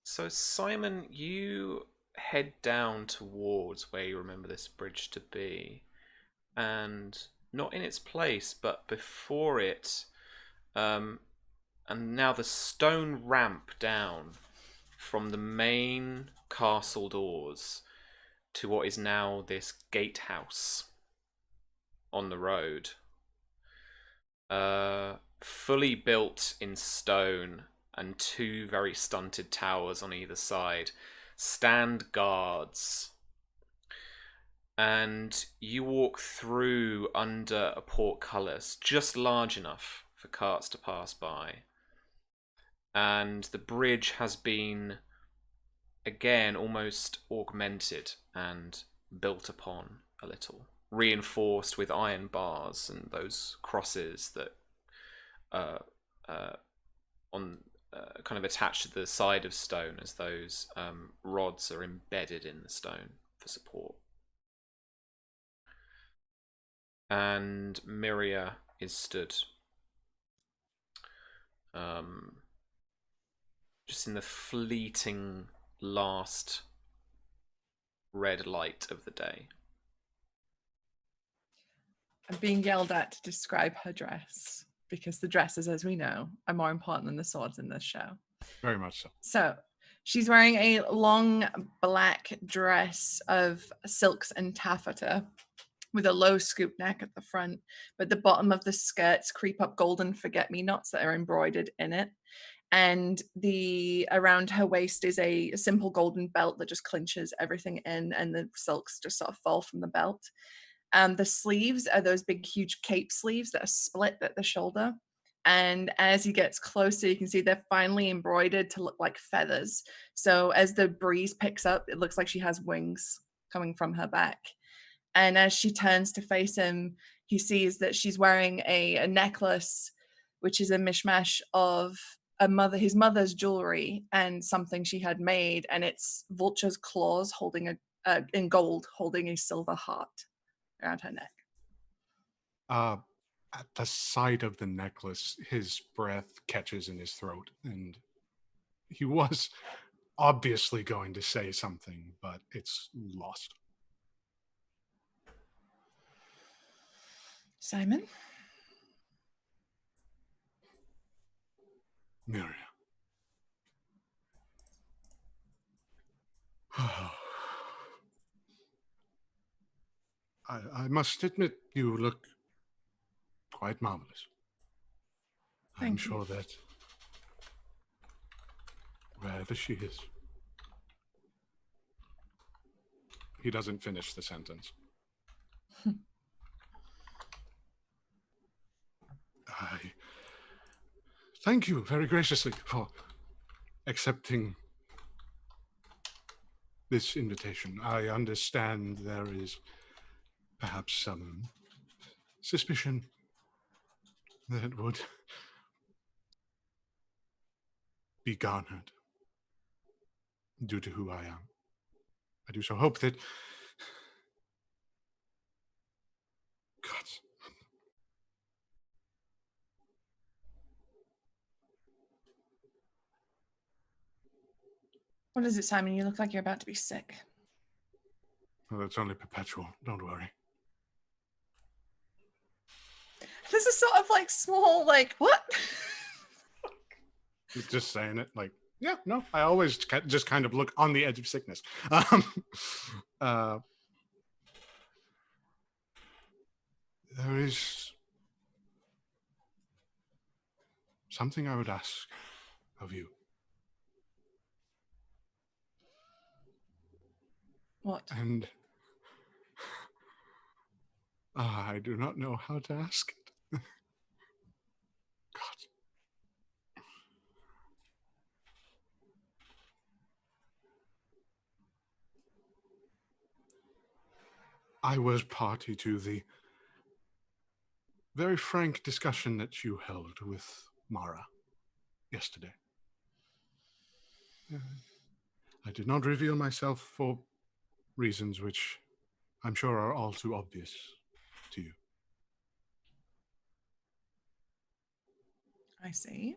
So, Simon, you head down towards where you remember this bridge to be, and not in its place, but before it, and now the stone ramp down from the main castle doors to what is now this gatehouse on the road. Fully built in stone, and two very stunted towers on either side stand guards. And you walk through under a portcullis just large enough for carts to pass by. And the bridge has been again almost augmented and built upon a little, reinforced with iron bars and those crosses that kind of attached to the side of stone, as those rods are embedded in the stone for support. And Myria is stood just in the fleeting last red light of the day. I'm being yelled at to describe her dress, because the dresses, as we know, are more important than the swords in this show. Very much so. So she's wearing a long black dress of silks and taffeta with a low scoop neck at the front, but the bottom of the skirts creep up golden forget-me-nots that are embroidered in it. And the around her waist is a simple golden belt that just clinches everything in, and the silks just sort of fall from the belt. The sleeves are those big, huge cape sleeves that are split at the shoulder. And as he gets closer, you can see they're finely embroidered to look like feathers. So as the breeze picks up, it looks like she has wings coming from her back. And as she turns to face him, he sees that she's wearing a necklace, which is a mishmash of his mother's jewelry and something she had made, and it's vulture's claws holding in gold, holding a silver heart around her neck. At the sight of the necklace, his breath catches in his throat, and he was obviously going to say something, but it's lost. Simon? Myria. I must admit, you look quite marvelous. I'm sure that wherever she is. He doesn't finish the sentence. I thank you very graciously for accepting this invitation. I understand there is perhaps some suspicion that would be garnered due to who I am. I do so hope that God. What is it, Simon? You look like you're about to be sick. Well, that's only perpetual. Don't worry. This is sort of like small, like, what? He's just saying it like, yeah, no, I always just kind of look on the edge of sickness. There is something I would ask of you. What? And I do not know how to ask it. God. I was party to the very frank discussion that you held with Mara yesterday. I did not reveal myself for reasons which I'm sure are all too obvious to you. I see.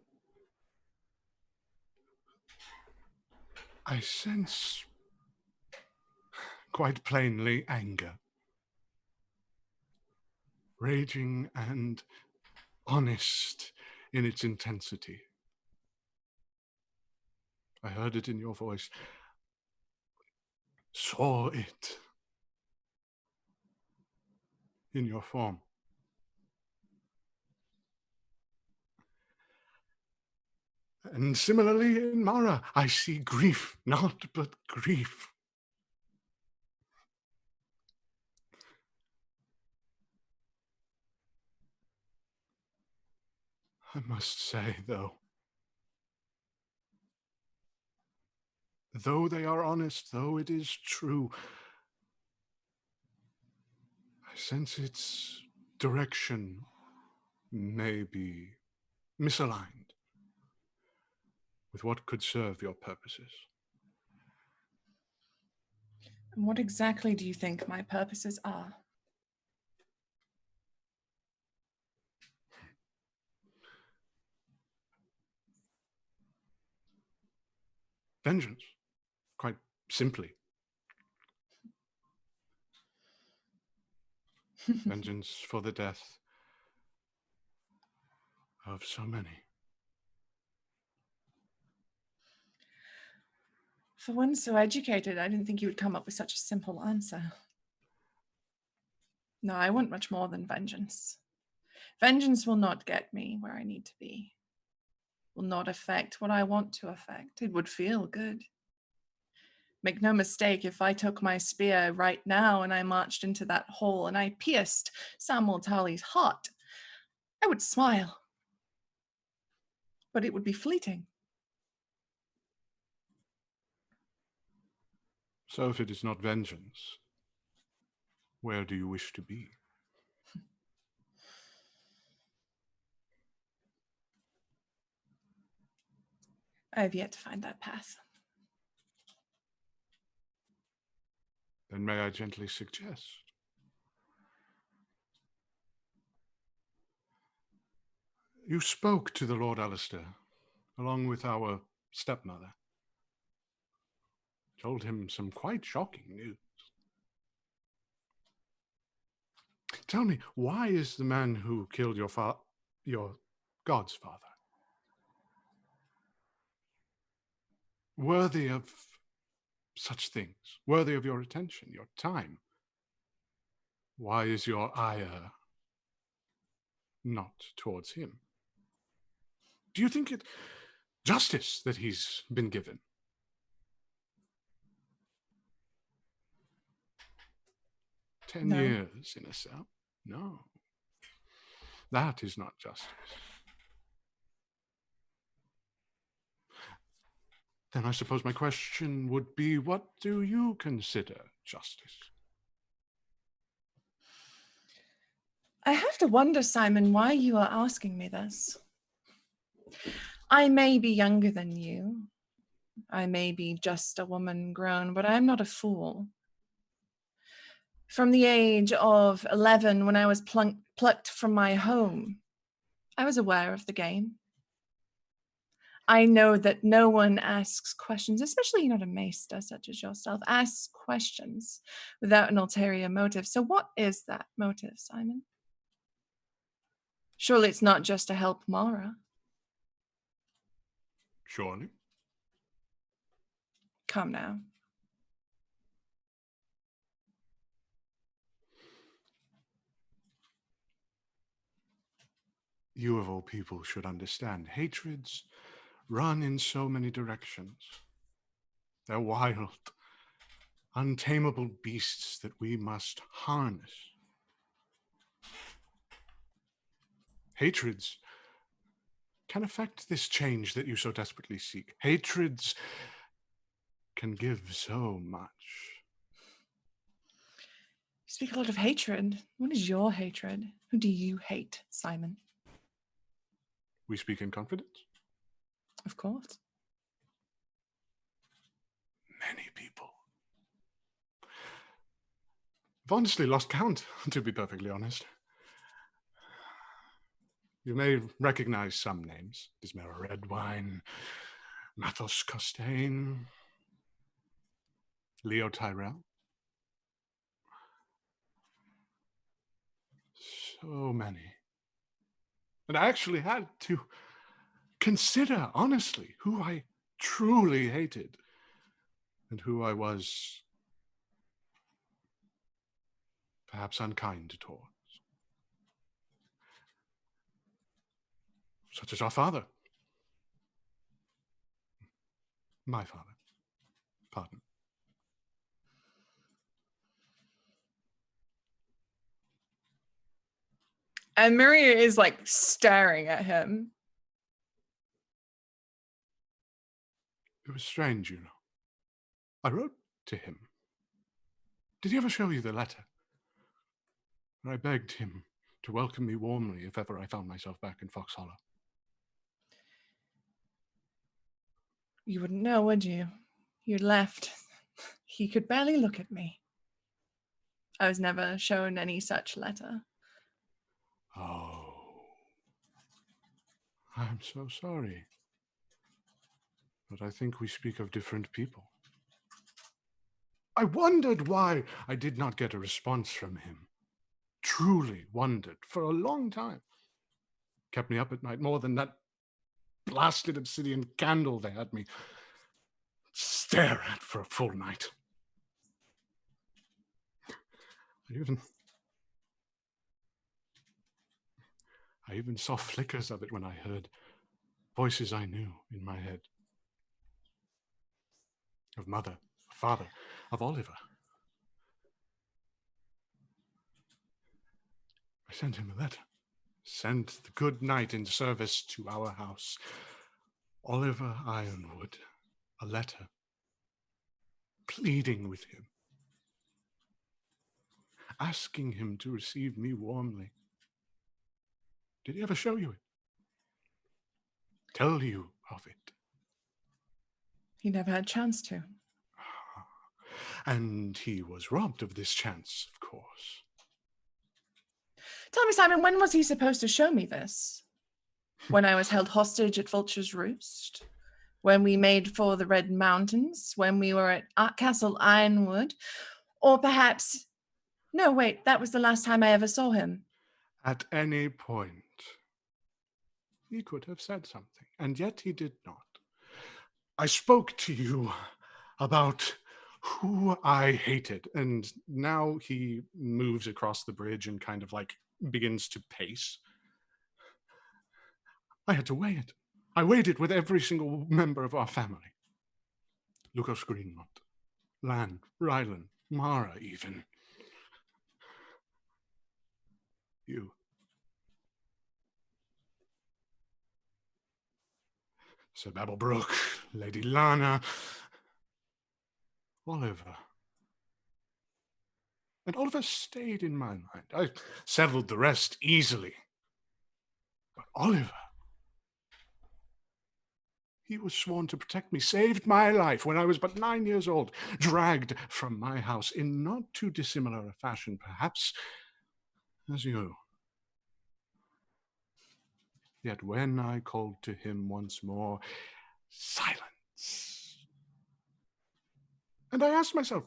I sense quite plainly anger. Raging and honest in its intensity. I heard it in your voice. Saw it in your form. And similarly in Mara, I see grief, not but grief. I must say, though they are honest, though it is true, I sense its direction may be misaligned with what could serve your purposes. And what exactly do you think my purposes are? Vengeance, quite simply. Vengeance for the death of so many. For one so educated, I didn't think you would come up with such a simple answer. No, I want much more than vengeance. Vengeance will not get me where I need to be. Will not affect what I want to affect. It would feel good. Make no mistake, if I took my spear right now and I marched into that hole and I pierced Samuel Tarly's heart, I would smile. But it would be fleeting. So if it is not vengeance, where do you wish to be? I have yet to find that path. Then may I gently suggest? You spoke to the Lord Alistair, along with our stepmother. Told him some quite shocking news. Tell me, why is the man who killed your god's father worthy of such things, worthy of your attention, your time? Why is your ire not towards him? Do you think it justice that he's been given? No. 10 years in a cell? No. That is not justice. Then I suppose my question would be, what do you consider justice? I have to wonder, Simon, why you are asking me this. I may be younger than you. I may be just a woman grown, but I'm not a fool. From the age of 11, when I was plucked from my home, I was aware of the game. I know that no one asks questions, especially not a maester such as yourself, asks questions without an ulterior motive. So what is that motive, Simon? Surely it's not just to help Mara. Surely. Come now. You of all people should understand. Hatreds run in so many directions. They're wild, untamable beasts that we must harness. Hatreds can affect this change that you so desperately seek. Hatreds can give so much. You speak a lot of hatred. What is your hatred? Who do you hate, Simon? We speak in confidence? Of course. Many people. I've honestly lost count, to be perfectly honest. You may recognize some names. Dismera Redwine, Mathos Costain, Leo Tyrell. So many. And I actually had to consider, honestly, who I truly hated and who I was perhaps unkind towards. Such as our father. My father. Pardon. And Myria is like staring at him. It was strange, you know. I wrote to him. Did he ever show you the letter? I begged him to welcome me warmly if ever I found myself back in Fox Hollow. You wouldn't know, would you? You left. He could barely look at me. I was never shown any such letter. Oh. I'm so sorry. But I think we speak of different people. I wondered why I did not get a response from him. Truly wondered for a long time. Kept me up at night more than that blasted obsidian candle they had me stare at for a full night. I even I even saw flickers of it when I heard voices I knew in my head. Of mother, of father, of Oliver. I sent him a letter. Sent the good knight in service to our house, Oliver Ironwood, a letter, pleading with him, asking him to receive me warmly. Did he ever show you it? Tell you of it? He never had a chance to. And he was robbed of this chance, of course. Tell me, Simon, when was he supposed to show me this? When I was held hostage at Vulture's Roost? When we made for the Red Mountains? When we were at Castle Ironwood? Or perhaps... No, wait, that was the last time I ever saw him. At any point, he could have said something, and yet he did not. I spoke to you about who I hated, and now he moves across the bridge and kind of like begins to pace. I had to weigh it. I weighed it with every single member of our family. Lucas Greenmont, Lan, Rylan, Mara even. You. Sir Babelbrook, Lady Lana, Oliver. And Oliver stayed in my mind. I settled the rest easily. But Oliver, he was sworn to protect me, saved my life when I was but 9 years old, dragged from my house in not too dissimilar a fashion, perhaps, as you. Yet when I called to him once more, silence. And I asked myself,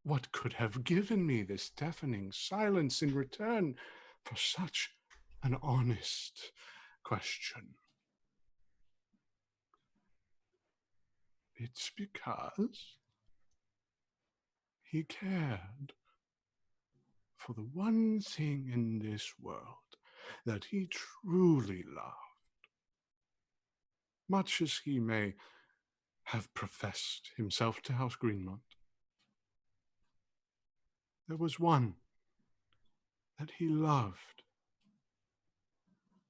what could have given me this deafening silence in return for such an honest question? It's because he cared for the one thing in this world that he truly loved, much as he may have professed himself to House Greenmont. There was one that he loved,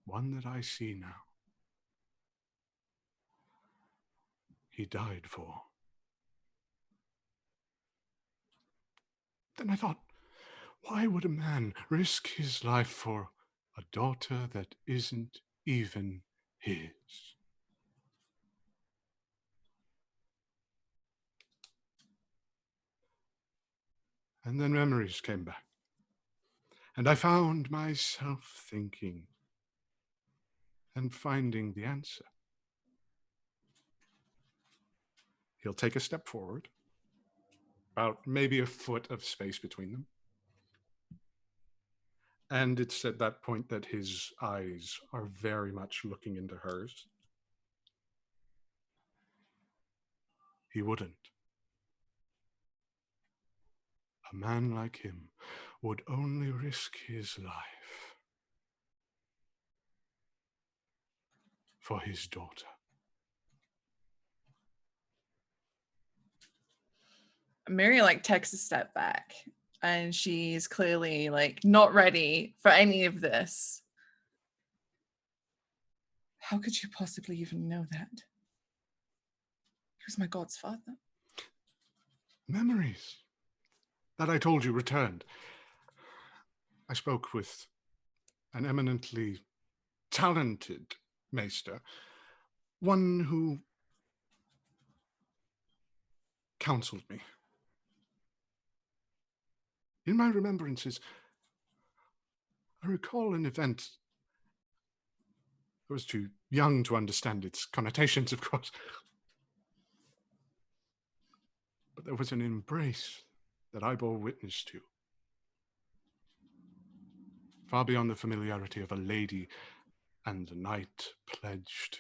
one that I see now. He died for. Then I thought, why would a man risk his life for a daughter that isn't even his? And then memories came back. And I found myself thinking and finding the answer. He'll take a step forward, about maybe a foot of space between them. And it's at that point that his eyes are very much looking into hers. He wouldn't. A man like him would only risk his life for his daughter. Myria takes a step back, and she's clearly not ready for any of this. How could you possibly even know that? He was my god's father. Memories that I told you returned. I spoke with an eminently talented maester, one who counseled me. In my remembrances, I recall an event. I was too young to understand its connotations, of course. But there was an embrace that I bore witness to, far beyond the familiarity of a lady and a knight pledged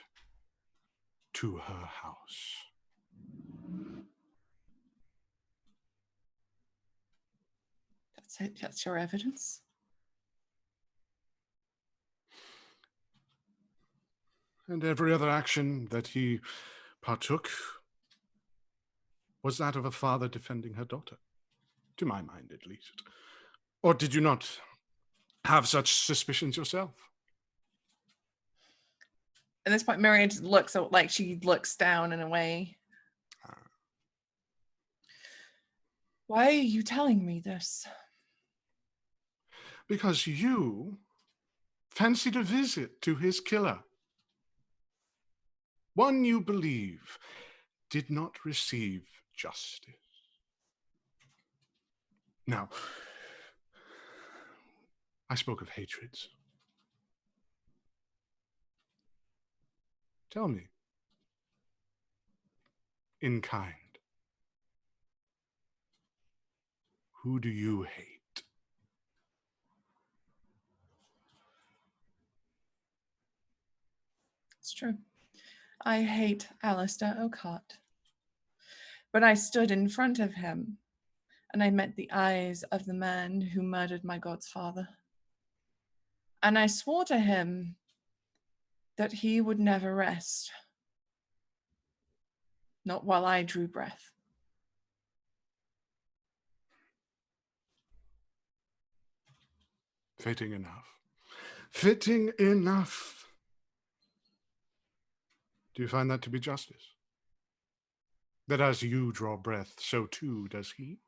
to her house. That's it? That's your evidence? And every other action that he partook was that of a father defending her daughter, to my mind at least. Or did you not have such suspicions yourself? At this point, Myria just looks like she looks down in a way. Why are you telling me this? Because you fancied a visit to his killer. One you believe did not receive justice. Now, I spoke of hatreds. Tell me, in kind, who do you hate? It's true. I hate Alistair O'Cott. But I stood in front of him, and I met the eyes of the man who murdered my god's father. And I swore to him that he would never rest. Not while I drew breath. Fitting enough. Fitting enough. Do you find that to be justice? That as you draw breath, so too does he?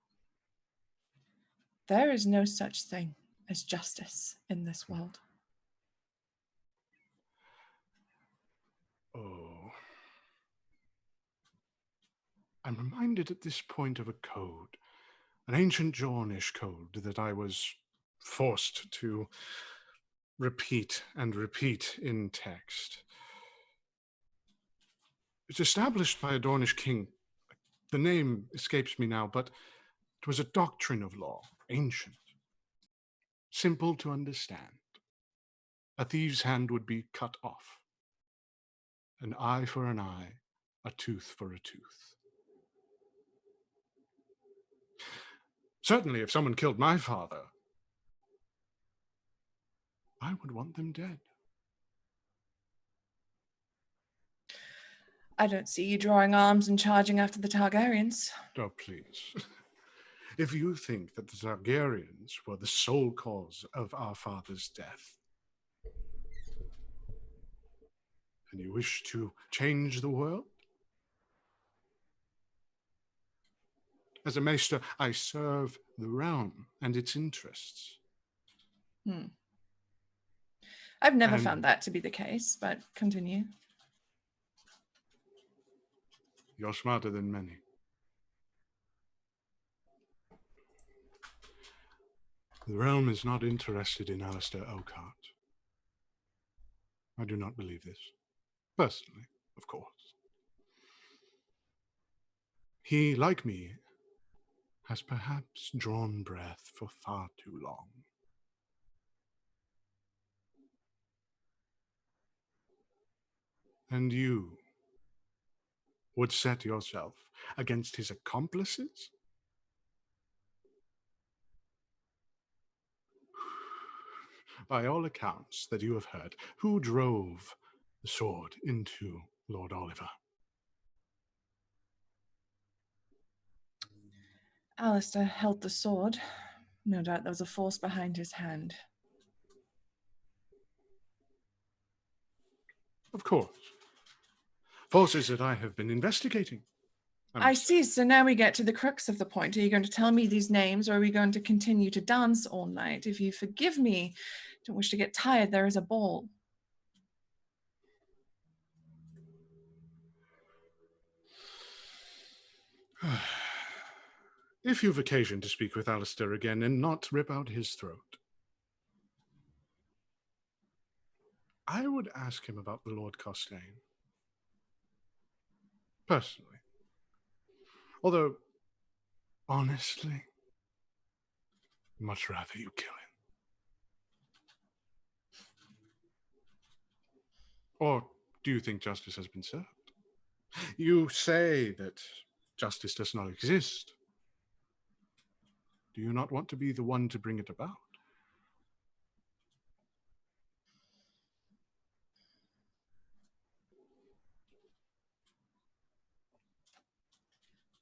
There is no such thing as justice in this world. Oh. I'm reminded at this point of a code, an ancient Jornish code that I was forced to repeat and repeat in text. It's established by a Dornish king. The name escapes me now, but it was a doctrine of law, ancient, simple to understand. A thief's hand would be cut off. An eye for an eye, a tooth for a tooth. Certainly, if someone killed my father, I would want them dead. I don't see you drawing arms and charging after the Targaryens. Oh, please. If you think that the Targaryens were the sole cause of our father's death, and you wish to change the world, as a maester, I serve the realm and its interests. I've never found that to be the case, but continue. You're smarter than many. The realm is not interested in Alistair O'Cott. I do not believe this. Personally, of course. He, like me, has perhaps drawn breath for far too long. And you would set yourself against his accomplices? By all accounts that you have heard, who drove the sword into Lord Oliver? Alistair held the sword. No doubt there was a force behind his hand. Of course. Forces that I have been investigating. I see. So now we get to the crux of the point. Are you going to tell me these names, or are we going to continue to dance all night? If you forgive me, don't wish to get tired, there is a ball. If you've occasion to speak with Alistair again and not rip out his throat, I would ask him about the Lord Costain. Personally. Although, honestly, much rather you kill him. Or do you think justice has been served? You say that justice does not exist. Do you not want to be the one to bring it about?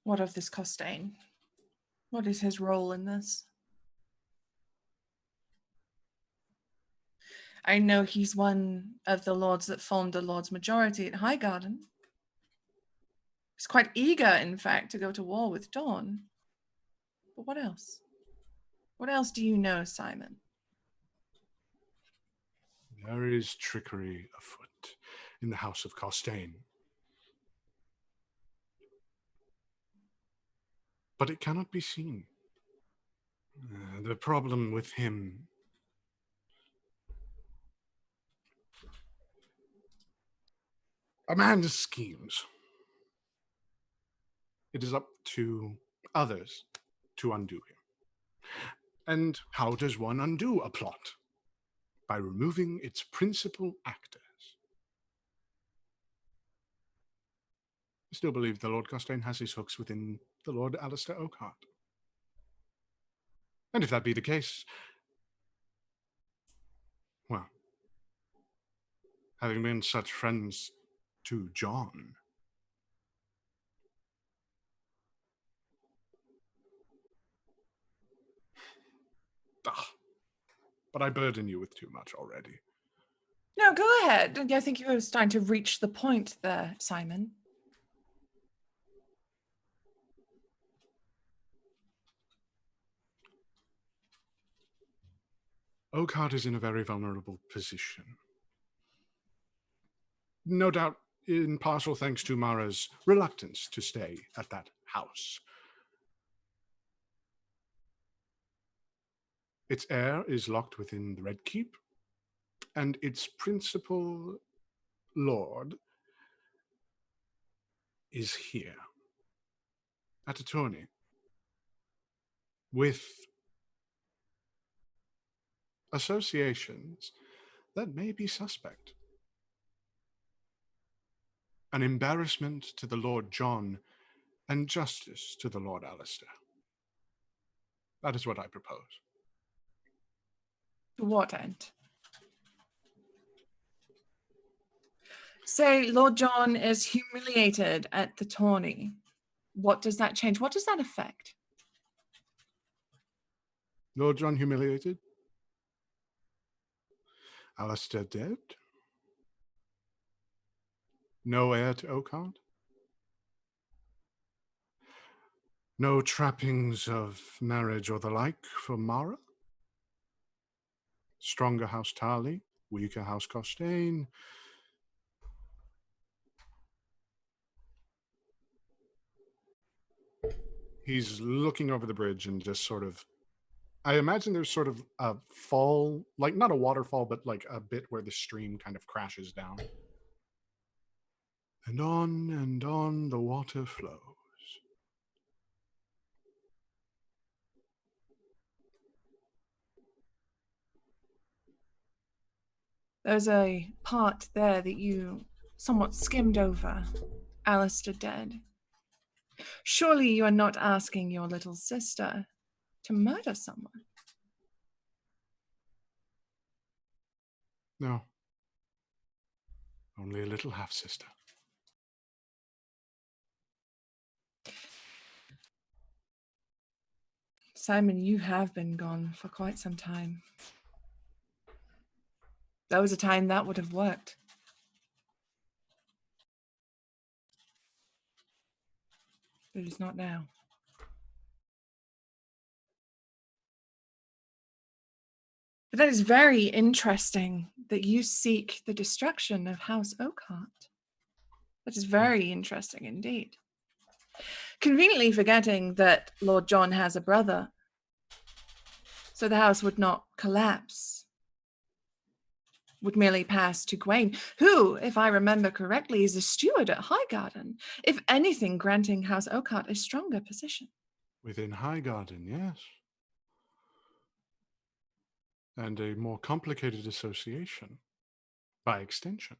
What of this Costain? What is his role in this? I know he's one of the lords that formed a lord's majority at Highgarden. He's quite eager, in fact, to go to war with Dawn. But what else? What else do you know, Simon? There is trickery afoot in the House of Costain. But it cannot be seen. The problem with him... A man schemes. It is up to others to undo him. And how does one undo a plot? By removing its principal actors. I still believe the Lord Costain has his hooks within the Lord Alistair Oakhart. And if that be the case, well, having been such friends to John, but I burden you with too much already. No, go ahead. I think you were starting to reach the point there, Simon. Oakhart is in a very vulnerable position. No doubt in partial thanks to Mara's reluctance to stay at that house. Its heir is locked within the Red Keep, and its principal lord is here at a tourney with associations that may be suspect. An embarrassment to the Lord John and justice to the Lord Alistair. That is what I propose. To what end? Say Lord John is humiliated at the tourney. What does that change? What does that affect? Lord John humiliated? Alistair dead? No heir to Oakhart? No trappings of marriage or the like for Mara? Stronger House Tarly, weaker House Costain. He's looking over the bridge and just sort of, I imagine there's sort of a fall, like not a waterfall, but like a bit where the stream kind of crashes down. And on the water flows. There's a part there that you somewhat skimmed over. Alistair dead. Surely you are not asking your little sister to murder someone. No. Only a little half-sister. Simon, you have been gone for quite some time. There was a time that would have worked. It is not now. But that is very interesting that you seek the destruction of House Oakhart. That is very interesting indeed. Conveniently forgetting that Lord John has a brother, so the house would not collapse, would merely pass to Gwaine, who, if I remember correctly, is a steward at Highgarden, if anything granting House Oakhart a stronger position. Within Highgarden, yes. And a more complicated association, by extension.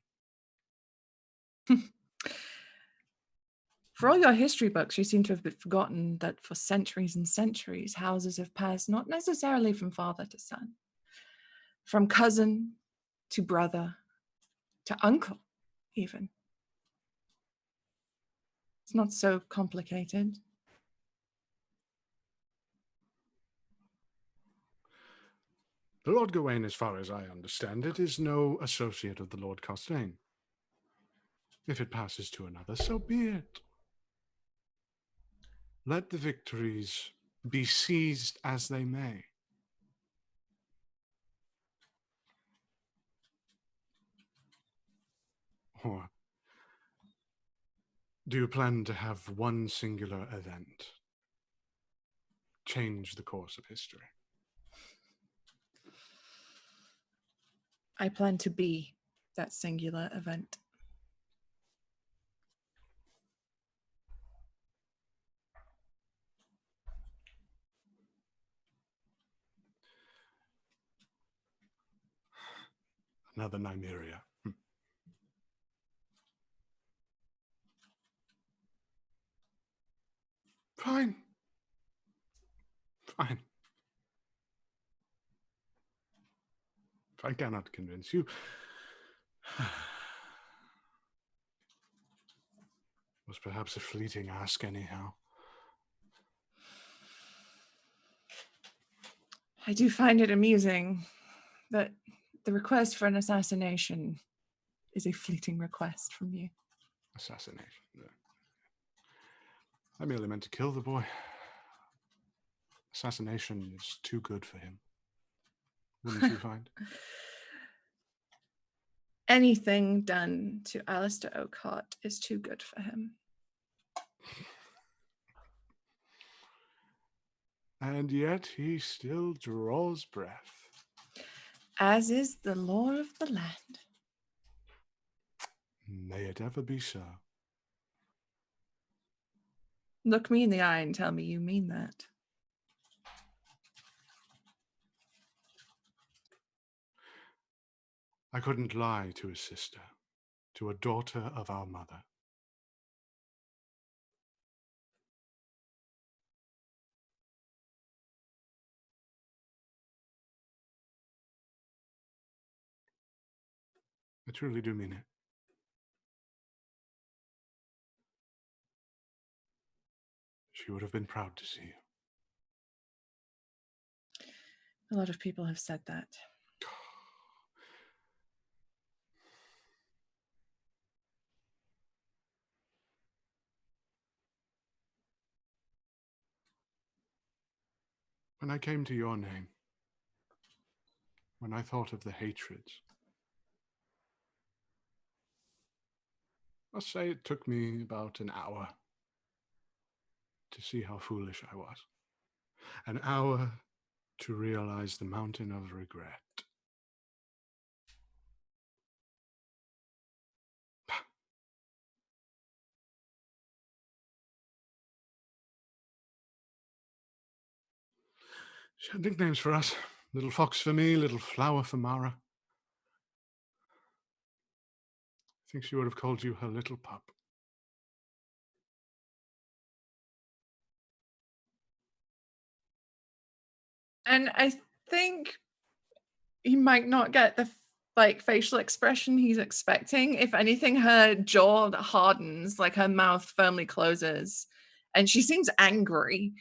For all your history books, you seem to have forgotten that for centuries and centuries, houses have passed not necessarily from father to son, from cousin to brother to uncle, even. It's not so complicated. The Lord Gawain, as far as I understand it, is no associate of the Lord Costain. If it passes to another, so be it. Let the victories be seized as they may. Or do you plan to have one singular event change the course of history? I plan to be that singular event. Another Nymeria. Fine. Fine. If I cannot convince you, was perhaps a fleeting ask anyhow. I do find it amusing that the request for an assassination is a fleeting request from you. Assassination. I merely meant to kill the boy. Assassination is too good for him. Wouldn't you find? Anything done to Alistair Oakheart is too good for him. And yet he still draws breath. As is the law of the land. May it ever be so. Look me in the eye and tell me you mean that. I couldn't lie to a sister, to a daughter of our mother. I truly do mean it. She would have been proud to see you. A lot of people have said that. When I came to your name, when I thought of the hatreds, I'll say it took me about an hour to see how foolish I was. An hour to realize the mountain of regret. She had nicknames for us. Little Fox for me, Little Flower for Mara. I think she would have called you her little pup. And I think he might not get the facial expression he's expecting. If anything, her jaw hardens, like her mouth firmly closes, and she seems angry.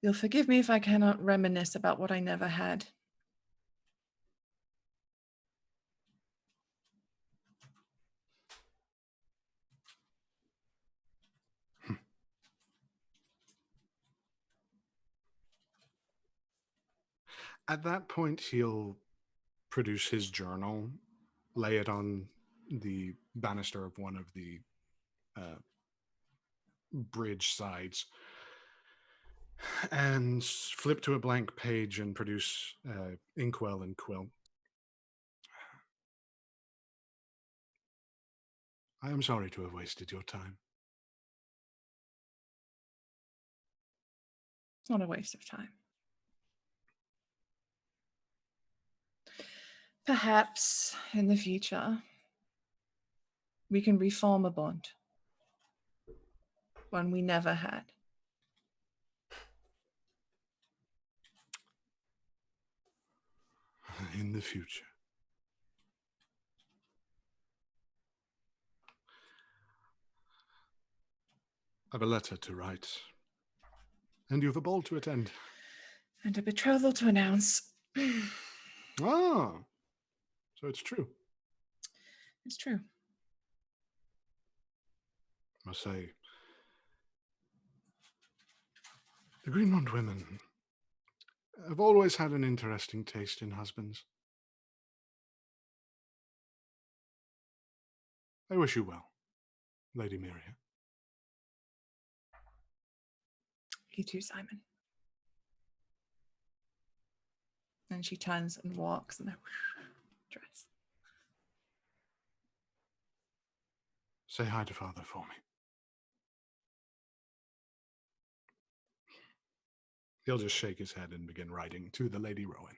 You'll forgive me if I cannot reminisce about what I never had. At that point, he'll produce his journal, lay it on the banister of one of the bridge sides, and flip to a blank page and produce inkwell and quill. I am sorry to have wasted your time. It's not a waste of time. Perhaps in the future, we can reform a bond. One we never had. In the future. I have a letter to write And you've a ball to attend. And a betrothal to announce. Ah, so it's true. It's true. I must say, the Greenmont women have always had an interesting taste in husbands. I wish you well, Lady Myria. You too, Simon. And she turns and walks in her dress. Say hi to Father for me. He'll just shake his head and begin writing to the Lady Rowan.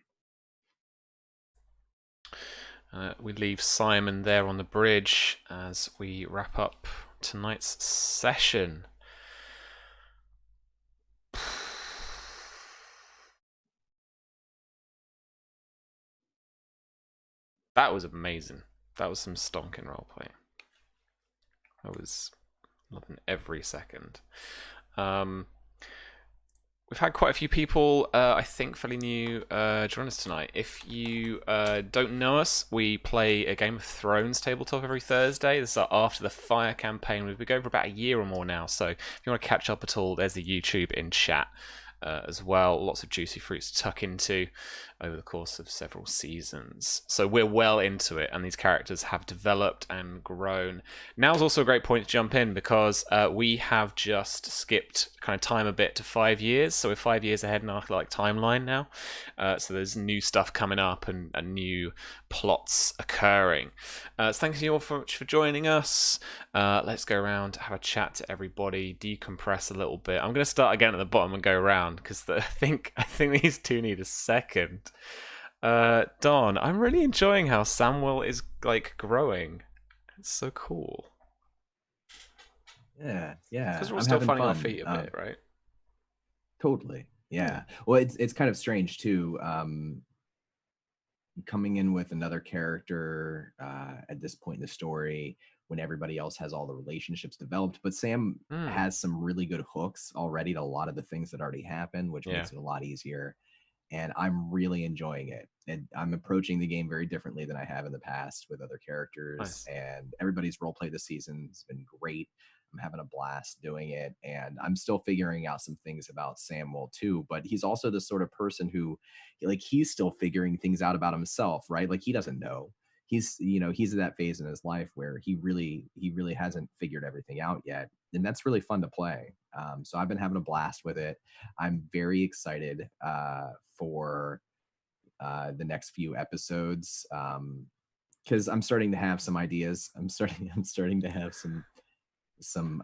We leave Simon there on the bridge as we wrap up tonight's session. That was amazing. That was some stonking roleplay. I was loving every second. We've had quite a few people, I think fairly new, join us tonight. If you don't know us, we play a Game of Thrones tabletop every Thursday. This is after the Fyre campaign. We've been going for about a year or more now, so if you want to catch up at all, there's the YouTube in chat as well. Lots of juicy fruits to tuck into over the course of several seasons. So we're well into it, and these characters have developed and grown. Now's also a great point to jump in because we have just skipped kind of time a bit to 5 years, so we're 5 years ahead in our timeline now. So there's new stuff coming up and new plots occurring. So thank you all so much for joining us. Let's go around, have a chat to everybody, decompress a little bit. I'm going to start again at the bottom and go around because I think these two need a second. Don, I'm really enjoying how Samuel is growing. It's so cool. Yeah. Because we're all I'm still having finding our fun. feet a bit, right? Totally. Yeah. Well, it's kind of strange too. Coming in with another character at this point in the story when everybody else has all the relationships developed, but Sam has some really good hooks already to a lot of the things that already happened, which makes it a lot easier. And I'm really enjoying it. And I'm approaching the game very differently than I have in the past with other characters. Nice. And everybody's roleplay this season has been great. I'm having a blast doing it. And I'm still figuring out some things about Samuel too. But he's also the sort of person who, he's still figuring things out about himself, right? Like he doesn't know. He's in that phase in his life where he really hasn't figured everything out yet. And that's really fun to play. So I've been having a blast with it. I'm very excited for the next few episodes because I'm starting to have some ideas. I'm starting to have some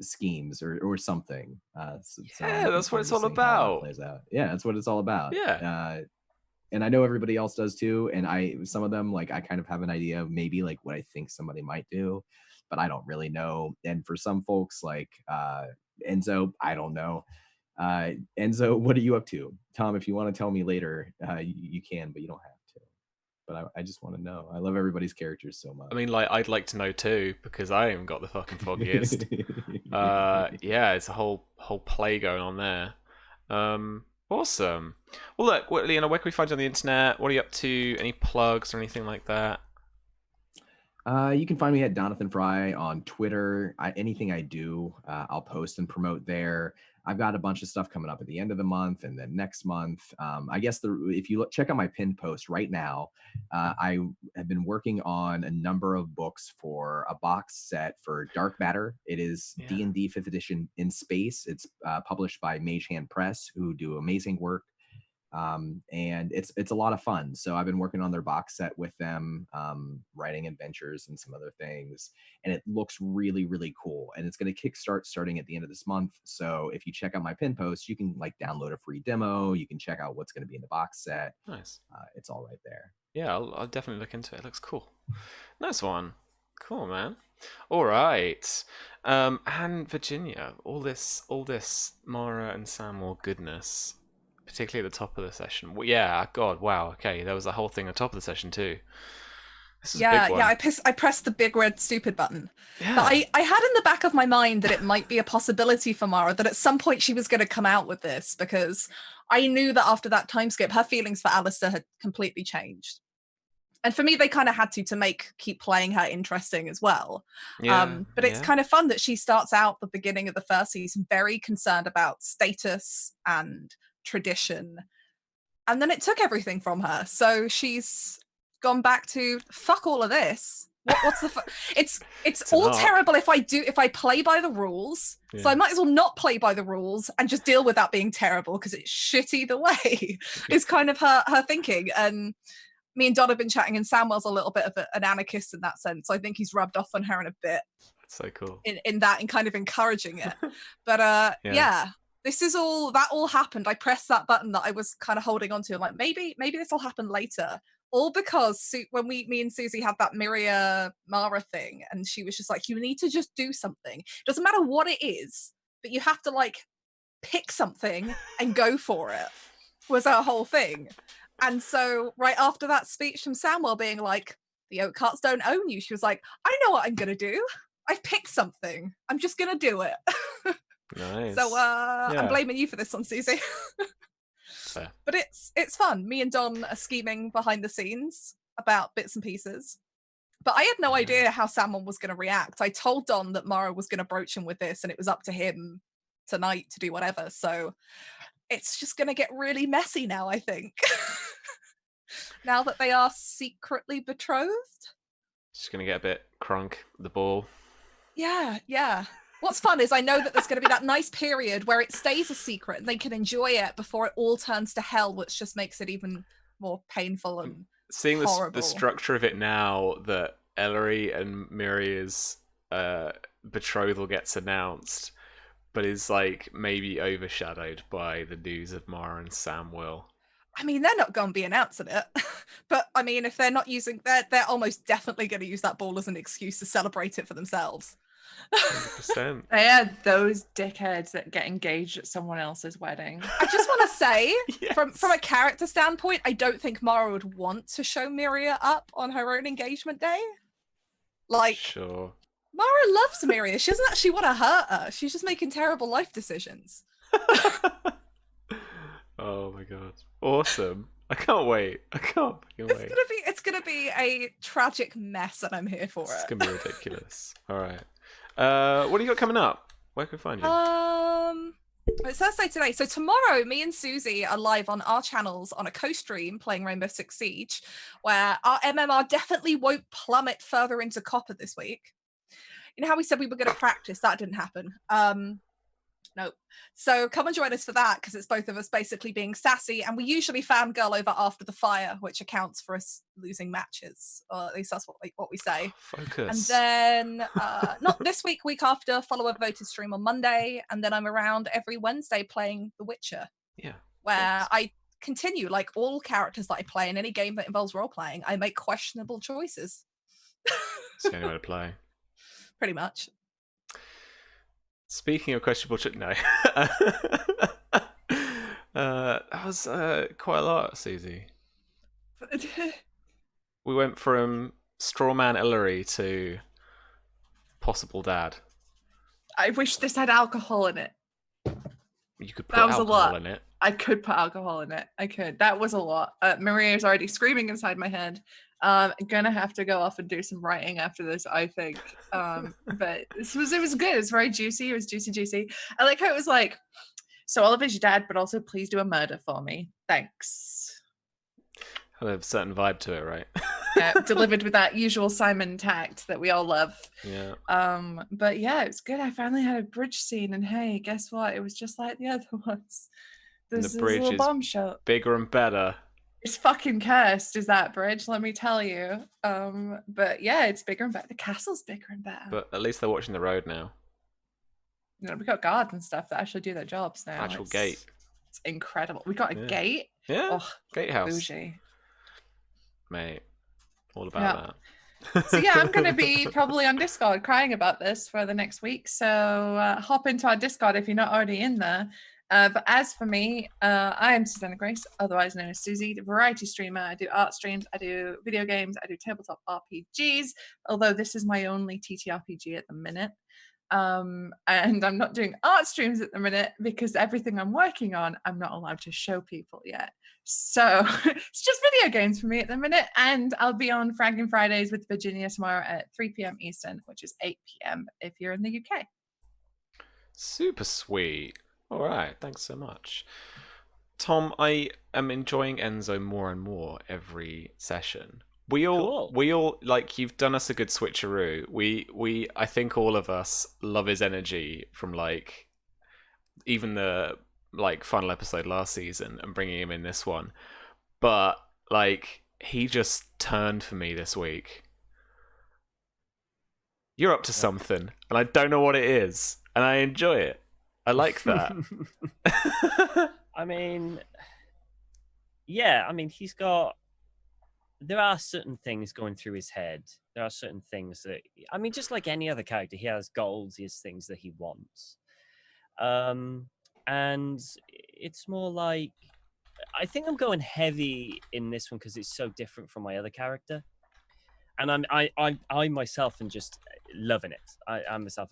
schemes or something. That's what it's all about. Plays out. Yeah, that's what it's all about. Yeah. And I know everybody else does too. And some of them, I kind of have an idea of maybe what I think somebody might do, but I don't really know. And for some folks Enzo, I don't know. Enzo, what are you up to? Tom, if you want to tell me later, you can, but you don't have to. But I just want to know. I love everybody's characters so much. I mean, I'd like to know too, because I haven't got the fucking foggiest. Yeah, it's a whole play going on there. Awesome. Well, look, Leona, where can we find you on the internet? What are you up to? Any plugs or anything like that? You can find me at Jonathan Fry on Twitter. Anything I do, I'll post and promote there. I've got a bunch of stuff coming up at the end of the month and then next month. I guess if you check out my pinned post right now, I have been working on a number of books for a box set for Dark Matter. It is D&D 5th edition in space. It's published by Mage Hand Press, who do amazing work. And it's a lot of fun. So I've been working on their box set with them, writing adventures and some other things, and it looks really, really cool. And it's going to kickstart starting at the end of this month. So if you check out my pin post, you can download a free demo. You can check out what's going to be in the box set. Nice. It's all right there. Yeah, I'll definitely look into it. It looks cool. Nice one. Cool, man. All right. And Virginia, all this Mara and Samuel goodness. Particularly at the top of the session. Well, yeah, God, wow, okay, there was a whole thing at the top of the session too. This is a big one. I pressed the big red stupid button. Yeah. But I had in the back of my mind that it might be a possibility for Mara, that at some point she was going to come out with this, because I knew that after that time skip, her feelings for Alistair had completely changed. And for me, they kind of had to keep playing her interesting as well. But it's kind of fun that she starts out the beginning of the first season very concerned about status and tradition. And then it took everything from her. So she's gone back to fuck all of this. What's the it's all terrible if I play by the rules. Yeah. So I might as well not play by the rules and just deal with that being terrible, because it's shit either way. Is kind of her thinking. And me and Don have been chatting, and Samwell's a little bit of an anarchist in that sense. I think he's rubbed off on her in a bit. That's so cool. In that, and kind of encouraging it. But this is that all happened. I pressed that button that I was kind of holding on to. I'm like, maybe this will happen later. All because when me and Susie had that Myria Mara thing, and she was just like, you need to just do something. It doesn't matter what it is, but you have to like pick something and go for it, was our whole thing. And so right after that speech from Samwell being like, the oak carts don't own you, she was like, I know what I'm going to do. I've picked something. I'm just going to do it. Nice. So I'm blaming you for this one, Susie. Fair. But it's fun. Me and Don are scheming behind the scenes about bits and pieces. But I had no idea how Samwell was going to react. I told Don that Mara was going to broach him with this, and it was up to him tonight to do whatever. So it's just going to get really messy now, I think. Now that they are secretly betrothed. Just going to get a bit crunk, the ball. Yeah. What's fun is I know that there's going to be that nice period where it stays a secret and they can enjoy it before it all turns to hell, which just makes it even more painful and seeing horrible. The structure of it now, that Ellery and Myria's betrothal gets announced, but is like maybe overshadowed by the news of Mara and Samwell. I mean, they're not going to be announcing it, but I mean, if they're not using, they're almost definitely going to use that ball as an excuse to celebrate it for themselves. 100%. They are those dickheads that get engaged at someone else's wedding. I just want to say, Yes. from a character standpoint, I don't think Mara would want to show Myria up on her own engagement day. Like, Sure. Mara loves Myria. She doesn't actually want to hurt her. She's just making terrible life decisions. Oh my god. Awesome. I can't wait. It's gonna be a tragic mess, and I'm here for It's it. gonna be ridiculous. All right. What do you got coming up? Where can we find you? It's Thursday today. So tomorrow, me and Susie are live on our channels on a co-stream playing Rainbow Six Siege, where our MMR definitely won't plummet further into copper this week. You know how we said we were going to practice? That didn't happen. Nope. So come and join us for that, because it's both of us basically being sassy, and we usually fangirl over after the fire, which accounts for us losing matches, or at least that's what we say. Focus. And then not this week after, follower voted stream on Monday, and then I'm around every Wednesday playing The Witcher. Yeah. Where I continue, like all characters that I play in any game that involves role playing, I make questionable choices. It's the only way to play. Pretty much. Speaking of questionable no. That was quite a lot, Susie. We went from Strawman Ellery to possible dad. I wish this had alcohol in it. You could put That was a alcohol lot. in it. I could put alcohol in it. I could. That was a lot. Maria is already screaming inside my head. Gonna have to go off and do some writing after this, I think. But it was good. It's very juicy. It was juicy. I like how it was like, so Oliver's your dad, but also please do a murder for me. Thanks. Had a certain vibe to it, right? Yeah, delivered with that usual Simon tact that we all love. Yeah. But yeah, it was good. I finally had a bridge scene, and hey, guess what? It was just like the other ones. There's the a bridge little is bombshell. bigger and better. It's fucking cursed, is that bridge, let me tell you. But yeah, it's bigger and better. The castle's bigger and better. But at least they're watching the road now. You know, we got guards and stuff that actually do their jobs now. Actual gate. It's incredible. We got a gate. Yeah. Oh, Gatehouse. bougie. Mate. All about that. So yeah, I'm going to be probably on Discord crying about this for the next week. So hop into our Discord if you're not already in there. But as for me, I am Susanna Grace, otherwise known as Susie, the variety streamer. I do art streams, I do video games, I do tabletop RPGs, although this is my only TTRPG at the minute. And I'm not doing art streams at the minute because everything I'm working on, I'm not allowed to show people yet. So it's just video games for me at the minute. And I'll be on Fragging Fridays with Virginia tomorrow at 3 p.m. Eastern, which is 8 p.m. if you're in the UK. Super sweet. All right, thanks so much. Tom, I am enjoying Enzo more and more every session. We all like, you've done us a good switcheroo. We I think all of us love his energy from like even the like final episode last season and bringing him in this one. But like, he just turned for me this week. You're up to something, and I don't know what it is, and I enjoy it. I like that. I mean, yeah, I mean, there are certain things going through his head. There are certain things that, I mean, just like any other character, he has goals, he has things that he wants. And it's more like, I think I'm going heavy in this one because it's so different from my other character. And I myself am just loving it. I myself,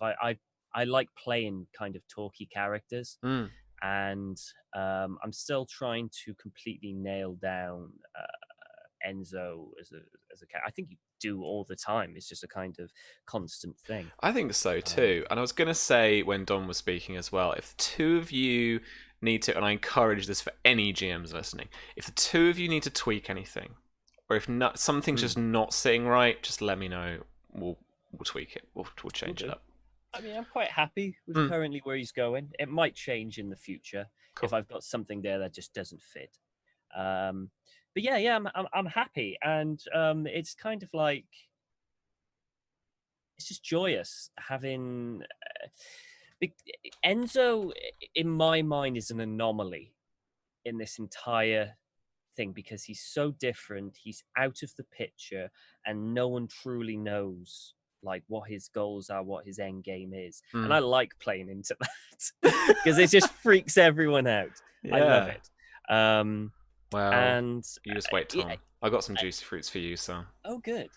I like playing kind of talky characters. And I'm still trying to completely nail down Enzo as a character. I think you do all the time. It's just a kind of constant thing. I think so too. And I was going to say when Don was speaking as well, if the two of you need to, and I encourage this for any GMs listening, if the two of you need to tweak anything, or if not, something's just not sitting right, just let me know. We'll tweak it. We'll change it up. I mean, I'm quite happy with currently where he's going. It might change in the future if I've got something there that just doesn't fit. But yeah, I'm happy, and it's kind of like, it's just joyous having Enzo. In my mind, is an anomaly in this entire thing because he's so different. He's out of the picture, and no one truly knows like what his goals are, what his end game is. And I like playing into that because it just freaks everyone out. I love it. Well, and you just wait, Tom. I got some juicy fruits for you, so. Oh, good.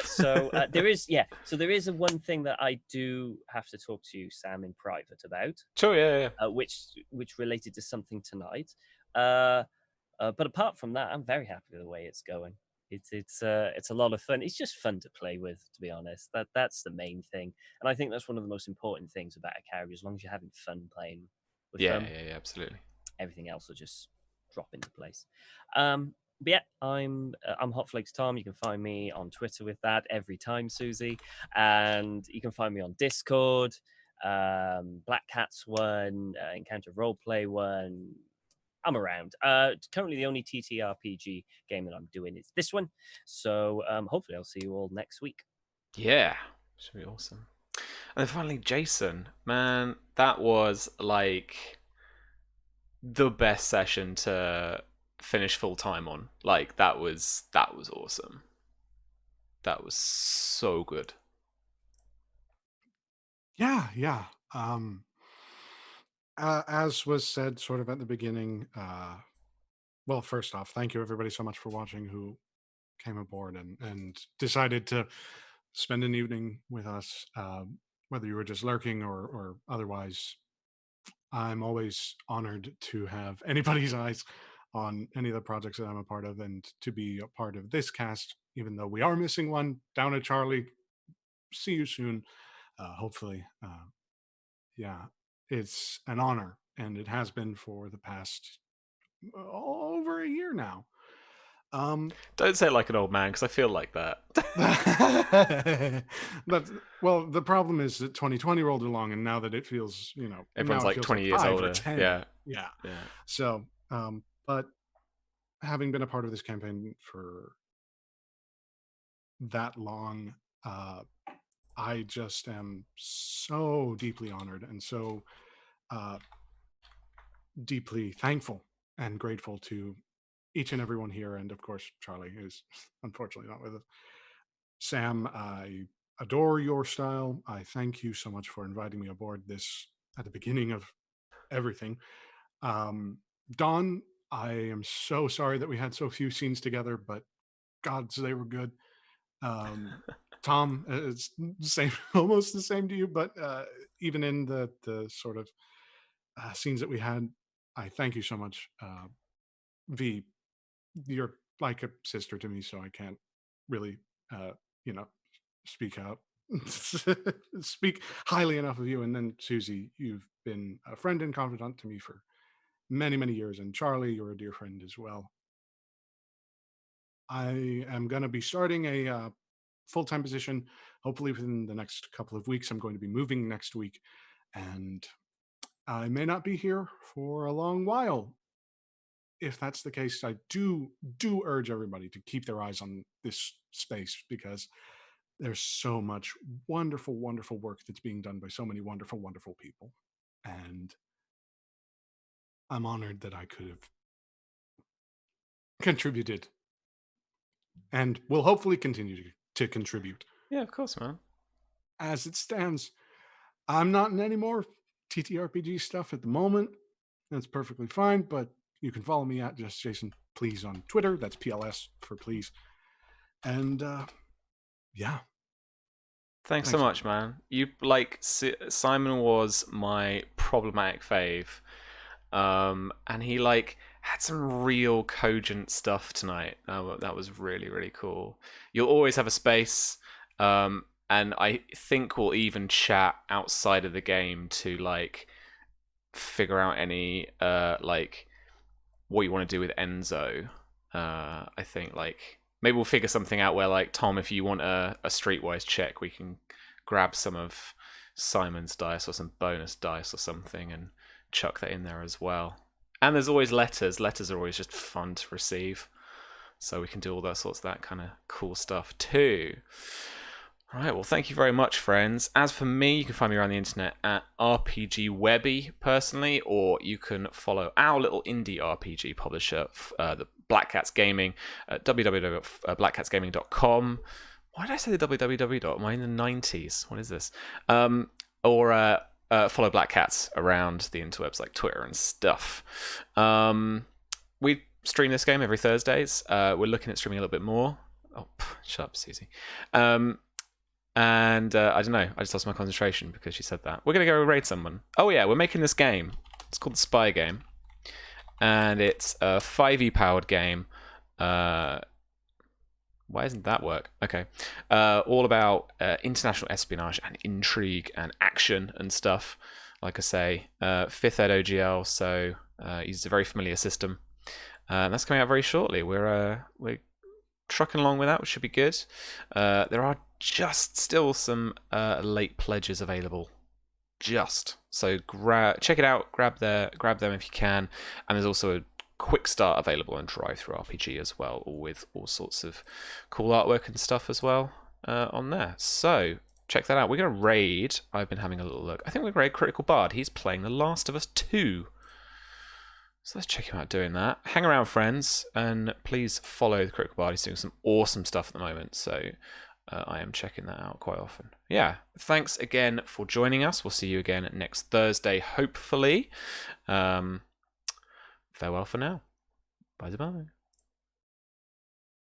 So there is one thing that I do have to talk to Sam in private about. Sure, yeah. Which related to something tonight. But apart from that, I'm very happy with the way it's going. It's a lot of fun. It's just fun to play with, to be honest. That's the main thing, and I think that's one of the most important things about a character. As long as you're having fun playing with them, yeah, absolutely. Everything else will just drop into place. But yeah, I'm Hot Flakes Tom. You can find me on Twitter with that every time, Susie, and you can find me on Discord, Black Cats one, Encounter Roleplay one. I'm around. Currently, the only TTRPG game that I'm doing is this one. So hopefully I'll see you all next week. Yeah, should be awesome. And then finally, Jason. Man, that was like the best session to finish full time on. Like, that was awesome. That was so good. Yeah. As was said sort of at the beginning, well, first off, thank you everybody so much for watching who came aboard and decided to spend an evening with us, whether you were just lurking or otherwise. I'm always honored to have anybody's eyes on any of the projects that I'm a part of, and to be a part of this cast, even though we are missing one. Down at Charlie. See you soon. Hopefully. Yeah, it's an honor, and it has been for the past over a year now. Don't say it like an old man, because I feel like that. But well, the problem is that 2020 rolled along, and now that it feels, everyone's like 20 years older. Yeah. So, but having been a part of this campaign for that long, I just am so deeply honored and so deeply thankful and grateful to each and everyone here. And of course, Charlie, who's unfortunately not with us. Sam, I adore your style. I thank you so much for inviting me aboard this at the beginning of everything. Dawn, I am so sorry that we had so few scenes together, but gods, they were good. Tom, it's same, almost the same to you, but even in the sort of scenes that we had, I thank you so much. V, you're like a sister to me, so I can't really, you know, speak out, speak highly enough of you. And then Susie, you've been a friend and confidant to me for many, many years. And Charlie, you're a dear friend as well. I am going to be starting a full-time position, hopefully within the next couple of weeks. I'm going to be moving next week, and I may not be here for a long while. If that's the case, I do urge everybody to keep their eyes on this space, because there's so much wonderful, wonderful work that's being done by so many wonderful, wonderful people. And I'm honored that I could have contributed and will hopefully continue to contribute. Yeah, of course, man. As it stands, I'm not in any more TTRPG stuff at the moment. That's perfectly fine, but you can follow me at Just Jason Please on Twitter. That's PLS for please. And yeah. Thanks so much, man. You Simon was my problematic fave. And he had some real cogent stuff tonight. That was really, really cool. You'll always have a space, and I think we'll even chat outside of the game to figure out any what you want to do with Enzo. I think maybe we'll figure something out where Tom, if you want a streetwise check, we can grab some of Simon's dice or some bonus dice or something and chuck that in there as well. And there's always letters. Letters are always just fun to receive, so we can do all that sorts of that kind of cool stuff too. All right, well, thank you very much, friends. As for me, you can find me around the internet at RPG Webby personally, or you can follow our little indie RPG publisher, the Black Cats Gaming, at www.blackcatsgaming.com. Why did I say the www? Am I in the 90s? What is this? Or follow Black Cats around the interwebs like Twitter and stuff. We stream this game every Thursdays. We're looking at streaming a little bit more. Oh, shut up, Susie. And I don't know. I just lost my concentration because she said that. We're going to go raid someone. Oh, yeah. We're making this game. It's called the Spy Game. And it's a 5e powered game. Why doesn't that work? Okay. All about international espionage and intrigue and action and stuff. Like I say, 5th ed OGL, so uses a very familiar system. That's coming out very shortly. We're trucking along with that, which should be good. There are just still some late pledges available. So check it out, grab them if you can. And there's also a quick start available on Drive-Thru RPG as well, with all sorts of cool artwork and stuff as well on there. So check that out. We're going to raid. I've been having a little look. I think we're going to raid Critical Bard. He's playing The Last of Us 2. So let's check him out doing that. Hang around, friends, and please follow the Critical Bard. He's doing some awesome stuff at the moment, so I am checking that out quite often. Yeah, thanks again for joining us. We'll see you again next Thursday, hopefully. Farewell for now. Bye-bye.